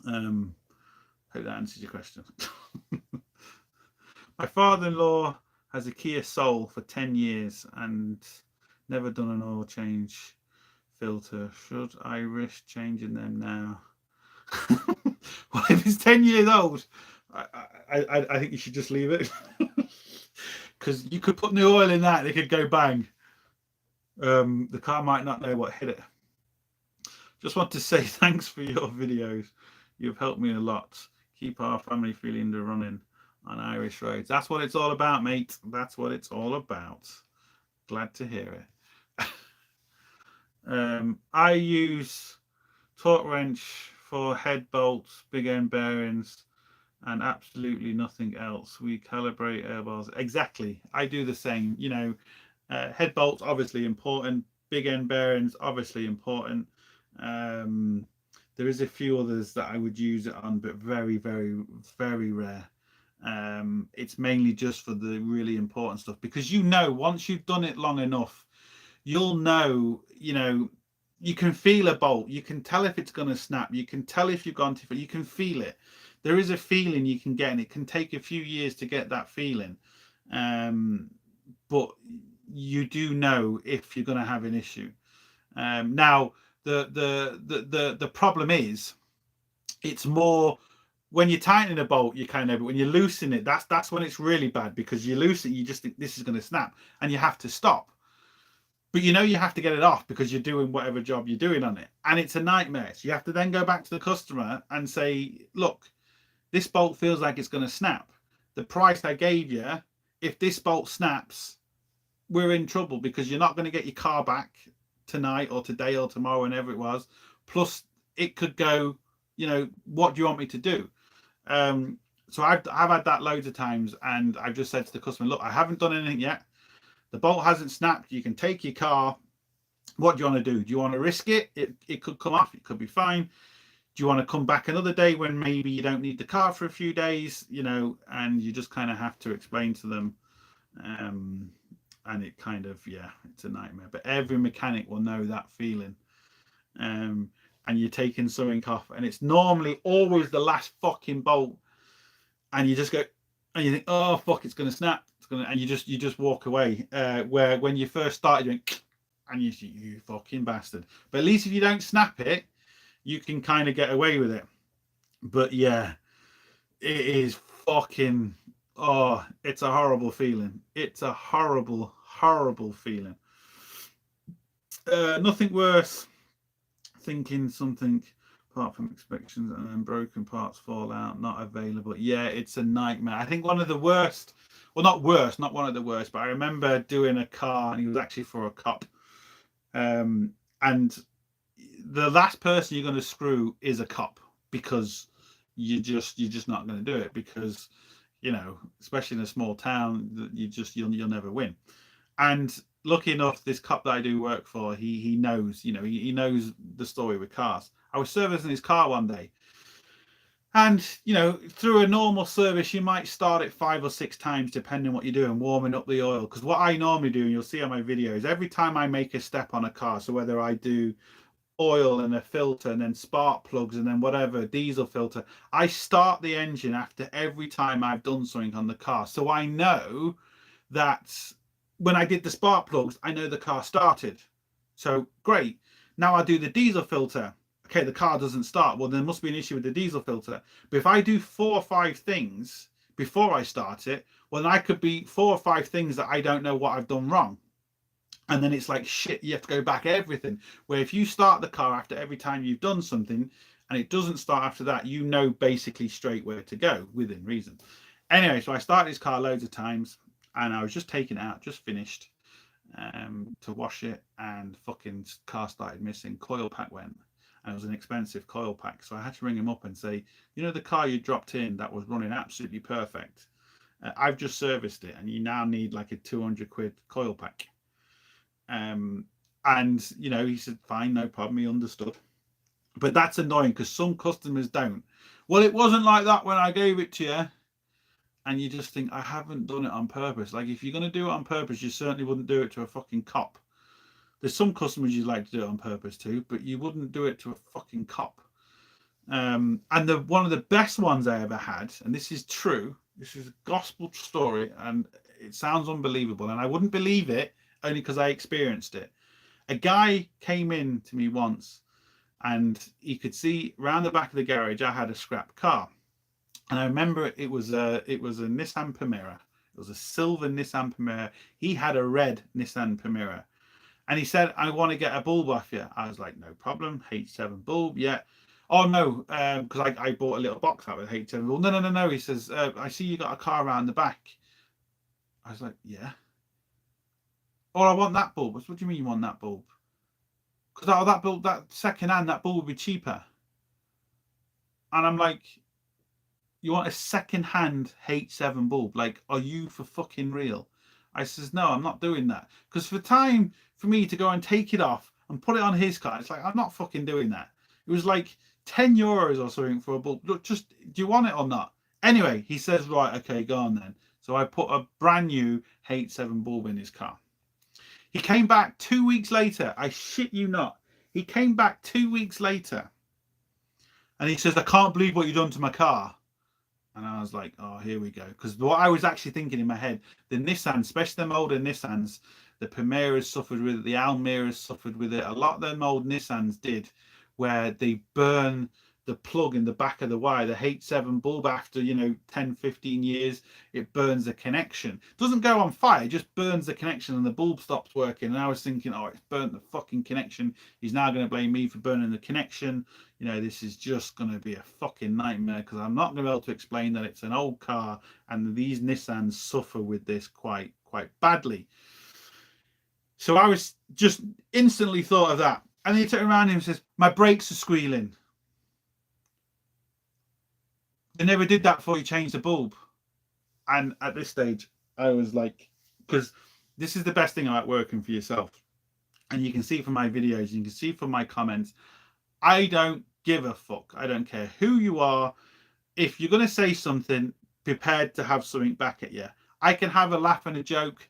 Hope that answers your question. My father-in-law has a Kia Soul for 10 years and never done an oil change filter. Should I risk changing them now? Well, if it's 10 years old, I think you should just leave it, because you could put new oil in that, it could go bang. The car might not know what hit it. Just want to say thanks for your videos. You've helped me a lot. Keep our family feeling the running on Irish roads. That's what it's all about, mate. That's what it's all about. Glad to hear it. I use torque wrench for head bolts, big end bearings, and absolutely nothing else. We calibrate air bars. Exactly. I do the same. You know, head bolts obviously important. Big end bearings obviously important. There is a few others that I would use it on, but very, very, very rare. It's mainly just for the really important stuff, because you know, once you've done it long enough, you'll know, you know, you can feel a bolt. You can tell if it's going to snap. You can tell if you've gone too far. You can feel it. There is a feeling you can get, and it can take a few years to get that feeling. But you do know if you're going to have an issue. Now, the problem is, it's more when you're tightening a bolt, you kind of, when you loosen it, that's when it's really bad, because you loosen it, you just think this is going to snap, and you have to stop. But you know you have to get it off because you're doing whatever job you're doing on it, and it's a nightmare. So you have to then go back to the customer and say, look, this bolt feels like it's going to snap. The price I gave you, if this bolt snaps, we're in trouble, because you're not going to get your car back tonight or today or tomorrow, whenever it was. Plus, it could go, you know, what do you want me to do? So I've had that loads of times, and I've just said to the customer, look, I haven't done anything yet. The bolt hasn't snapped. You can take your car. What do you want to do? Do you want to risk it? It could come off. It could be fine. Do you want to come back another day when maybe you don't need the car for a few days, you know? And you just kind of have to explain to them. And it kind of, yeah, it's a nightmare. But every mechanic will know that feeling. And you're taking something off, and it's normally always the last fucking bolt. And you just go, and you think, oh fuck, it's gonna snap. And you just walk away. Where when you first started doing, and you fucking bastard. But at least if you don't snap it, you can kind of get away with it. But yeah, it is fucking, oh, it's a horrible feeling. It's a horrible, horrible feeling. Nothing worse. Thinking something apart from inspections, and then broken parts fall out, not available. Yeah, it's a nightmare. I think one of the worst, well, not worst, not one of the worst, but I remember doing a car, and he was actually for a cop. And the last person you're going to screw is a cop, because you're just not going to do it, because, you know, especially in a small town, you'll never win. And lucky enough, this cop that I do work for, he knows, you know, he knows the story with cars. I was servicing his car one day, and, you know, through a normal service, you might start it 5 or 6 times, depending on what you're doing, warming up the oil. Because what I normally do, and you'll see on my videos, every time I make a step on a car, so whether I do oil and a filter and then spark plugs and then whatever diesel filter, I start the engine after every time I've done something on the car. So I know that when I did the spark plugs, I know the car started. So great. Now I do the diesel filter. Okay, the car doesn't start. Well, there must be an issue with the diesel filter. But if I do 4 or 5 things before I start it, well, then I could be 4 or 5 things that I don't know what I've done wrong. And then it's like, shit, you have to go back everything. Where if you start the car after every time you've done something, and it doesn't start after that, you know basically straight where to go, within reason. Anyway, so I started this car loads of times, and I was just taking it out, just finished, to wash it, and fucking car started missing. Coil pack went, and it was an expensive coil pack. So I had to ring him up and say, you know, the car you dropped in that was running absolutely perfect, I've just serviced it, and you now need like a 200 quid coil pack. And, you know, he said, fine, no problem. He understood. But that's annoying, because some customers don't. Well, it wasn't like that when I gave it to you. And you just think, I haven't done it on purpose. Like, if you're going to do it on purpose, you certainly wouldn't do it to a fucking cop. There's some customers you'd like to do it on purpose to, but you wouldn't do it to a fucking cop. And one of the best ones I ever had, and this is true, this is a gospel story, and it sounds unbelievable, and I wouldn't believe it only because I experienced it. A guy came in to me once, and he could see around the back of the garage I had a scrap car. And I remember it was a Nissan Primera. It was a silver Nissan Primera. He had a red Nissan Primera. And he said, I want to get a bulb off you. I was like, no problem. H7 bulb, yeah. Oh, no, because I bought a little box out with H7 bulb. No. He says, I see you got a car around the back. I was like, yeah. Oh, I want that bulb. What do you mean you want that bulb? Because that bulb, that second hand, that bulb would be cheaper. And I'm like, you want a second-hand H7 bulb? Like, are you for fucking real? I says, no, I'm not doing that. Because for time for me to go and take it off and put it on his car, it's like, I'm not fucking doing that. It was like 10 euros or something for a bulb. Look, just, do you want it or not? Anyway, he says, right, okay, go on then. So I put a brand new H7 bulb in his car. He came back 2 weeks later. I shit you not. He came back 2 weeks later and he says, I can't believe what you've done to my car. And I was like, oh, here we go. Because what I was actually thinking in my head, the Nissan, especially them older Nissans, the Primeras suffered with it, the Almiras suffered with it. A lot of them old Nissans did, where they burn the plug in the back of the wire, the H7 bulb, after, 10, 15 years, it burns the connection. It doesn't go on fire, it just burns the connection and the bulb stops working. And I was thinking, oh, it's burnt the fucking connection. He's now going to blame me for burning the connection. This is just going to be a fucking nightmare, because I'm not going to be able to explain that it's an old car, and these Nissans suffer with this quite badly. So I was just instantly thought of that. And then he turned around and says, my brakes are squealing. They never did that before you changed the bulb. And at this stage, I was like, because this is the best thing about working for yourself. And you can see from my videos, you can see from my comments, I don't give a fuck. I don't care who you are. If you're going to say something, prepared to have something back at you. I can have a laugh and a joke.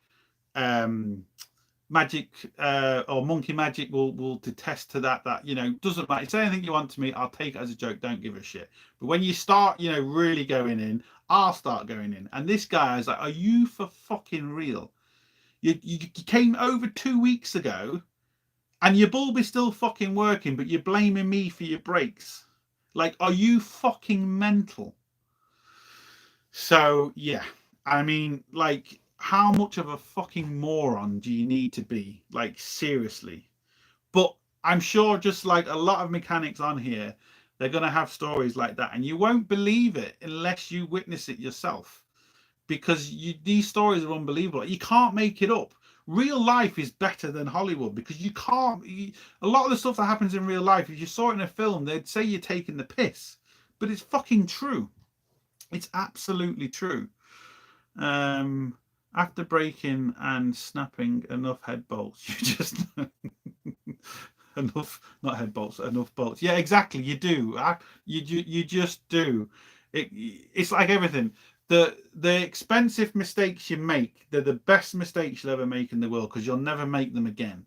Magic or Monkey Magic will detest to that doesn't matter. Say anything you want to me, I'll take it as a joke, don't give a shit. But when you start really going in, I'll start going in. And this guy is like, are you for fucking real? You came over 2 weeks ago and your bulb is still fucking working, but you're blaming me for your brakes. Like, are you fucking mental? So yeah, I mean, like, how much of a fucking moron do you need to be? Like, seriously. But I'm sure, just like a lot of mechanics on here, they're going to have stories like that, and you won't believe it unless you witness it yourself, because these stories are unbelievable. You can't make it up. Real life is better than Hollywood, because a lot of the stuff that happens in real life, if you saw it in a film, they'd say you're taking the piss, but it's fucking true. It's absolutely true. After breaking and snapping enough head bolts, you just enough, not head bolts, enough bolts. Yeah, exactly. You do. You just do. It's like everything. The expensive mistakes you make, they're the best mistakes you'll ever make in the world, because you'll never make them again.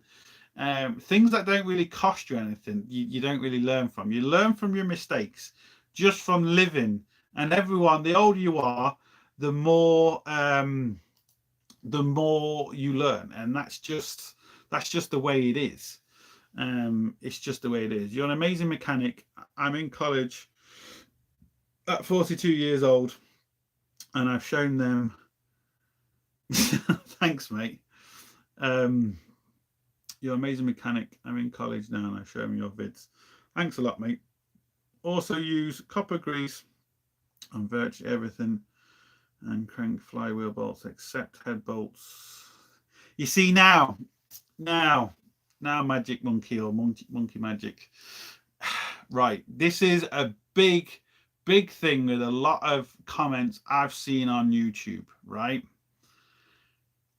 Things that don't really cost you anything, you don't really learn from. You learn from your mistakes just from living. And everyone, the older you are, the more you learn, and that's just the way it is. It's just the way it is. You're an amazing mechanic. I'm in college at 42 years old, and I've shown them thanks, mate. You're an amazing mechanic. I'm in college now, and I've shown your vids. Thanks a lot, mate. Also use copper grease on virtually everything, and crank flywheel bolts except head bolts. You see now Magic Monkey, or Monkey Magic. Right, this is a big thing with a lot of comments I've seen on YouTube, right?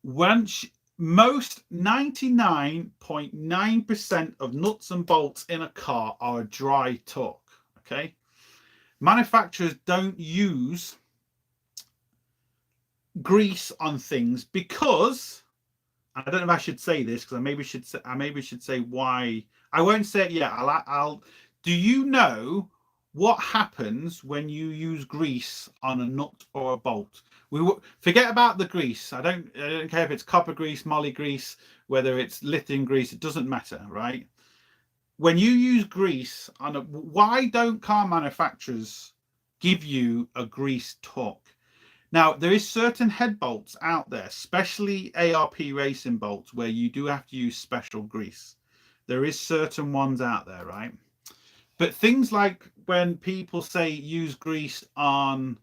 Most 99.9% of nuts and bolts in a car are a dry torque, okay? Manufacturers don't use grease on things because, I don't know if I should say this, because I maybe should say why. I won't say it yet. I'll do you know what happens when you use grease on a nut or a bolt? Forget about the grease. I don't care if it's copper grease, moly grease, whether it's lithium grease, it doesn't matter, right? When you use grease on why don't car manufacturers give you a grease torque? Now, there is certain head bolts out there, especially ARP racing bolts, where you do have to use special grease. There is certain ones out there, right? But things like when people say use grease on,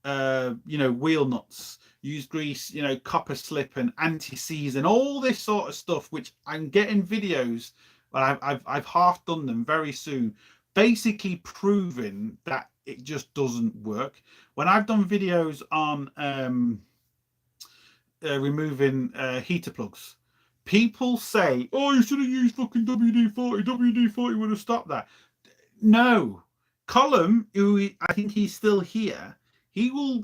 wheel nuts, use grease, copper slip and anti-seize and all this sort of stuff, which I'm getting videos, but I've half done them very soon, basically proving that it just doesn't work. When I've done videos on removing heater plugs, people say, oh, you should have used fucking WD-40. WD-40 would have stopped that. No. Colum, who I think he's still here, he was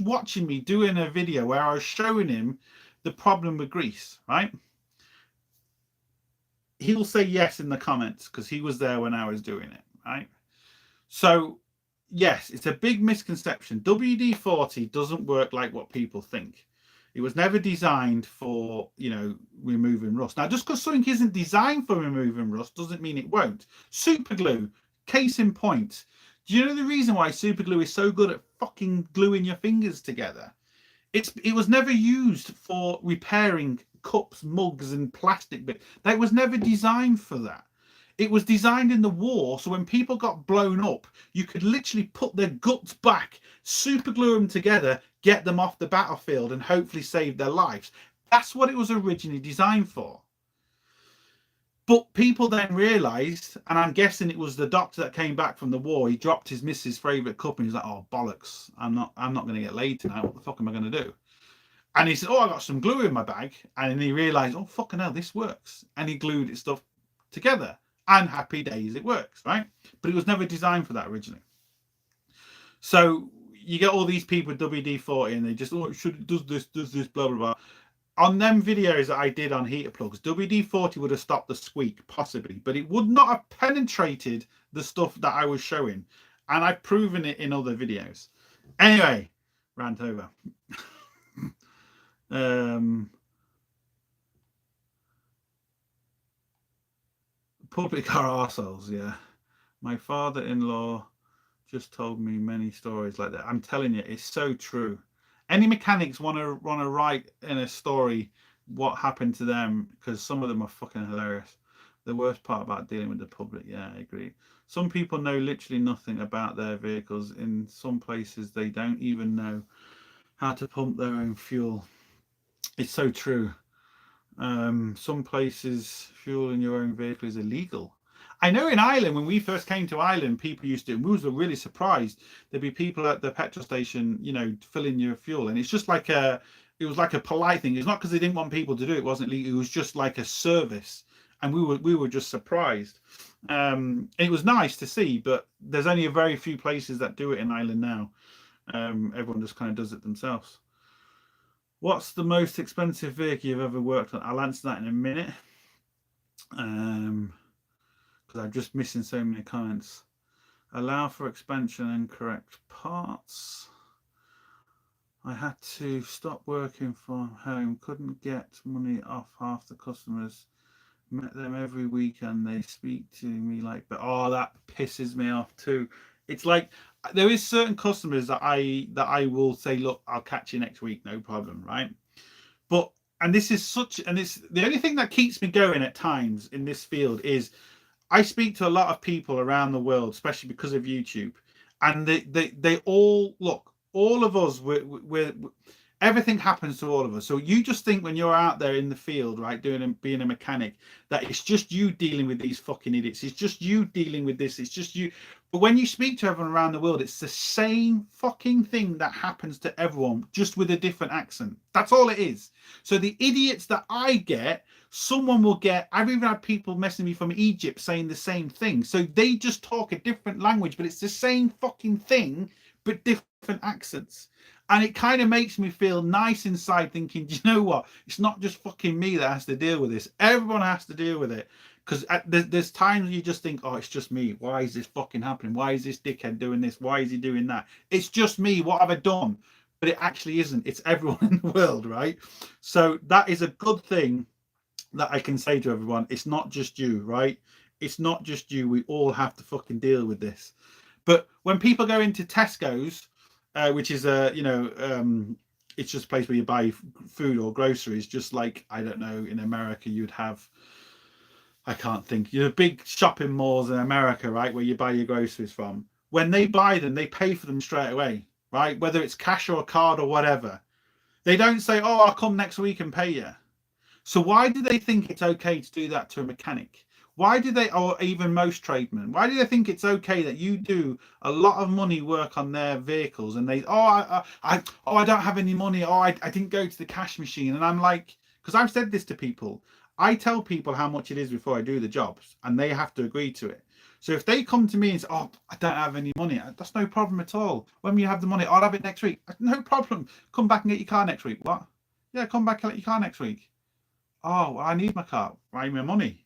watching me doing a video where I was showing him the problem with grease, right? he'll say yes in the comments because he was there when I was doing it, right? So yes, it's a big misconception. WD-40 doesn't work like what people think. It was never designed for, removing rust. Now, just because something isn't designed for removing rust doesn't mean it won't. Super glue, case in point. Do you know the reason why super glue is so good at fucking gluing your fingers together? It was never used for repairing cups, mugs, and plastic bits. That was never designed for that. It was designed in the war, so when people got blown up, you could literally put their guts back, super glue them together, get them off the battlefield, and hopefully save their lives. That's what it was originally designed for. But people then realised, and I'm guessing it was the doctor that came back from the war. He dropped his missus' favourite cup, and he's like, "Oh bollocks! I'm not going to get laid tonight. What the fuck am I going to do?" And he said, "Oh, I got some glue in my bag," and then he realised, "Oh fucking hell, this works!" And he glued his stuff together. And happy days, it works, right? But it was never designed for that originally. So you get all these people with WD-40, and they just, it does this, blah blah blah. On them videos that I did on heater plugs, WD-40 would have stopped the squeak, possibly, but it would not have penetrated the stuff that I was showing. And I've proven it in other videos. Anyway, rant over. Public are arseholes, yeah. My father-in-law just told me many stories like that. I'm telling you, it's so true. Any mechanics want to write in a story what happened to them, because some of them are fucking hilarious. The worst part about dealing with the public, yeah, I agree. Some people know literally nothing about their vehicles. In some places, they don't even know how to pump their own fuel. It's so true. Some places, fuel in your own vehicle is illegal. I know in Ireland, when we first came to Ireland, people used to, and we were really surprised. There'd be people at the petrol station, filling your fuel. And it's just like it was like a polite thing. It's not because they didn't want people to do it. It wasn't legal. It was just like a service. And we were just surprised. It was nice to see, but there's only a very few places that do it in Ireland now. Everyone just kind of does it themselves. What's the most expensive vehicle you've ever worked on? I'll answer that in a minute. Because I'm just missing so many comments. Allow for expansion and correct parts. I had to stop working from home. Couldn't get money off half the customers. Met them every weekend. They speak to me like, but that pisses me off too. It's like there is certain customers that I will say, look, I'll catch you next week, no problem, right? But it's the only thing that keeps me going at times in this field is I speak to a lot of people around the world, especially because of YouTube, and they all look. All of us, we're everything happens to all of us. So you just think when you're out there in the field, right, being a mechanic, that it's just you dealing with these fucking idiots. It's just you dealing with this. It's just you. But when you speak to everyone around the world, it's the same fucking thing that happens to everyone, just with a different accent. That's all it is. So the idiots that I get, someone will get. I've even had people messaging me from Egypt saying the same thing. So they just talk a different language, but it's the same fucking thing, but different accents. And it kind of makes me feel nice inside, thinking, do you know what? It's not just fucking me that has to deal with this. Everyone has to deal with it. Because there's times you just think, oh, it's just me. Why is this fucking happening? Why is this dickhead doing this? Why is he doing that? It's just me. What have I done? But it actually isn't. It's everyone in the world, right? So that is a good thing that I can say to everyone. It's not just you, right? It's not just you. We all have to fucking deal with this. But when people go into Tesco's, which is it's just a place where you buy food or groceries, just like, I don't know, in America you'd have, I can't think, big shopping malls in America, right, where you buy your groceries from. When they buy them, they pay for them straight away, right? Whether it's cash or a card or whatever. They don't say, oh, I'll come next week and pay you. So why do they think it's okay to do that to a mechanic? Why do they, or even most tradesmen, why do they think it's okay that you do a lot of money work on their vehicles and they, I don't have any money, I didn't go to the cash machine? And I'm like, because I've said this to people, I tell people how much it is before I do the jobs, and they have to agree to it. So if they come to me and say, oh, I don't have any money, that's no problem at all. When you have the money, I'll have it next week. No problem. Come back and get your car next week. What? Yeah, come back and get your car next week. Oh, well, I need my car. I need my money.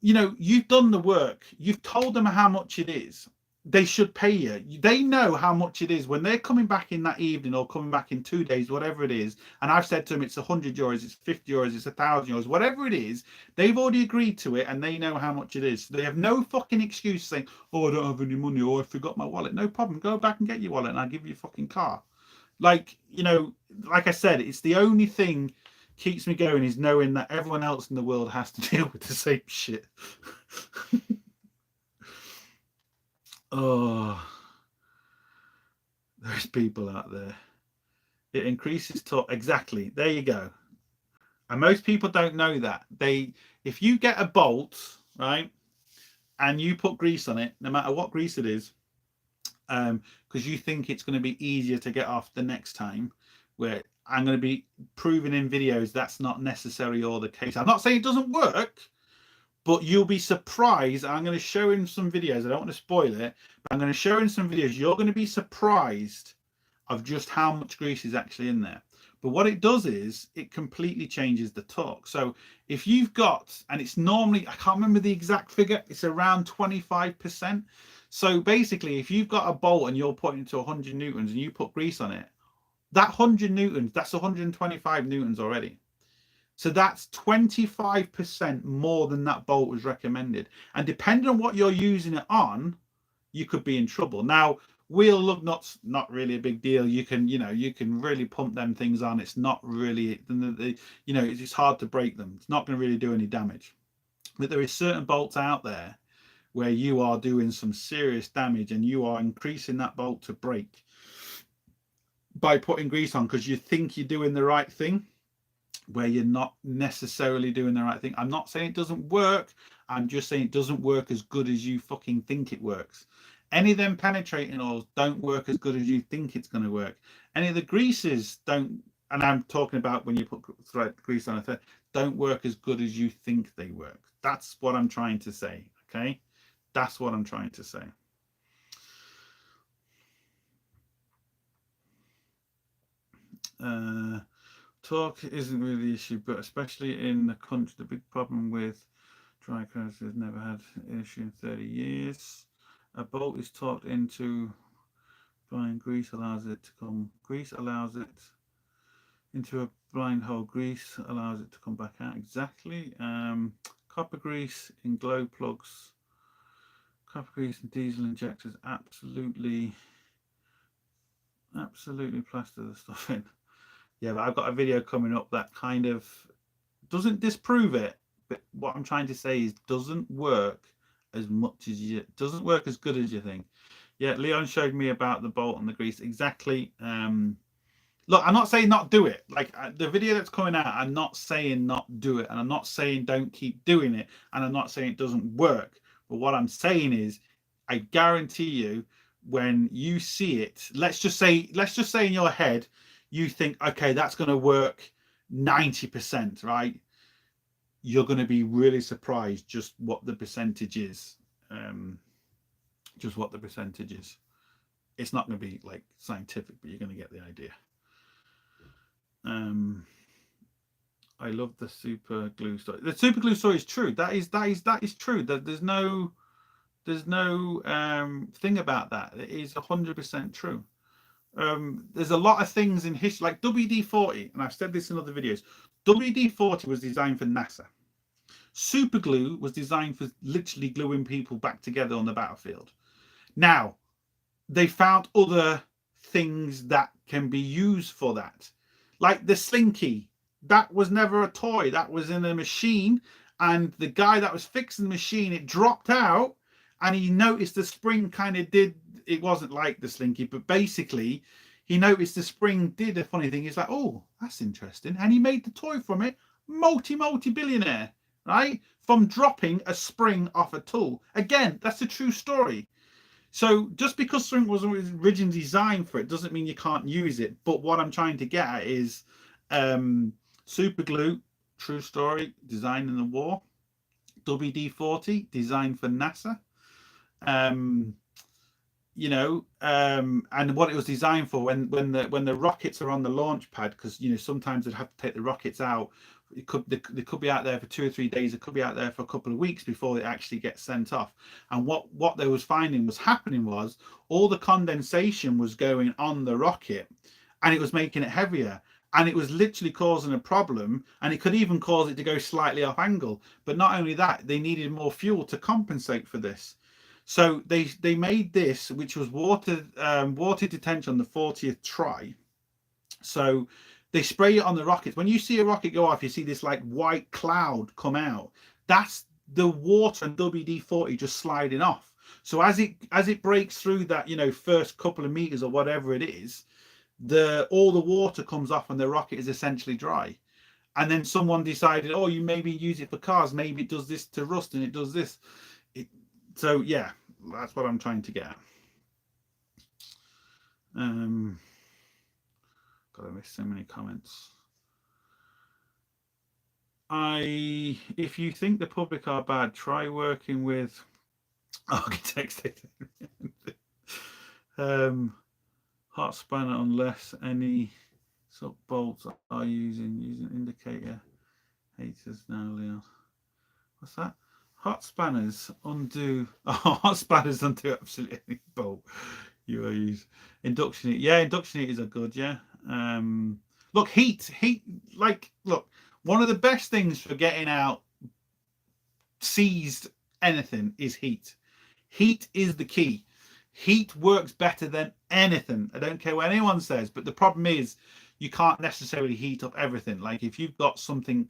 you know, you've done the work. You've told them how much it is. They should pay you. They know how much it is when they're coming back in that evening or coming back in 2 days, whatever it is. And I've said to them, it's 100 euros, it's 50 euros, it's 1,000 euros, whatever it is. They've already agreed to it and they know how much it is. So they have no fucking excuse saying, oh, I don't have any money or I forgot my wallet. No problem. Go back and get your wallet and I'll give you a fucking car. Like, you know, like I said, it's the only thing keeps me going is knowing that everyone else in the world has to deal with the same shit. Oh, there's people out there. It increases talk. Exactly. There you go. And most people don't know that. If you get a bolt, right, and you put grease on it, no matter what grease it is, because you think it's going to be easier to get off the next time, where I'm going to be proving in videos that's not necessarily all the case. I'm not saying it doesn't work, but you'll be surprised. I'm going to show in some videos. I don't want to spoil it, but I'm going to show in some videos. You're going to be surprised of just how much grease is actually in there. But what it does is it completely changes the torque. So if you've got, and it's normally, I can't remember the exact figure, it's around 25%. So basically, if you've got a bolt and you're putting it to 100 newtons and you put grease on it, that 100 newtons, that's 125 newtons already. So that's 25% more than that bolt was recommended. And depending on what you're using it on, you could be in trouble. Now, wheel lug nuts, not really a big deal. You can, you know, you can really pump them things on. It's not really, you know, it's hard to break them. It's not going to really do any damage. But there is certain bolts out there where you are doing some serious damage and you are increasing that bolt to break by putting grease on because you think you're doing the right thing, where you're not necessarily doing the right thing. I'm not saying it doesn't work. I'm just saying it doesn't work as good as you fucking think it works. Any of them penetrating oils don't work as good as you think it's going to work. Any of the greases don't, and I'm talking about when you put grease on a thing, don't work as good as you think they work. That's what I'm trying to say, okay? That's what I'm trying to say. Torque isn't really the issue, but especially in the country, the big problem with dry cars has never had an issue in 30 years. A bolt is torqued into blind grease, allows it to come. Grease allows it into a blind hole. Grease allows it to come back out. Exactly. Copper grease in glow plugs. Copper grease and diesel injectors absolutely plaster the stuff in. Yeah, but I've got a video coming up that kind of doesn't disprove it, but what I'm trying to say is doesn't work as much as you, doesn't work as good as you think. Yeah, Leon showed me about the bolt and the grease. Exactly. Look, I'm not saying not do it. Like the video that's coming out, I'm not saying not do it, and I'm not saying don't keep doing it, and I'm not saying it doesn't work. But what I'm saying is, I guarantee you, when you see it, let's just say in your head, you think, okay, that's going to work 90%, right? You're going to be really surprised just what the percentage is. Just what the percentage is. It's not going to be like scientific, but you're going to get the idea. I love the super glue story. The super glue story is true. That is true. That there's no thing about that. It is 100% true. There's a lot of things in history, like WD-40, and I've said this in other videos. WD-40 was designed for NASA. Super glue was designed for literally gluing people back together on the battlefield. Now, they found other things that can be used for that. Like the Slinky, that was never a toy. That was in a machine, and the guy that was fixing the machine, it dropped out, and he noticed the spring kind of did, it wasn't like the Slinky, but basically he noticed the spring did a funny thing. He's like, oh, that's interesting. And he made the toy from it, multi-billionaire, right? From dropping a spring off a tool. Again, that's a true story. So just because something wasn't originally designed for it doesn't mean you can't use it. But what I'm trying to get at is super glue, true story, designed in the war. WD-40, designed for NASA. You know, and what it was designed for when the rockets are on the launch pad, because you know sometimes they'd have to take the rockets out It could they could be out there for 2 or 3 days. It could be out there for a couple of weeks before it actually gets sent off. And what they was finding was happening was all the condensation was going on the rocket, and it was making it heavier. And it was literally causing a problem, and it could even cause it to go slightly off angle. But not only that, they needed more fuel to compensate for this. So they made this, which was water detention on the 40th try. So they spray it on the rockets. When you see a rocket go off, you see this like white cloud come out. That's the water and WD-40 just sliding off. So as it breaks through that, you know, first couple of meters or whatever it is, all the water comes off and the rocket is essentially dry. And then someone decided, oh, you maybe use it for cars, maybe it does this to rust and it does this. So yeah, that's what I'm trying to get at. God, I missed so many comments. If you think the public are bad, try working with architects. Hot spanner unless any sub bolts are using indicator. Haters now, Leon. What's that? Hot spanners undo. Oh, hot spanners undo absolutely any bolt you are using. Induction heat. Yeah, induction heaters are good. Yeah. Look, heat. Like, look. One of the best things for getting out seized anything is heat. Heat is the key. Heat works better than anything. I don't care what anyone says, but the problem is you can't necessarily heat up everything. Like if you've got something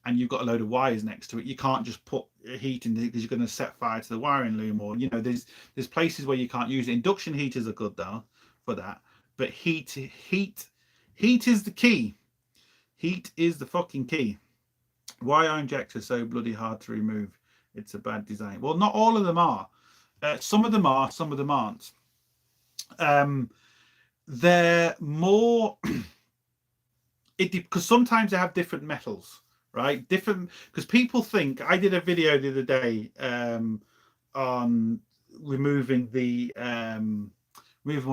and you've got a load of wires next to it, you can't just put heat in it because you're going to set fire to the wiring loom. Or, you know, there's places where you can't use it. Induction heaters are good though for that. But heat is the key. Heat is the fucking key. Why are injectors so bloody hard to remove? It's a bad design. Well, not all of them are. Some of them are, some of them aren't. They're more because sometimes they have different metals, right? Different, because people think, I did a video the other day on removing one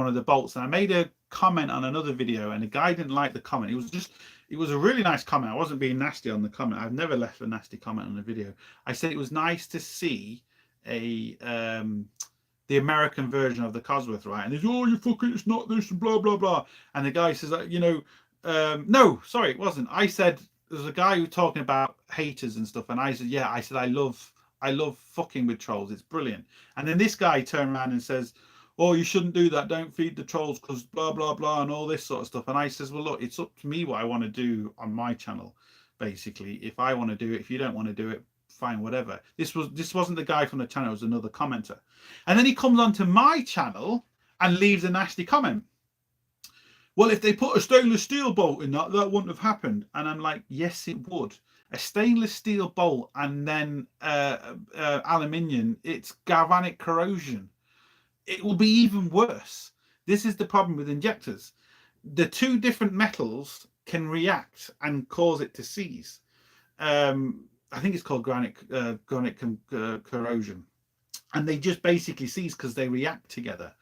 of the bolts, and I made a comment on another video, and the guy didn't like the comment. It was a really nice comment. I wasn't being nasty on the comment. I've never left a nasty comment on a video. I said it was nice to see the American version of the Cosworth, right? And there's, oh, you fucking, it's not this, blah blah blah. And the guy says, you know, no, sorry, it wasn't. I said there's a guy who's talking about haters and stuff, and I said, yeah, I said I love fucking with trolls. It's brilliant. And then this guy turned around and says, oh, you shouldn't do that. Don't feed the trolls because blah, blah, blah, and all this sort of stuff. And I says, well, look, it's up to me what I want to do on my channel, basically. If I want to do it, if you don't want to do it, fine, whatever. This wasn't the guy from the channel, it was another commenter. And then he comes onto my channel and leaves a nasty comment. Well, if they put a stainless steel bolt in that wouldn't have happened. And I'm like, yes, it would. A stainless steel bolt and then aluminium, it's galvanic corrosion. It will be even worse. This is the problem with injectors. The two different metals can react and cause it to seize. I think it's called galvanic corrosion. And they just basically seize because they react together.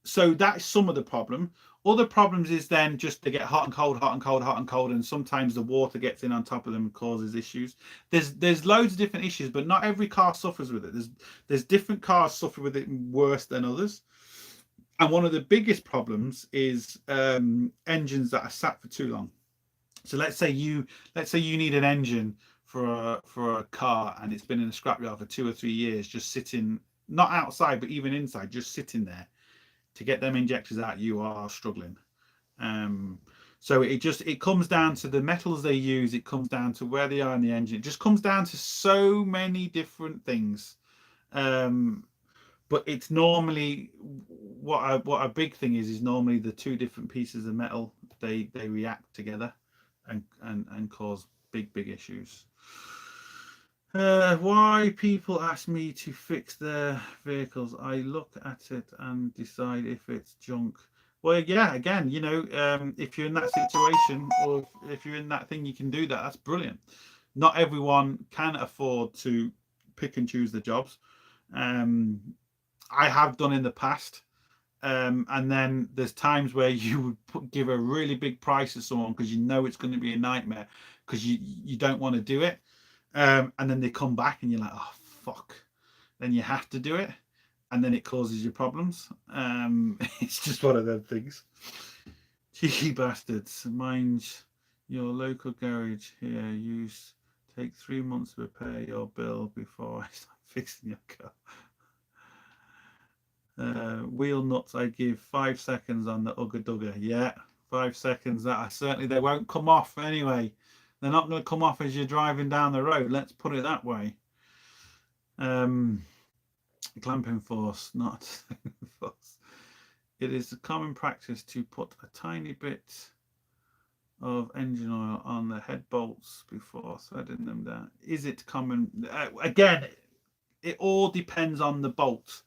So that's some of the problem. Other problems is then just to get hot and cold, hot and cold, hot and cold, and sometimes the water gets in on top of them and causes issues. There's loads of different issues, but not every car suffers with it. There's different cars suffer with it worse than others. And one of the biggest problems is engines that are sat for too long. So let's say you need an engine for a car, and it's been in a scrapyard for 2 or 3 years, just sitting, not outside, but even inside, just sitting there. To get them injectors out, you are struggling. So it comes down to the metals they use. It comes down to where they are in the engine. It just comes down to so many different things. But it's normally what a big thing is normally the two different pieces of metal. They react together and cause big issues. Why people ask me to fix their vehicles? I look at it and decide if it's junk. Well, yeah, again, you know, if you're in that situation or if you're in that thing, you can do that. That's brilliant. Not everyone can afford to pick and choose the jobs. I have done in the past. and then there's times where you would give a really big price to someone because you know it's going to be a nightmare because you don't want to do it, and then they come back and you're like, oh fuck, then you have to do it, and then it causes you problems. It's just one of those things. Cheeky bastards. Mind your local garage here. Take 3 months to repair your bill before I start fixing your car. Wheel nuts, I give 5 seconds on the Ugga Dugga. Yeah, 5 seconds. That certainly they won't come off anyway. They're not going to come off as you're driving down the road. Let's put it that way. Clamping force, not force. It is a common practice to put a tiny bit of engine oil on the head bolts before threading them down. Is it common? Again, it all depends on the bolt.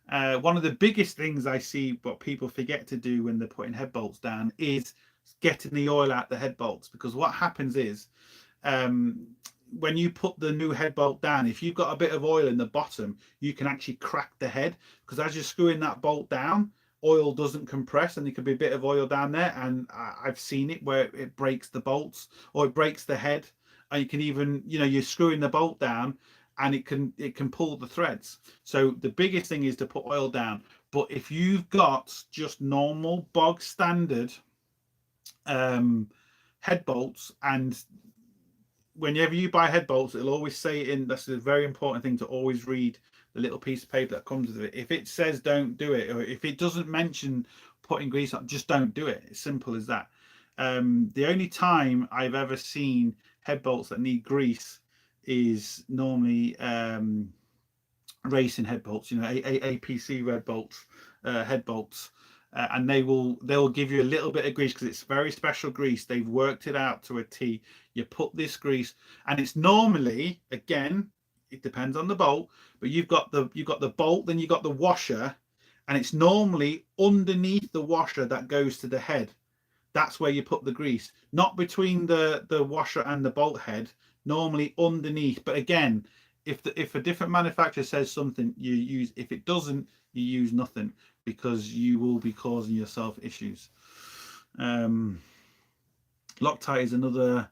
One of the biggest things I see what people forget to do when they're putting head bolts down is getting the oil out the head bolts, because what happens is when you put the new head bolt down, if you've got a bit of oil in the bottom, you can actually crack the head, because as you're screwing that bolt down, oil doesn't compress and there could be a bit of oil down there, and I've seen it where it breaks the bolts or it breaks the head, and you can even, you know, you're screwing the bolt down and it can pull the threads. So the biggest thing is to put oil down. But if you've got just normal bog standard head bolts, and whenever you buy head bolts, it'll always say in, that's a very important thing to always read the little piece of paper that comes with it. If it says don't do it, or if it doesn't mention putting grease on, just don't do it. It's simple as that. The only time I've ever seen head bolts that need grease is normally racing head bolts, you know, APC red bolts, head bolts, and they'll give you a little bit of grease because it's very special grease. They've worked it out to a T. You put this grease, and it's normally, again, it depends on the bolt, but you've got the bolt, then you've got the washer, and it's normally underneath the washer that goes to the head. That's where you put the grease, not between the washer and the bolt head, normally underneath. But again, if a different manufacturer says something, you use, if it doesn't, you use nothing, because you will be causing yourself issues. Loctite is another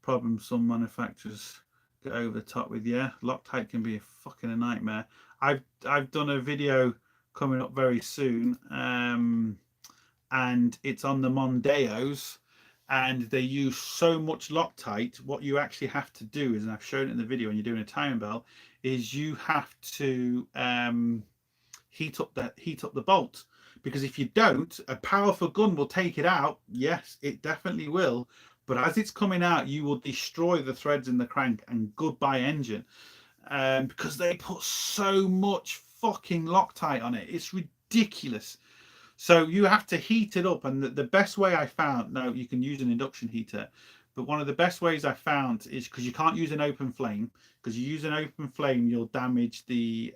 problem some manufacturers get over the top with. Yeah, Loctite can be a fucking nightmare. I've done a video coming up very soon, and it's on the Mondeos, and they use so much Loctite. What you actually have to do is, and I've shown it in the video when you're doing a timing belt, is you have to heat up the bolt, because if you don't, a powerful gun will take it out. Yes, it definitely will, but as it's coming out, you will destroy the threads in the crank, and goodbye engine, because they put so much fucking Loctite on it. It's ridiculous. So you have to heat it up, and the best way I found, now you can use an induction heater, but one of the best ways I found is, because you can't use an open flame, because you use an open flame, you'll damage the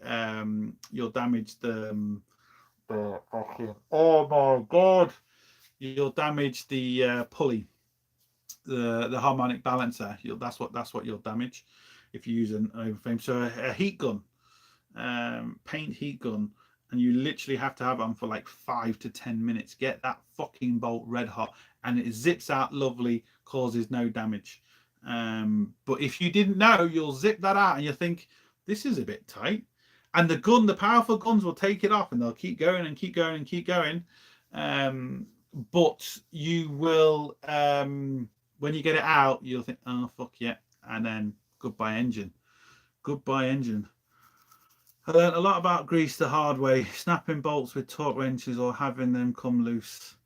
oh my god, you'll damage the pulley, the harmonic balancer. That's what you'll damage if you use an open flame. So a heat gun, paint heat gun, and you literally have to have it on for like 5 to 10 minutes. Get that fucking bolt red hot, and it zips out lovely, causes no damage. But if you didn't know, you'll zip that out and you think, this is a bit tight. And the powerful guns will take it off, and they'll keep going and keep going and keep going. But you will, when you get it out, you'll think, oh, fuck yeah. And then goodbye engine. Goodbye engine. I learned a lot about grease the hard way, snapping bolts with torque wrenches or having them come loose.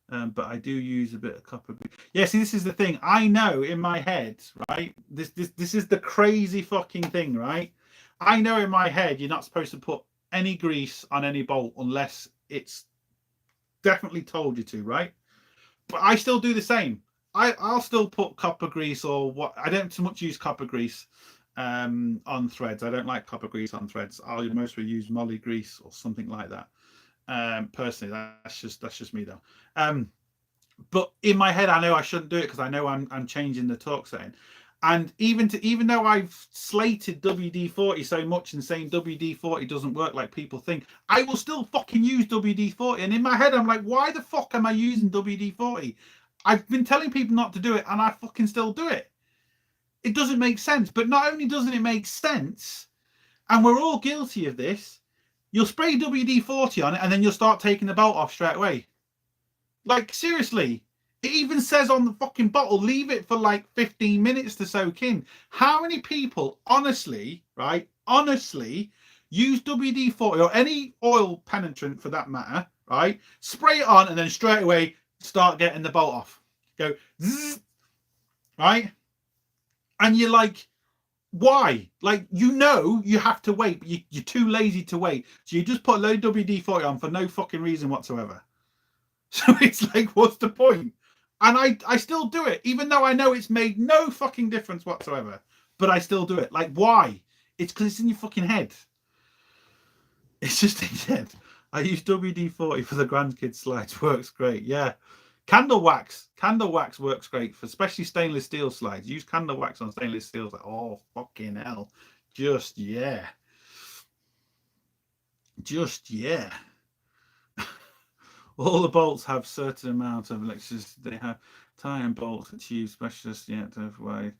But I do use a bit of copper grease. Yeah, see, this is the thing. I know in my head, right? This is the crazy fucking thing, right? I know in my head you're not supposed to put any grease on any bolt unless it's definitely told you to, right? But I still do the same. I'll still put copper grease, or what. I don't so much use copper grease on threads. I don't like copper grease on threads. I'll mostly use moly grease or something like that. Personally, that's just me though. But in my head, I know I shouldn't do it, because I know I'm changing the torque setting. And even though I've slated WD-40 so much and saying WD-40 doesn't work like people think, I will still fucking use WD-40. And in my head, I'm like, why the fuck am I using WD-40? I've been telling people not to do it, and I fucking still do it. It doesn't make sense. But not only doesn't it make sense, and we're all guilty of this, you'll spray WD-40 on it, and then you'll start taking the bolt off straight away. Like, seriously. It even says on the fucking bottle, leave it for like 15 minutes to soak in. How many people, honestly, right, use WD-40 or any oil penetrant for that matter, right, spray it on and then straight away start getting the bolt off. Go, zzz, right? And you're like, why? Like, you know you have to wait, but you're too lazy to wait. So you just put a load of WD-40 on for no fucking reason whatsoever. So it's like, what's the point? And I still do it, even though I know it's made no fucking difference whatsoever. But I still do it. Like, why? It's because it's in your fucking head. It's just in your head. I use WD-40 for the grandkids slides. Works great. Yeah. Candle wax. Candle wax works great for especially stainless steel slides. Use candle wax on stainless steel. Like, oh, fucking hell. Just, yeah. Just, yeah. All the bolts have certain amount of electricity. They have tie and bolts achieve specialist yet way.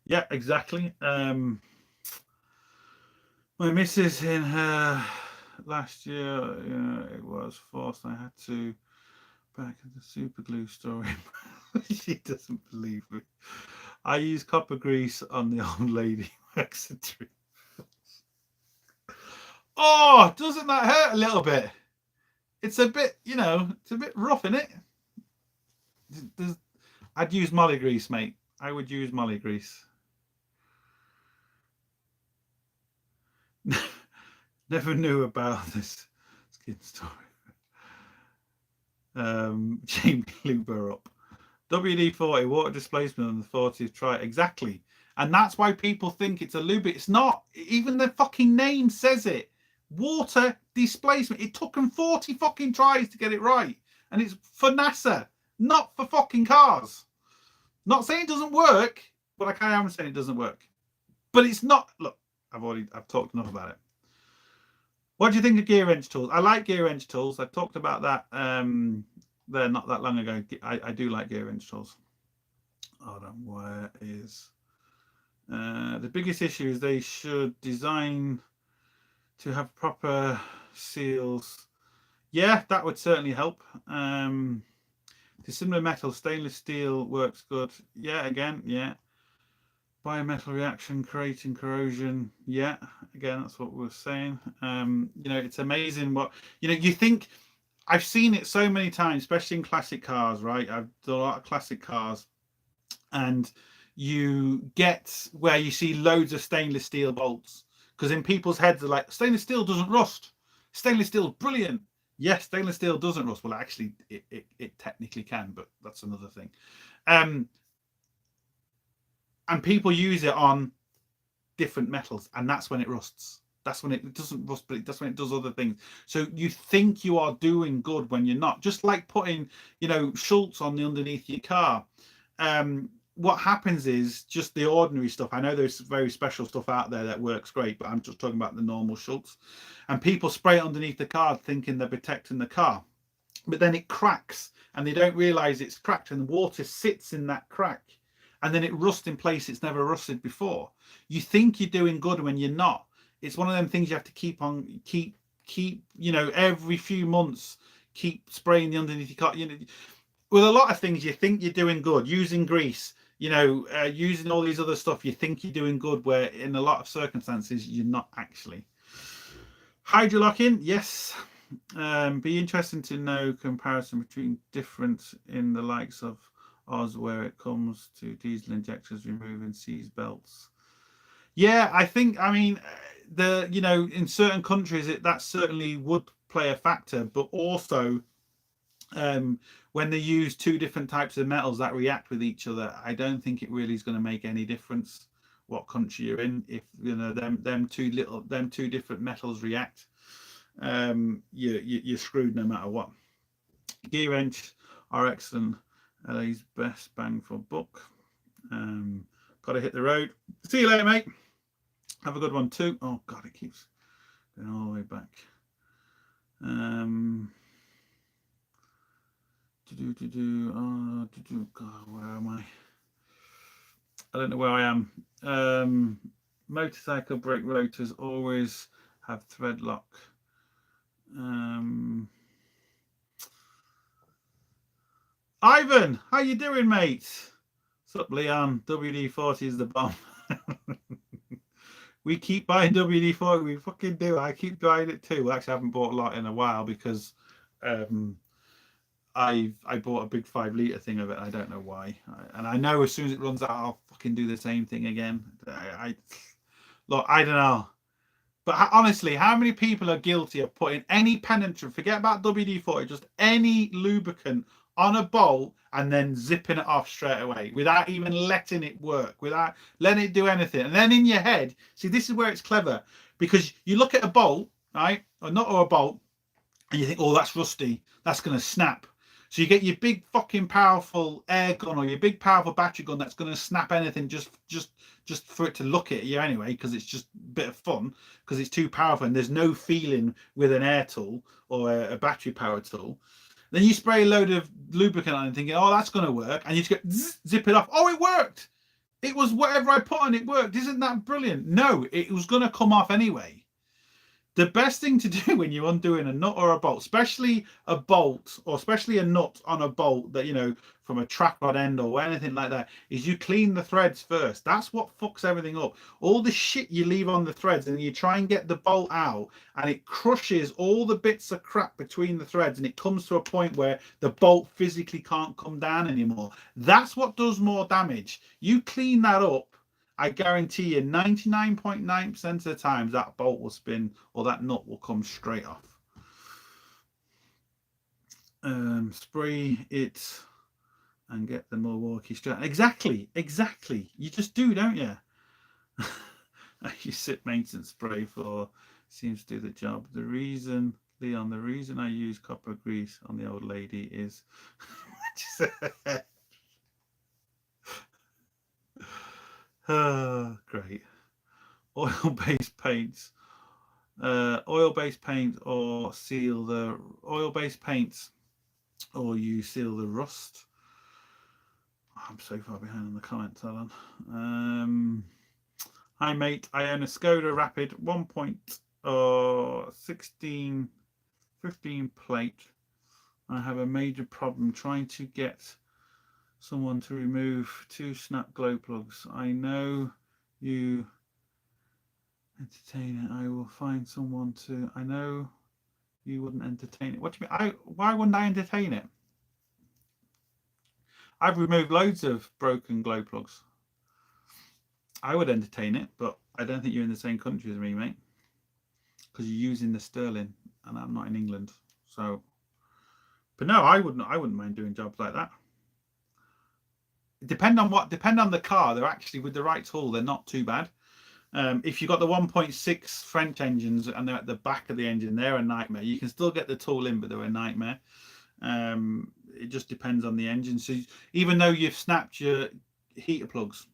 Yeah, exactly. My missus in her last year, it was forced. I had to back at the super glue story. She doesn't believe me. I use copper grease on the old lady waxatory. Oh, doesn't that hurt a little bit? It's a bit, it's a bit rough, isn't it? I'd use molly grease, mate. I would use molly grease. Never knew about this skin story. Jamie Luber up. WD-40, water displacement on the 40th try. Exactly. And that's why people think it's a lube. It's not. Even the fucking name says it. Water displacement. It took them 40 fucking tries to get it right. And it's for NASA, not for fucking cars. Not saying it doesn't work, but I am saying it doesn't work. But it's not. Look, I've talked enough about it. What do you think of gear wrench tools? I like gear wrench tools. I talked about that there not that long ago. I do like gear wrench tools. Hold on, where is the biggest issue is they should design to have proper seals. Yeah, that would certainly help. Dissimilar metal, stainless steel works good. Yeah, again, yeah. Biometal reaction creating corrosion. Yeah, again, that's what we're saying. It's amazing what, you think, I've seen it so many times, especially in classic cars, right? I've done a lot of classic cars, and you get where you see loads of stainless steel bolts, because in people's heads are like, stainless steel doesn't rust. Stainless steel is brilliant. Yes, stainless steel doesn't rust. Well, actually, it technically can, but that's another thing. And people use it on different metals, and that's when it rusts. That's when it doesn't rust, but that's when it does other things. So you think you are doing good when you're not. Just like putting, Schultz on the underneath your car. What happens is just the ordinary stuff. I know there's very special stuff out there that works great, but I'm just talking about the normal Schultz. And people spray it underneath the car thinking they're protecting the car. But then it cracks, and they don't realize it's cracked, and the water sits in that crack. And then it rusts in place it's never rusted before. You think you're doing good when you're not. It's one of them things you have to keep every few months, keep spraying the underneath your car. With a lot of things, you think you're doing good, using grease, using all these other stuff, you think you're doing good, where in a lot of circumstances, you're not actually. Hydrolocking, yes. Be interesting to know comparison between difference in the likes of Oz where it comes to diesel injectors removing seized belts. Yeah, in certain countries that certainly would play a factor, but also when they use two different types of metals that react with each other, I don't think it really is going to make any difference what country you're in. If them two different metals react, you're screwed no matter what. Gear wrench are excellent. LA's best bang for buck. Got to hit the road. See you later, mate. Have a good one too. Oh God, it keeps going all the way back. God, where am I? I don't know where I am. Motorcycle brake rotors always have thread lock. Ivan, how you doing, mate? What's up, Leon? WD-40 is the bomb. We keep buying WD-40. We fucking do. I keep buying it too. Actually, I haven't bought a lot in a while because I bought a big 5 litre thing of it. I don't know why. And I know as soon as it runs out, I'll fucking do the same thing again. Look, I don't know. But honestly, how many people are guilty of putting any penetrant, forget about WD-40, just any lubricant on a bolt and then zipping it off straight away without even letting it work, without letting it do anything. And then in your head, see, this is where it's clever, because you look at a bolt, right, or not a bolt, and you think, oh, that's rusty, that's going to snap. So you get your big fucking powerful air gun or your big powerful battery gun that's going to snap anything just for it to look at you anyway, because it's just a bit of fun, because it's too powerful and there's no feeling with an air tool or a battery powered tool. Then you spray a load of lubricant on it thinking, oh, that's going to work, and you just go zip it off. Oh, it worked. It was whatever I put on, it worked. Isn't that brilliant? No, it was going to come off anyway. The best thing to do when you're undoing a nut or a bolt, especially a bolt or especially a nut on a bolt that, you know, from a track rod end or anything like that, is you clean the threads first. That's what fucks everything up. All the shit you leave on the threads, and you try and get the bolt out and it crushes all the bits of crap between the threads, and it comes to a point where the bolt physically can't come down anymore. That's what does more damage. You clean that up, I guarantee you 99.9% of the times that bolt will spin or that nut will come straight off. Spray it and get the Milwaukee straight. Exactly. You just do, don't you? You sit maintenance spray for seems to do the job. The reason, Leon, the reason I use copper grease on the old lady is great. Oil-based paints. Oil-based paint or seal the oil-based paints, or you seal the rust. I'm so far behind on the comments. Hold on. Hi mate, I own a Skoda Rapid 1.16 15 plate. I have a major problem trying to get someone to remove 2 snap glow plugs. I know you entertain it. I will find someone to. I know you wouldn't entertain it. What do you mean? Why wouldn't I entertain it? I've removed loads of broken glow plugs. I would entertain it, but I don't think you're in the same country as me, mate, because you're using the sterling and I'm not in England. So, but no, I wouldn't mind doing jobs like that. Depend on the car. They're actually, with the right tool, they're not too bad. If you've got the 1.6 French engines and they're at the back of the engine, they're a nightmare. You can still get the tool in, but they're a nightmare. It just depends on the engine. So even though you've snapped your heater plugs,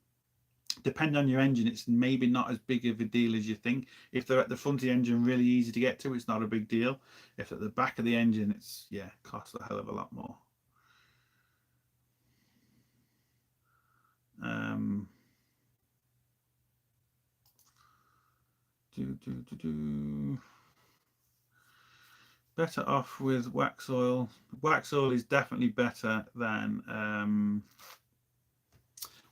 depending on your engine, it's maybe not as big of a deal as you think. If they're at the front of the engine, really easy to get to, it's not a big deal. If at the back of the engine, it's, yeah, costs a hell of a lot more. Better off with wax oil. Wax oil is definitely better than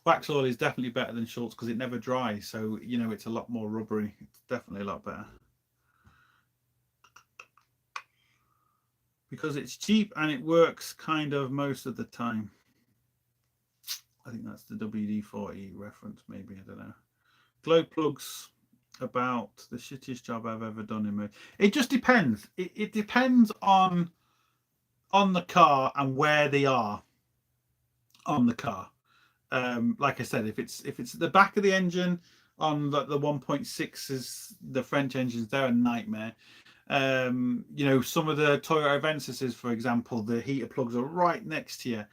wax oil is definitely better than Schultz because it never dries, so you know it's a lot more rubbery. It's definitely a lot better because it's cheap and it works kind of most of the time. I think that's the WD-40 reference, maybe, I don't know. Glow plugs, about the shittiest job I've ever done in my. It just depends. It depends on the car and where they are on the car. Like I said, if it's at the back of the engine on the 1.6s, the French engines, they're a nightmare. You know, some of the Toyota Aventuses, for example, the heater plugs are right next to you.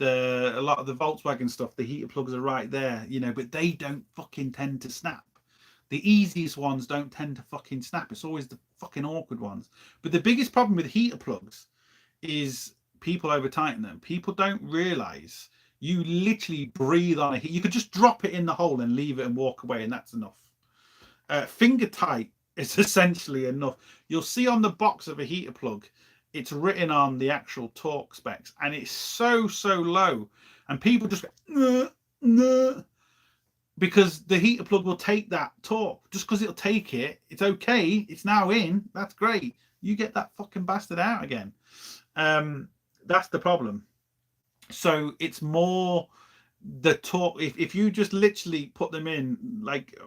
a lot of the Volkswagen stuff, the heater plugs are right there, you know, but they don't fucking tend to snap. The easiest ones don't tend to fucking snap. It's always the fucking awkward ones. But the biggest problem with heater plugs is people over tighten them. People don't realize you literally breathe on a heat. You could just drop it in the hole and leave it and walk away, and that's enough. Finger tight is essentially enough. You'll see on the box of a heater plug, it's written on the actual torque specs, and it's so low, and people just go, nah, because the heater plug will take that torque. Just because it'll take it, it's okay. It's now in. That's great. You get that fucking bastard out again. That's the problem. So it's more the torque. If you just literally put them in like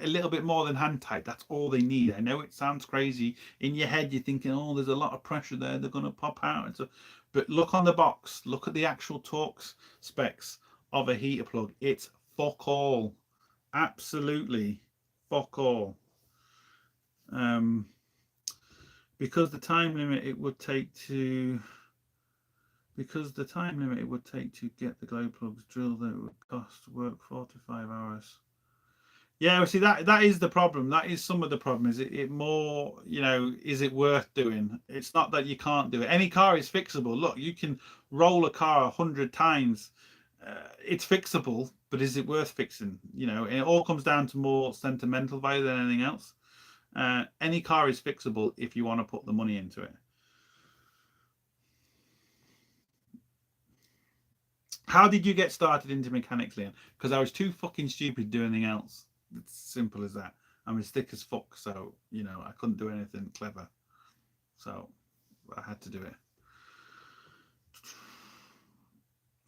a little bit more than hand tight, that's all they need. I know it sounds crazy. In your head you're thinking, oh, there's a lot of pressure there, they're going to pop out and so, but look on the box, look at the actual torque specs of a heater plug. It's fuck all. Absolutely fuck all. Because the time limit it would take to get the glow plugs drilled, that it would cost work 4 to 5 hours. Yeah, see, that is the problem. That is some of the problem. Is it more, you know, is it worth doing? It's not that you can't do it. Any car is fixable. Look, you can roll a car 100 times. It's fixable, but is it worth fixing? You know, it all comes down to more sentimental value than anything else. Any car is fixable if you want to put the money into it. How did you get started into mechanics, Leon? Because I was too fucking stupid to do anything else. It's simple as that. I'm as thick as fuck, so, you know, I couldn't do anything clever. So I had to do it.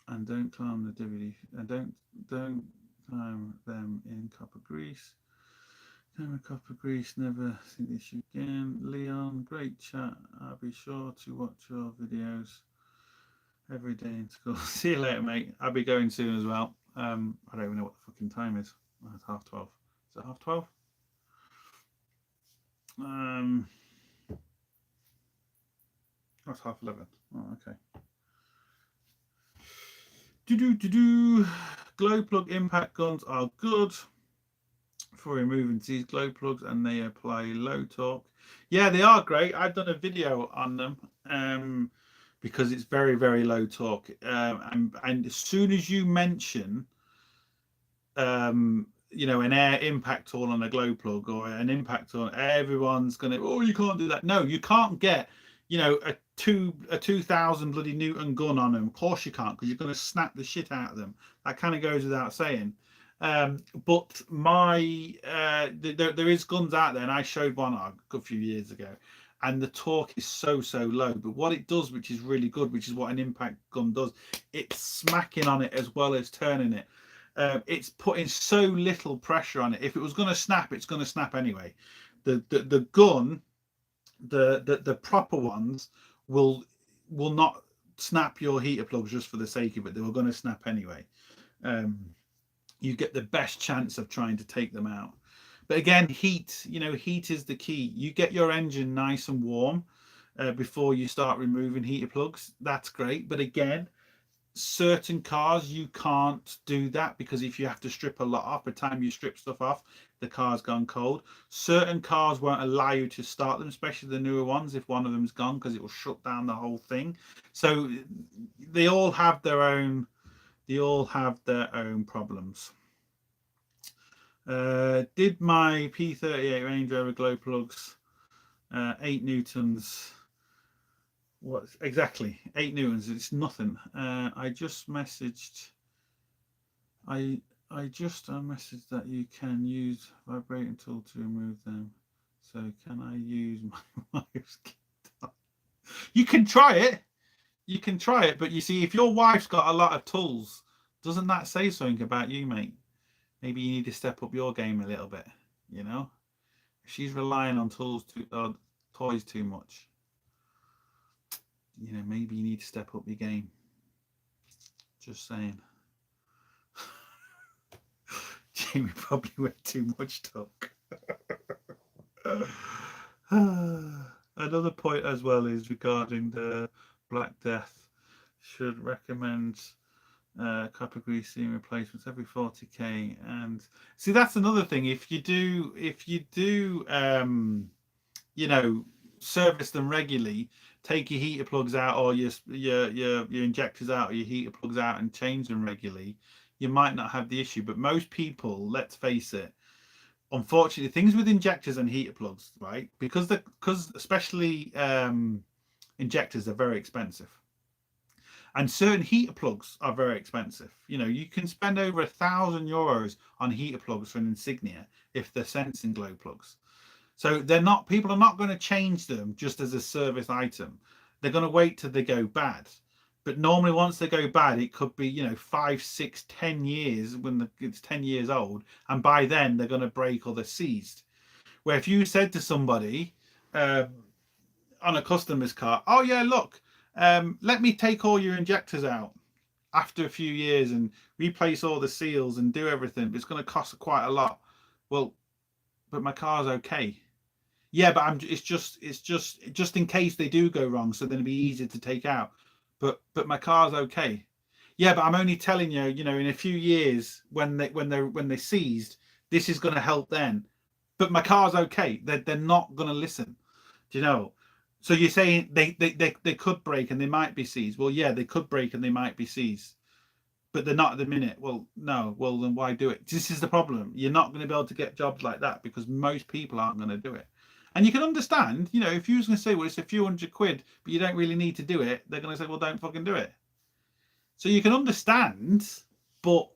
And don't climb the DVD. And don't climb them in copper grease. Copper grease, never think this again. Leon, great chat. I'll be sure to watch your videos every day in school. See you later, mate. I'll be going soon as well. I don't even know what the fucking time is. It's 12:30. Is it 12:30? That's 11:30. Oh, okay. Glow plug impact guns are good for removing these glow plugs, and they apply low torque. Yeah, they are great. I've done a video on them because it's very low torque. And as soon as you mention you know, an air impact tool on a glow plug or an impact tool, everyone's gonna, oh, you can't do that. No, you can't get, you know, a 2000 bloody Newton gun on them. Of course you can't, because you're going to snap the shit out of them. That kind of goes without saying. But my there is guns out there, and I showed one a good few years ago, and the torque is so low. But what it does, which is really good, which is what an impact gun does, it's smacking on it as well as turning it. It's putting so little pressure on it. If it was going to snap, it's going to snap anyway. The gun, the proper ones will not snap your heater plugs just for the sake of it. They were going to snap anyway. You get the best chance of trying to take them out. But again, heat, you know, heat is the key. You get your engine nice and warm before you start removing heater plugs. That's great. But again, certain cars you can't do that, because if you have to strip a lot off, by the time you strip stuff off, the car's gone cold. Certain cars won't allow you to start them, especially the newer ones, if one of them's gone, because it will shut down the whole thing. So they all have their own problems. Did my P38 Range Rover glow plugs 8 newtons? What exactly? 8 newtons. It's nothing. I just messaged. I just messaged that you can use vibrating tool to remove them. So can I use my wife's guitar? You can try it. You can try it, but you see, if your wife's got a lot of tools, doesn't that say something about you, mate? Maybe you need to step up your game a little bit. You know, if she's relying on toys too much, you know, maybe you need to step up your game. Just saying. Jamie probably went too much talk. Another point as well is regarding the Black Death. Should recommend copper greasing replacements every 40k. And see, that's another thing. If you do service them regularly, take your heater plugs out or your injectors out or your heater plugs out and change them regularly, you might not have the issue. But most people, let's face it, unfortunately, things with injectors and heater plugs, right? Because especially injectors are very expensive. And certain heater plugs are very expensive. You can spend over €1,000 on heater plugs for an Insignia if they're sensing glow plugs. So people are not going to change them just as a service item. They're going to wait till they go bad. But normally once they go bad, it could be, 5, 6, 10 years when it's 10 years old. And by then they're going to break or they're seized. Where if you said to somebody on a customer's car, oh yeah, look, let me take all your injectors out after a few years and replace all the seals and do everything. It's going to cost quite a lot. Well, but my car's okay. Yeah, but it's just in case they do go wrong, so then it'll be easier to take out. But my car's okay. Yeah, but I'm only telling you, in a few years when they're seized, this is going to help then. But my car's okay. They're not going to listen. Do you know? So you're saying they could break and they might be seized. Well, yeah, they could break and they might be seized, but they're not at the minute. Well, no. Well, then why do it? This is the problem. You're not going to be able to get jobs like that because most people aren't going to do it. And you can understand, if you was going to say, well, it's a few £100, but you don't really need to do it, they're going to say, well, don't fucking do it. So you can understand, but,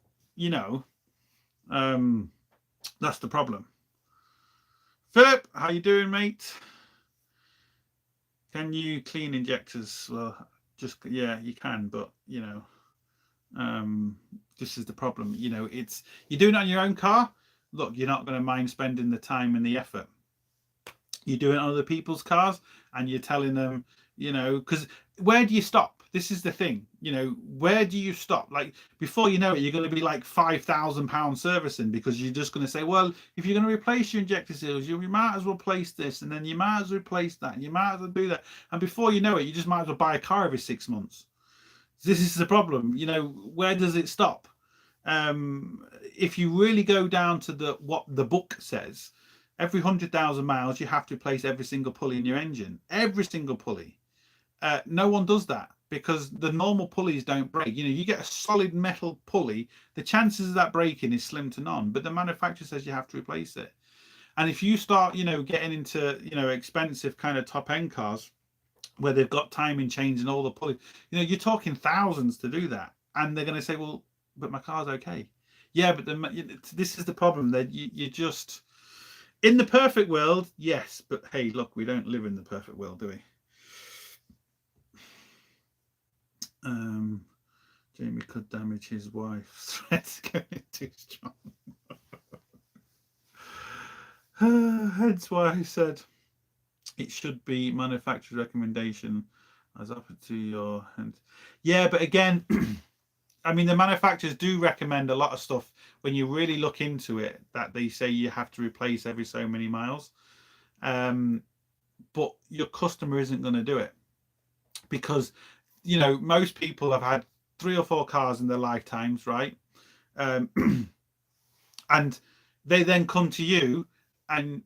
that's the problem. Philip, how you doing, mate? Can you clean injectors? Well, yeah, you can, but, this is the problem. You're doing it on your own car. Look, you're not going to mind spending the time and the effort. You're doing it on other people's cars and you're telling them, because where do you stop? This is the thing, where do you stop? Like, before you know it, you're going to be like £5,000 servicing because you're just going to say, well, if you're going to replace your injector seals, you might as well replace this, and then you might as well replace that, and you might as well do that. And before you know it, you just might as well buy a car every 6 months. This is the problem. Where does it stop? If you really go down to what the book says, every 100,000 miles, you have to replace every single pulley in your engine. Every single pulley. No one does that because the normal pulleys don't break. You get a solid metal pulley, the chances of that breaking is slim to none, but the manufacturer says you have to replace it. And if you start, getting into, expensive kind of top end cars where they've got timing chains and all the pulleys, you're talking thousands to do that. And they're going to say, well, but my car's okay. Yeah, but this is the problem that you just... In the perfect world, yes, but hey, look, we don't live in the perfect world, do we? Jamie could damage his wife's threats going too strong. Hence why I said it should be manufacturer recommendation as up to your hand. Yeah, but again, I mean, the manufacturers do recommend a lot of stuff when you really look into it, that they say you have to replace every so many miles. But your customer isn't going to do it because, most people have had 3 or 4 cars in their lifetimes, right? And they then come to you, and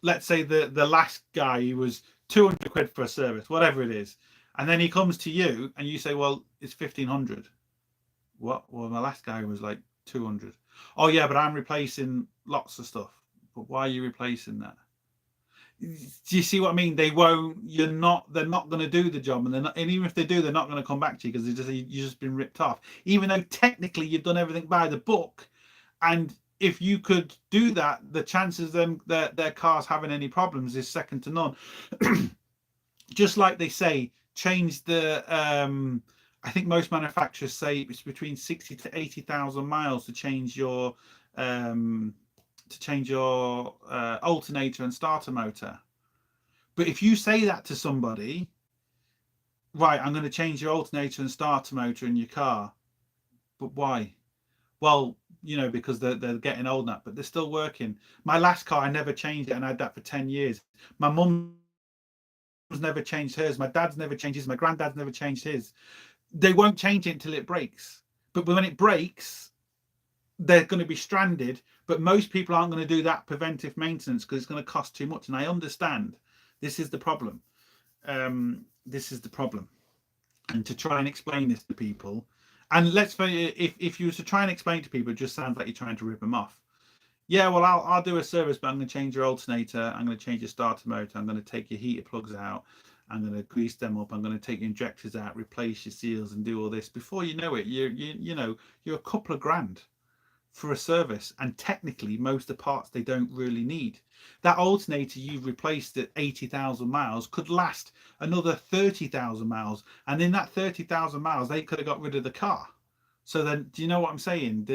let's say the last guy was £200 for a service, whatever it is. And then he comes to you and you say, well, it's 1,500. What? Well, my last guy was like 200. Oh yeah, but I'm replacing lots of stuff. But why are you replacing that? Do you see what I mean? They're not going to do the job, and even if they do, they're not going to come back to you because you've just been ripped off, even though technically you've done everything by the book. And if you could do that, the chances their cars having any problems is second to none. Just like they say, change the I think most manufacturers say it's between 60 to 80,000 miles to change your alternator and starter motor. But if you say that to somebody, right, I'm going to change your alternator and starter motor in your car, but why? Well, because they're getting old now, but they're still working. My last car, I never changed it, and I had that for 10 years. My mum's never changed hers. My dad's never changed his. My granddad's never changed his. They won't change it until it breaks. But when it breaks, they're going to be stranded. But most people aren't going to do that preventive maintenance because it's going to cost too much. And I understand this is the problem. This is the problem. And to try and explain this to people, and let's say if you were to try and explain to people, it just sounds like you're trying to rip them off. Yeah, well, I'll do a service, but I'm going to change your alternator. I'm going to change your starter motor. I'm going to take your heater plugs out. I'm going to grease them up. I'm going to take your injectors out, replace your seals, and do all this. Before you know it, you're a couple of grand for a service, and technically most of the parts they don't really need. That alternator you've replaced at 80,000 miles could last another 30,000 miles, and in that 30,000 miles they could have got rid of the car. So then, do you know what I'm saying?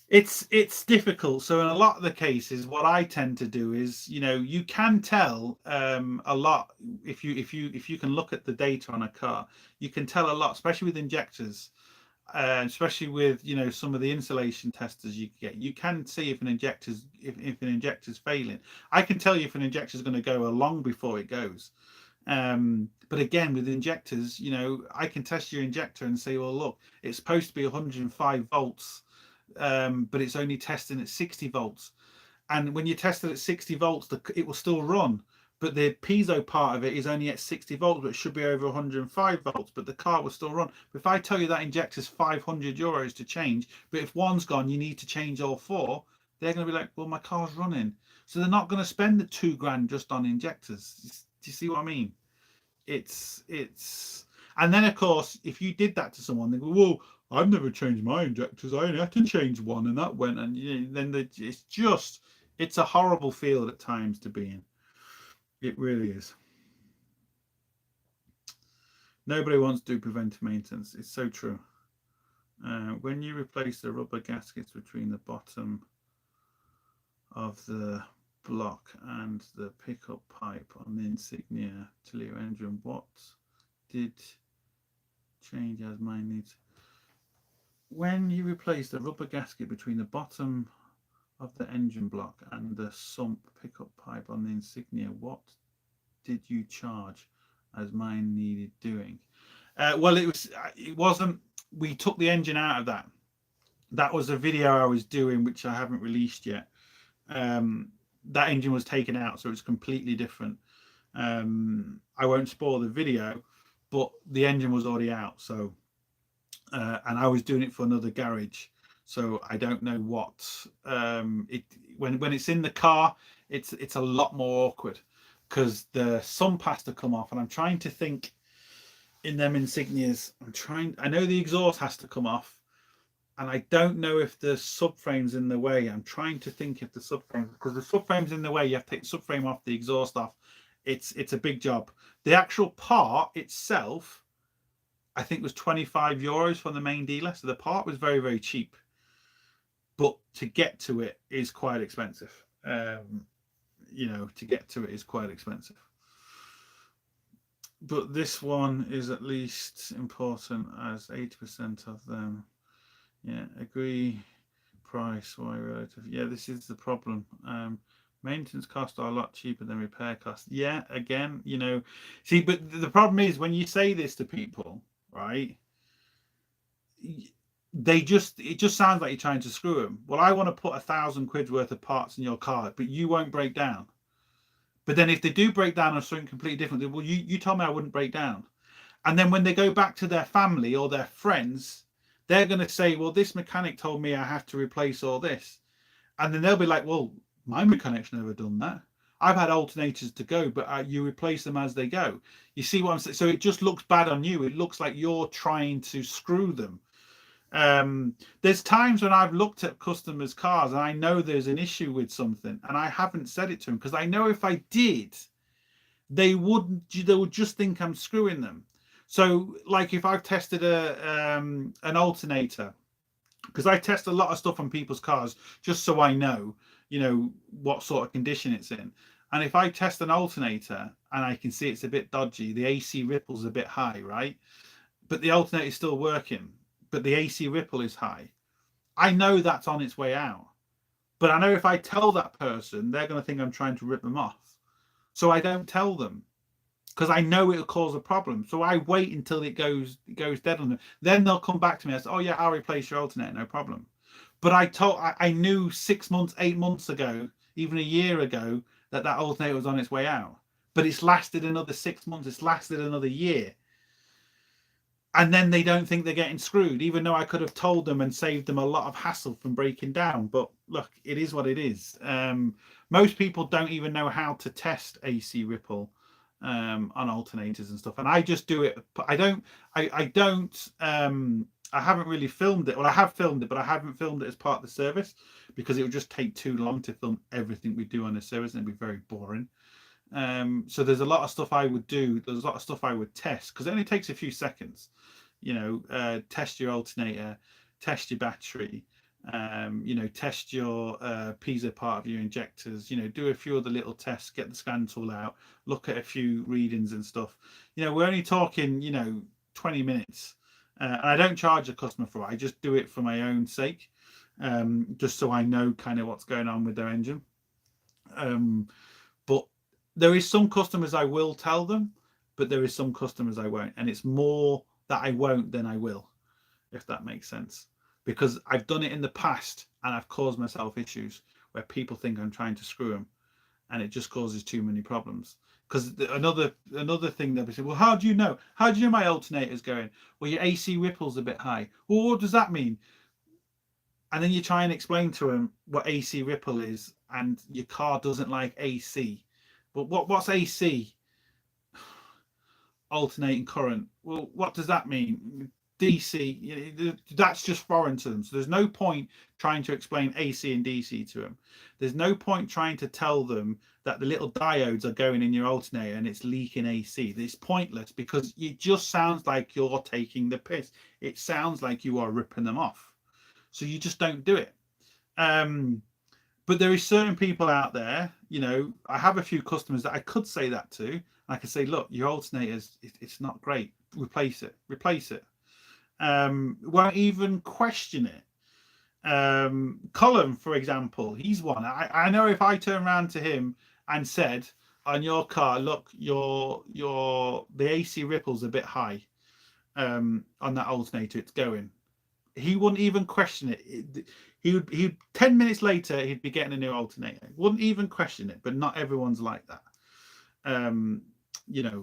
It's difficult. So in a lot of the cases, what I tend to do is, you can tell a lot if you can look at the data on a car. You can tell a lot, especially with injectors. Especially with some of the insulation testers you get, you can see if an injector's failing. I can tell you if an injector is going to go long before it goes. But again, with injectors, I can test your injector and say, well, look, it's supposed to be 105 volts, but it's only testing at 60 volts. And when you test it at 60 volts, it will still run. But the piezo part of it is only at 60 volts, but it should be over 105 volts, but the car will still run. But if I tell you that injector's 500 euros to change, but if one's gone, you need to change all four, they're going to be like, well, my car's running. So they're not going to spend the 2 grand just on injectors. Do you see what I mean? And then, of course, if you did that to someone, they go, well, I've never changed my injectors. I only had to change one, and that went. And then it's a horrible field at times to be in. It really is. Nobody wants to do preventive maintenance. It's so true. When you replace the rubber gaskets between the bottom of the block and the pickup pipe on the insignia to your engine, what did change as mine needs? When you replace the rubber gasket between the bottom of the engine block and the sump pickup pipe on the insignia, what did you charge as mine needed doing? Well, it wasn't, we took the engine out of that was a video I was doing which I haven't released yet. That engine was taken out, so it's completely different. I won't spoil the video, but the engine was already out, so and I was doing it for another garage. So I don't know what when it's in the car, it's a lot more awkward because the sump has to come off, and I'm trying to think in them insignias. I know the exhaust has to come off, and I don't know if the subframe's in the way. I'm trying to think if the subframe, because the subframe's in the way, you have to take the subframe off, the exhaust off. It's a big job. The actual part itself, I think, was 25 euros from the main dealer. So the part was very, very cheap. But to get to it is quite expensive. To get to it is quite expensive. But this one is at least important as 80% of them. Yeah, agree. Price, why relative? Yeah, this is the problem. Maintenance costs are a lot cheaper than repair costs. Yeah, again, see, but the problem is when you say this to people, right? It just sounds like you're trying to screw them. Well, I want to put 1,000 quid worth of parts in your car, but you won't break down. But then if they do break down on something completely different, well, you told me I wouldn't break down. And then when they go back to their family or their friends, they're going to say, well, this mechanic told me I have to replace all this. And then they'll be like, well, my mechanic's never done that. I've had alternators to go, but you replace them as they go. You see what I'm saying? So it just looks bad on you. It looks like you're trying to screw them. There's times when I've looked at customers' cars and I know there's an issue with something and I haven't said it to them because I know if I did, they would just think I'm screwing them. So like if I've tested an alternator, because I test a lot of stuff on people's cars just so I know, what sort of condition it's in. And if I test an alternator and I can see it's a bit dodgy, the AC ripple's a bit high, right? But the alternator is still working, but the AC ripple is high. I know that's on its way out. But I know if I tell that person, they're going to think I'm trying to rip them off. So I don't tell them. because I know it'll cause a problem. So I wait until it goes dead on them. Then they'll come back to me and say, "Oh yeah, I'll replace your alternator, no problem." But I knew 6 months, 8 months ago, even a year ago, that alternator was on its way out. But it's lasted another 6 months. It's lasted another year. And then they don't think they're getting screwed, even though I could have told them and saved them a lot of hassle from breaking down. But look, it is what it is. Most people don't even know how to test AC ripple on alternators and stuff, and I just do it. I haven't really filmed it. Well, I have filmed it, but I haven't filmed it as part of the service because it would just take too long to film everything we do on the service, and it'd be very boring. So there's a lot of stuff I would do. There's a lot of stuff I would test because it only takes a few seconds. Test your alternator, test your battery, test your piezo part of your injectors, do a few other little tests, get the scan tool out, look at a few readings and stuff. We're only talking, 20 minutes. And I don't charge a customer for it. I just do it for my own sake, just so I know kind of what's going on with their engine. But there is some customers I will tell them, but there is some customers I won't. And it's more that I won't than I will, if that makes sense. Because I've done it in the past and I've caused myself issues where people think I'm trying to screw them, and it just causes too many problems. Because another thing they'll be saying, well, how do you know? How do you know my alternator's going? Well, your AC ripple's a bit high. Well, what does that mean? And then you try and explain to them what AC ripple is, and your car doesn't like AC. But what's AC? Alternating current. Well, what does that mean? DC. That's just foreign to them. So there's no point trying to explain AC and DC to them. There's no point trying to tell them that the little diodes are going in your alternator and it's leaking AC. It's pointless because it just sounds like you're taking the piss. It sounds like you are ripping them off. So you just don't do it. But there is certain people out there, I have a few customers that I could say that to. I could say, look, your alternator's, it's not great. Replace it. Won't even question it. Colin, for example, he's one. I know if I turn around to him and said on your car, look, the AC ripple's a bit high on that alternator, it's going. He wouldn't even question it. He'd 10 minutes later he'd be getting a new alternator. Wouldn't even question it. But not everyone's like that.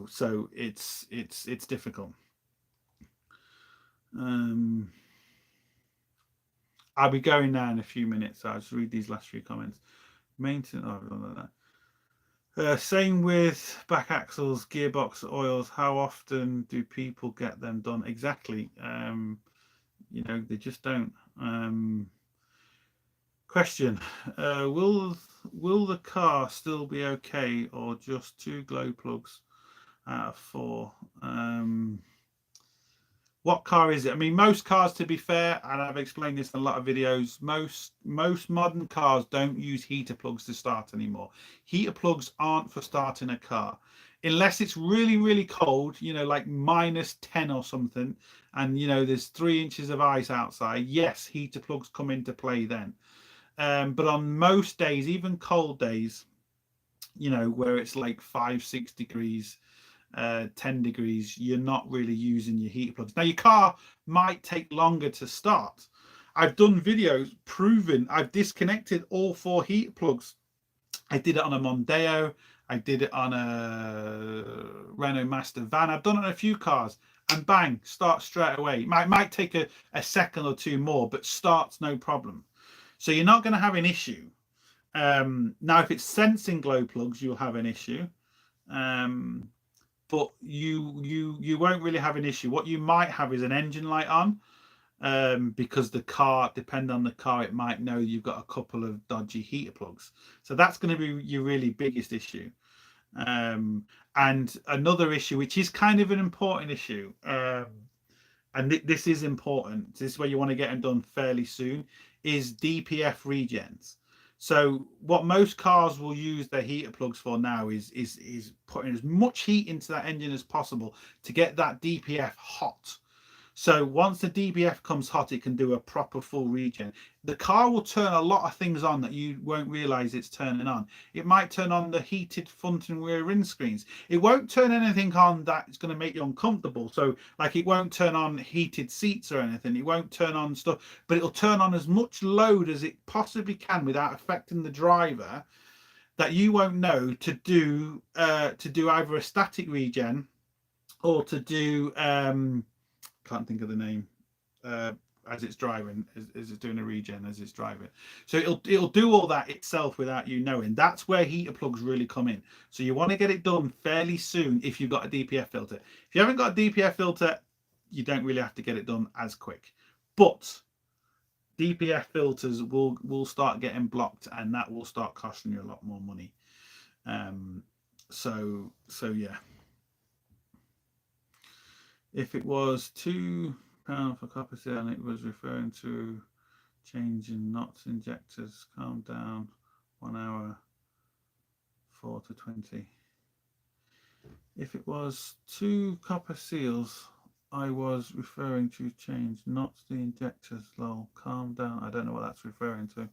So it's difficult. I'll be going now in a few minutes. So I'll just read these last few comments. Maintenance. Same with back axles, gearbox oils. How often do people get them done? Exactly. They just don't. Question: Will the car still be okay, or just 2 glow plugs out of 4? What car is it? I mean, most cars, to be fair, and I've explained this in a lot of videos, most modern cars don't use heater plugs to start anymore. Heater plugs aren't for starting a car. Unless it's really, really cold, like -10 or something, and, there's 3 inches of ice outside, yes, heater plugs come into play then. But on most days, even cold days, where it's like 5-6 degrees, 10 degrees, you're not really using your heater plugs. Now, your car might take longer to start. I've done videos proving I've disconnected all 4 heater plugs. I did it on a Mondeo. I did it on a Renault Master van. I've done it on a few cars, and bang, starts straight away. It might take a second or 2 more, but starts no problem. So you're not going to have an issue. Now, if it's sensing glow plugs, you'll have an issue. But you won't really have an issue. What you might have is an engine light on, because the car, depending on the car, it might know you've got a couple of dodgy heater plugs. So that's going to be your really biggest issue. And another issue, which is kind of an important issue, and this is important, this is where you want to get them done fairly soon, is DPF regens. So what most cars will use their heater plugs for now is putting as much heat into that engine as possible to get that DPF hot. So once the DBF comes hot, it can do a proper full regen. The car will turn a lot of things on that you won't realize it's turning on. It might turn on the heated front and rear windscreens. It won't turn anything on that's going to make you uncomfortable. So like it won't turn on heated seats or anything. It won't turn on stuff, but it'll turn on as much load as it possibly can without affecting the driver, that you won't know to do either a static regen or to do can't think of the name, as it's driving, as it's doing a regen as it's driving. So it'll do all that itself without you knowing. That's where heater plugs really come in. So you want to get it done fairly soon if you've got a DPF filter. If you haven't got a DPF filter, you don't really have to get it done as quick. But DPF filters will start getting blocked, and that will start costing you a lot more money. So yeah. If it was £2 for copper seal and it was referring to changing knots injectors, calm down, 1 hour, 4 to 20. If it was 2 copper seals, I was referring to change knots the injectors, lol, calm down. I don't know what that's referring to.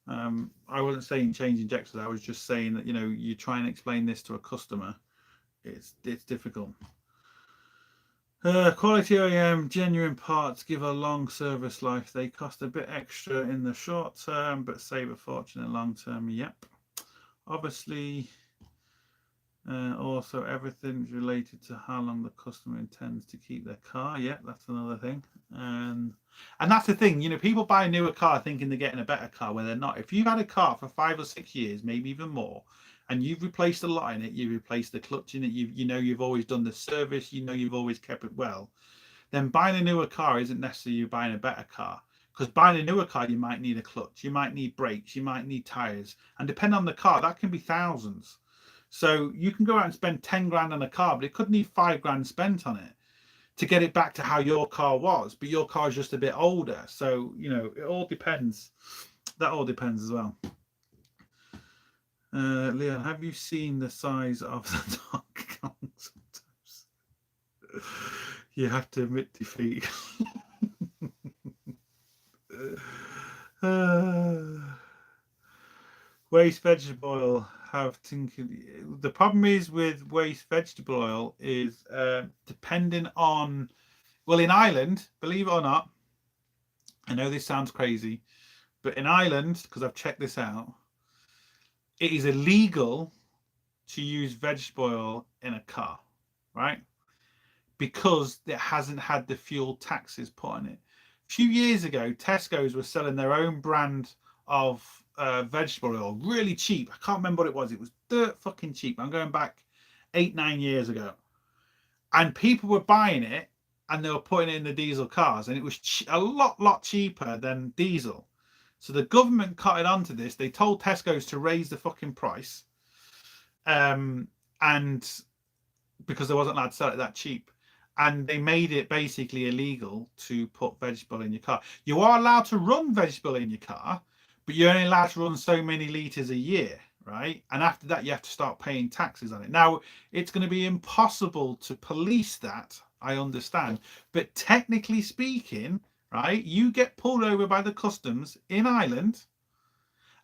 I wasn't saying change injectors. I was just saying that, you know, you try and explain this to a customer, it's difficult. Quality OEM, genuine parts give a long service life. They cost a bit extra in the short term, but save a fortune in the long term. Yep. Obviously, also everything's related to how long the customer intends to keep their car. Yep, that's another thing. And that's the thing, you know, people buy a newer car thinking they're getting a better car when they're not. If you've had a car for 5 or 6 years, maybe even more, and you've replaced a lot in it, you've replaced the clutch in it, you know you've always done the service, you know you've always kept it well, then buying a newer car isn't necessarily you buying a better car. Because buying a newer car, you might need a clutch, you might need brakes, you might need tires, and depending on the car, that can be thousands. So you can go out and spend 10 grand on a car, but it could need 5 grand spent on it to get it back to how your car was, but your car is just a bit older. So, you know, it all depends. That all depends as well. Leon, have you seen the size of the Donkey Kong sometimes? You have to admit defeat. Waste vegetable oil have tinkered. The problem is with waste vegetable oil is depending on, well, in Ireland, believe it or not, I know this sounds crazy, but in Ireland, because I've checked this out, it is illegal to use vegetable oil in a car, right? Because it hasn't had the fuel taxes put on it. A few years ago, Tesco's were selling their own brand of vegetable oil really cheap. I can't remember what it was. It was dirt fucking cheap. I'm going back 8-9 years ago. And people were buying it and they were putting it in the diesel cars, and it was a lot cheaper than diesel. So the government caught onto this. They told Tesco's to raise the fucking price, and because they wasn't allowed to sell it that cheap, and they made it basically illegal to put vegetable in your car. You are allowed to run vegetable in your car, but you're only allowed to run so many litres a year, right? And after that, you have to start paying taxes on it. Now, it's going to be impossible to police that, I understand, but technically speaking, right, you get pulled over by the customs in Ireland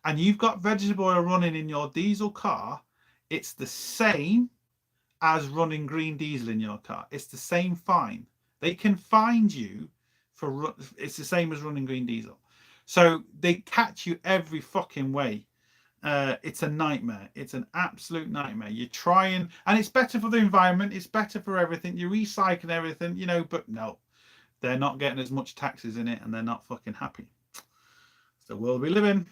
and you've got vegetable oil running in your diesel car, it's the same as running green diesel in your car. It's the same fine. They can find you for, it's the same as running green diesel. So they catch you every fucking way. It's a nightmare. It's an absolute nightmare. You try and it's better for the environment. It's better for everything. You recycle everything, you know, but no, they're not getting as much taxes in it and they're not fucking happy. It's the world we live in.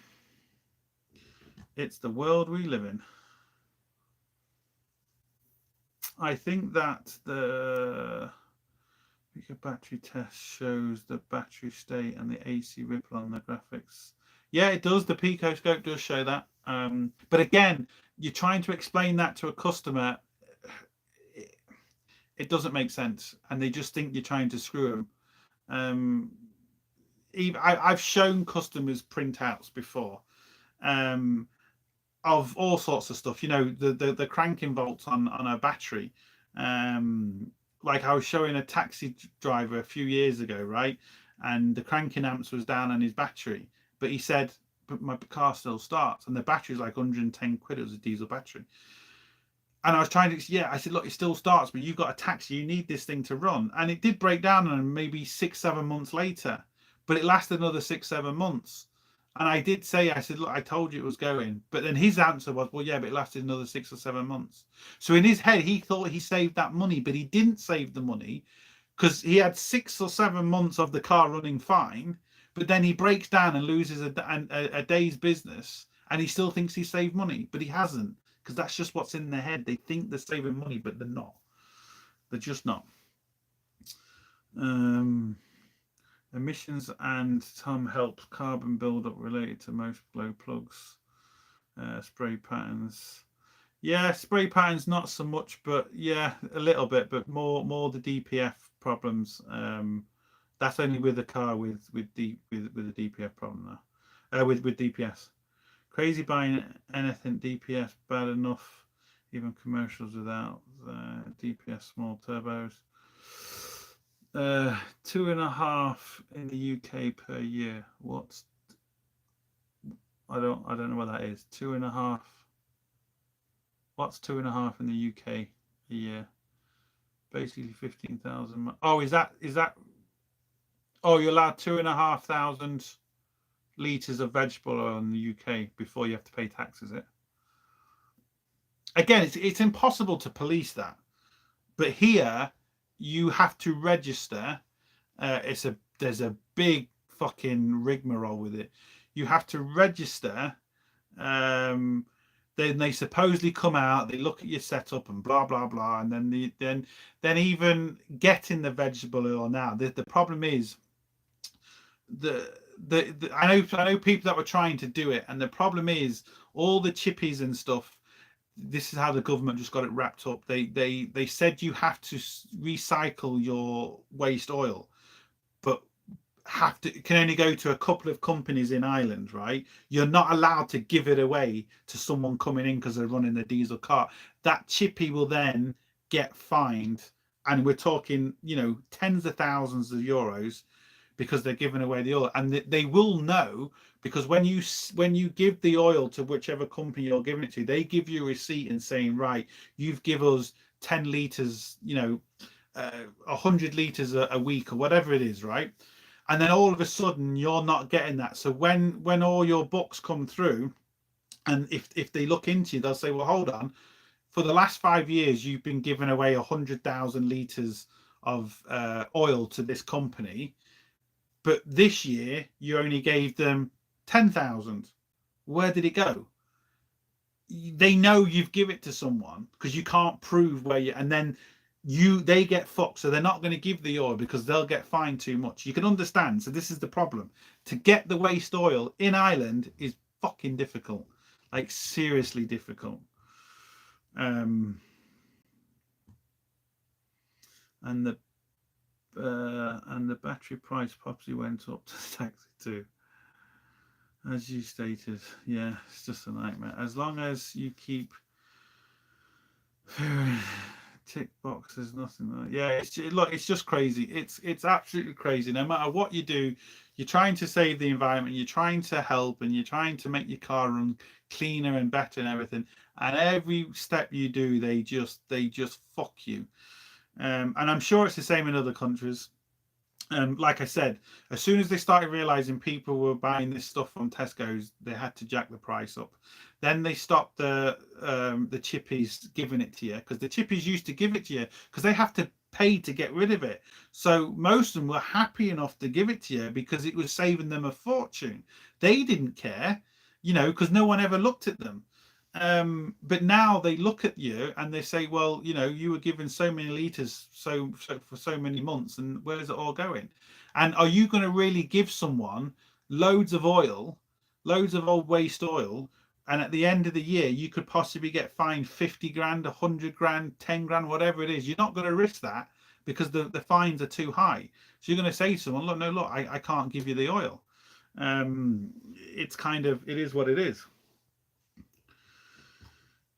It's the world we live in. I think that the battery test shows the battery state and the AC ripple on the graphics. Yeah, it does. The Picoscope does show that. But again, you're trying to explain that to a customer. It doesn't make sense. And they just think you're trying to screw them. I've shown customers printouts before of all sorts of stuff. You know, the cranking volts on a battery, like I was showing a taxi driver a few years ago, right? And the cranking amps was down on his battery, but he said, but my car still starts, and the battery's like 110 quid. It was a diesel battery. And I was trying to, yeah, I said, look, it still starts, but you've got a taxi, you need this thing to run. And it did break down on him maybe 6-7 months later, but it lasted another 6-7 months. And I did say, I said, look, I told you it was going. But then his answer was, well, yeah, but it lasted another 6 or 7 months. So in his head, he thought he saved that money, but he didn't save the money because he had 6 or 7 months of the car running fine. But then he breaks down and loses a day's business, and he still thinks he saved money, but he hasn't, because that's just what's in their head. They think they're saving money, but they're not. They're just not. Emissions and some helps carbon buildup related to most glow plugs. Spray patterns. Yeah, spray patterns not so much, but yeah, a little bit, but more the DPF problems. That's only with a car with a DPF problem now. With DPS. Crazy buying anything DPS bad enough, even commercials without DPS small turbos. 2.5 in the UK per year. What's I don't know what that is. 2.5. What's 2.5 in the UK a year? Basically 15,000. Oh, is that? Oh, you're allowed 2,500 litres of vegetable oil in the UK before you have to pay tax, is it? Again, it's impossible to police that, but here you have to register. There's a big fucking rigmarole with it. You have to register. Then they supposedly come out, they look at your setup and blah blah blah, and then even getting the vegetable oil now. The problem is I know people that were trying to do it, and the problem is all the chippies and stuff. This is how the government just got it wrapped up. They said you have to recycle your waste oil, but can only go to a couple of companies in Ireland, right? You're not allowed to give it away to someone coming in because they're running a diesel car. That chippy will then get fined, and we're talking, tens of thousands of euros, because they're giving away the oil. And they will know, because when you give the oil to whichever company you're giving it to, they give you a receipt and saying, right, you've given us 10 litres, 100 litres a week or whatever it is, right? And then all of a sudden you're not getting that. So when all your books come through, and if they look into you, they'll say, well, hold on, for the last 5 years you've been giving away 100,000 litres of oil to this company, but this year you only gave them 10,000. Where did it go? They know you've given it to someone because you can't prove where you, and then they get fucked. So they're not going to give the oil because they'll get fined too much. You can understand. So this is the problem. To get the waste oil in Ireland is fucking difficult, like seriously difficult. And the battery price possibly went up to the taxi too, as you stated. Yeah, it's just a nightmare. As long as you keep tick boxes, nothing like, yeah, it's just crazy. It's absolutely crazy. No matter what you do, you're trying to save the environment, you're trying to help, and you're trying to make your car run cleaner and better and everything, and every step you do, they just fuck you. And I'm sure it's the same in other countries. Like I said, as soon as they started realizing people were buying this stuff from Tesco's, they had to jack the price up. Then they stopped the chippies giving it to you, because the chippies used to give it to you because they have to pay to get rid of it. So most of them were happy enough to give it to you because it was saving them a fortune. They didn't care, because no one ever looked at them. But now they look at you and they say, well, you were given so many litres for so many months, and where's it all going? And are you going to really give someone loads of old waste oil, and at the end of the year you could possibly get fined 50 grand, 100 grand, 10 grand, whatever it is? You're not going to risk that because the fines are too high. So you're going to say to someone, look, I can't give you the oil. It is what it is.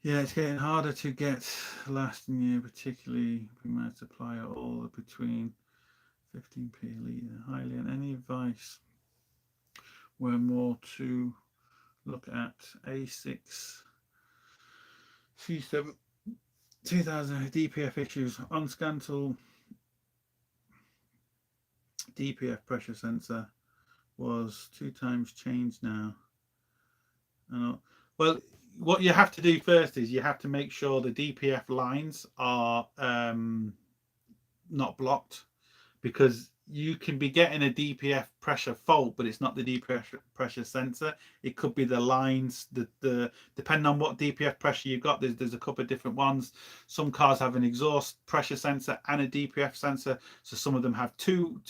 Yeah, it's getting harder to get lasting year, particularly we might supply all between 15p a litre. Highly, and any advice were more to look at A6 C7 2000 DPF issues on Scantal. DPF pressure sensor was 2 times changed now. Well, what you have to do first is you have to make sure the DPF lines are not blocked, because you can be getting a DPF pressure fault, but it's not the DPF pressure sensor. It could be the lines. The depending on what DPF pressure you've got, there's a couple of different ones. Some cars have an exhaust pressure sensor and a DPF sensor, so some of them have two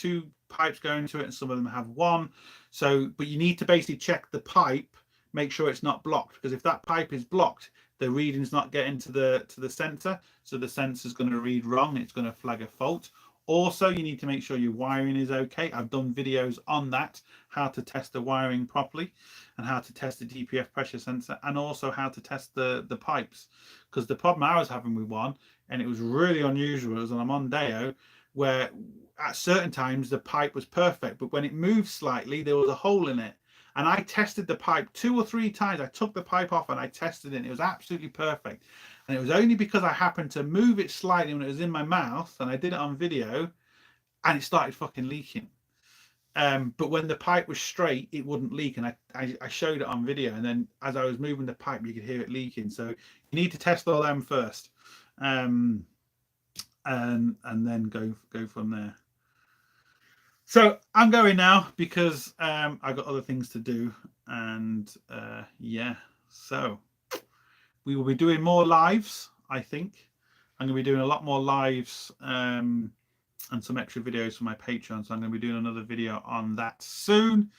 pipes going to it, and some of them have one. So, but you need to basically check the pipe, make sure it's not blocked, because if that pipe is blocked, the reading's not getting to the sensor, so the sensor's going to read wrong. It's going to flag a fault. Also, you need to make sure your wiring is okay. I've done videos on that, how to test the wiring properly and how to test the DPF pressure sensor, and also how to test the pipes. Because the problem I was having with one, and it was really unusual, was when I'm on Deo, where at certain times the pipe was perfect, but when it moved slightly, there was a hole in it. And I tested the pipe 2 or 3 times. I took the pipe off and I tested it, and it was absolutely perfect. And it was only because I happened to move it slightly when it was in my mouth, and I did it on video, and it started fucking leaking. But when the pipe was straight, it wouldn't leak, and I showed it on video, and then as I was moving the pipe, you could hear it leaking. So you need to test all them first, and then go from there. So I'm going now because I've got other things to do, and yeah, so we will be doing more lives. I think I'm going to be doing a lot more lives and some extra videos for my Patreon, so I'm going to be doing another video on that soon.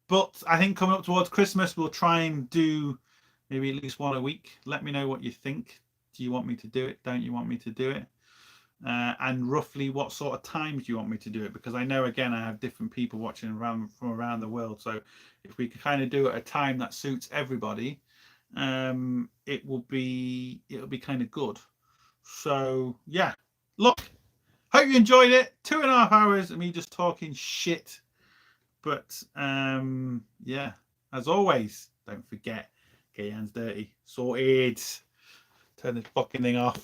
But I think coming up towards Christmas, we'll try and do maybe at least one a week. Let me know what you think. Do you want me to do it? Don't you want me to do it? And roughly what sort of times do you want me to do it? Because I know, again, I have different people watching from around the world. So if we can kind of do it at a time that suits everybody, it'll be kind of good. So yeah, look, hope you enjoyed it. 2.5 hours of me just talking shit. But yeah, as always, don't forget, get your hands dirty. Sorted. Turn this fucking thing off.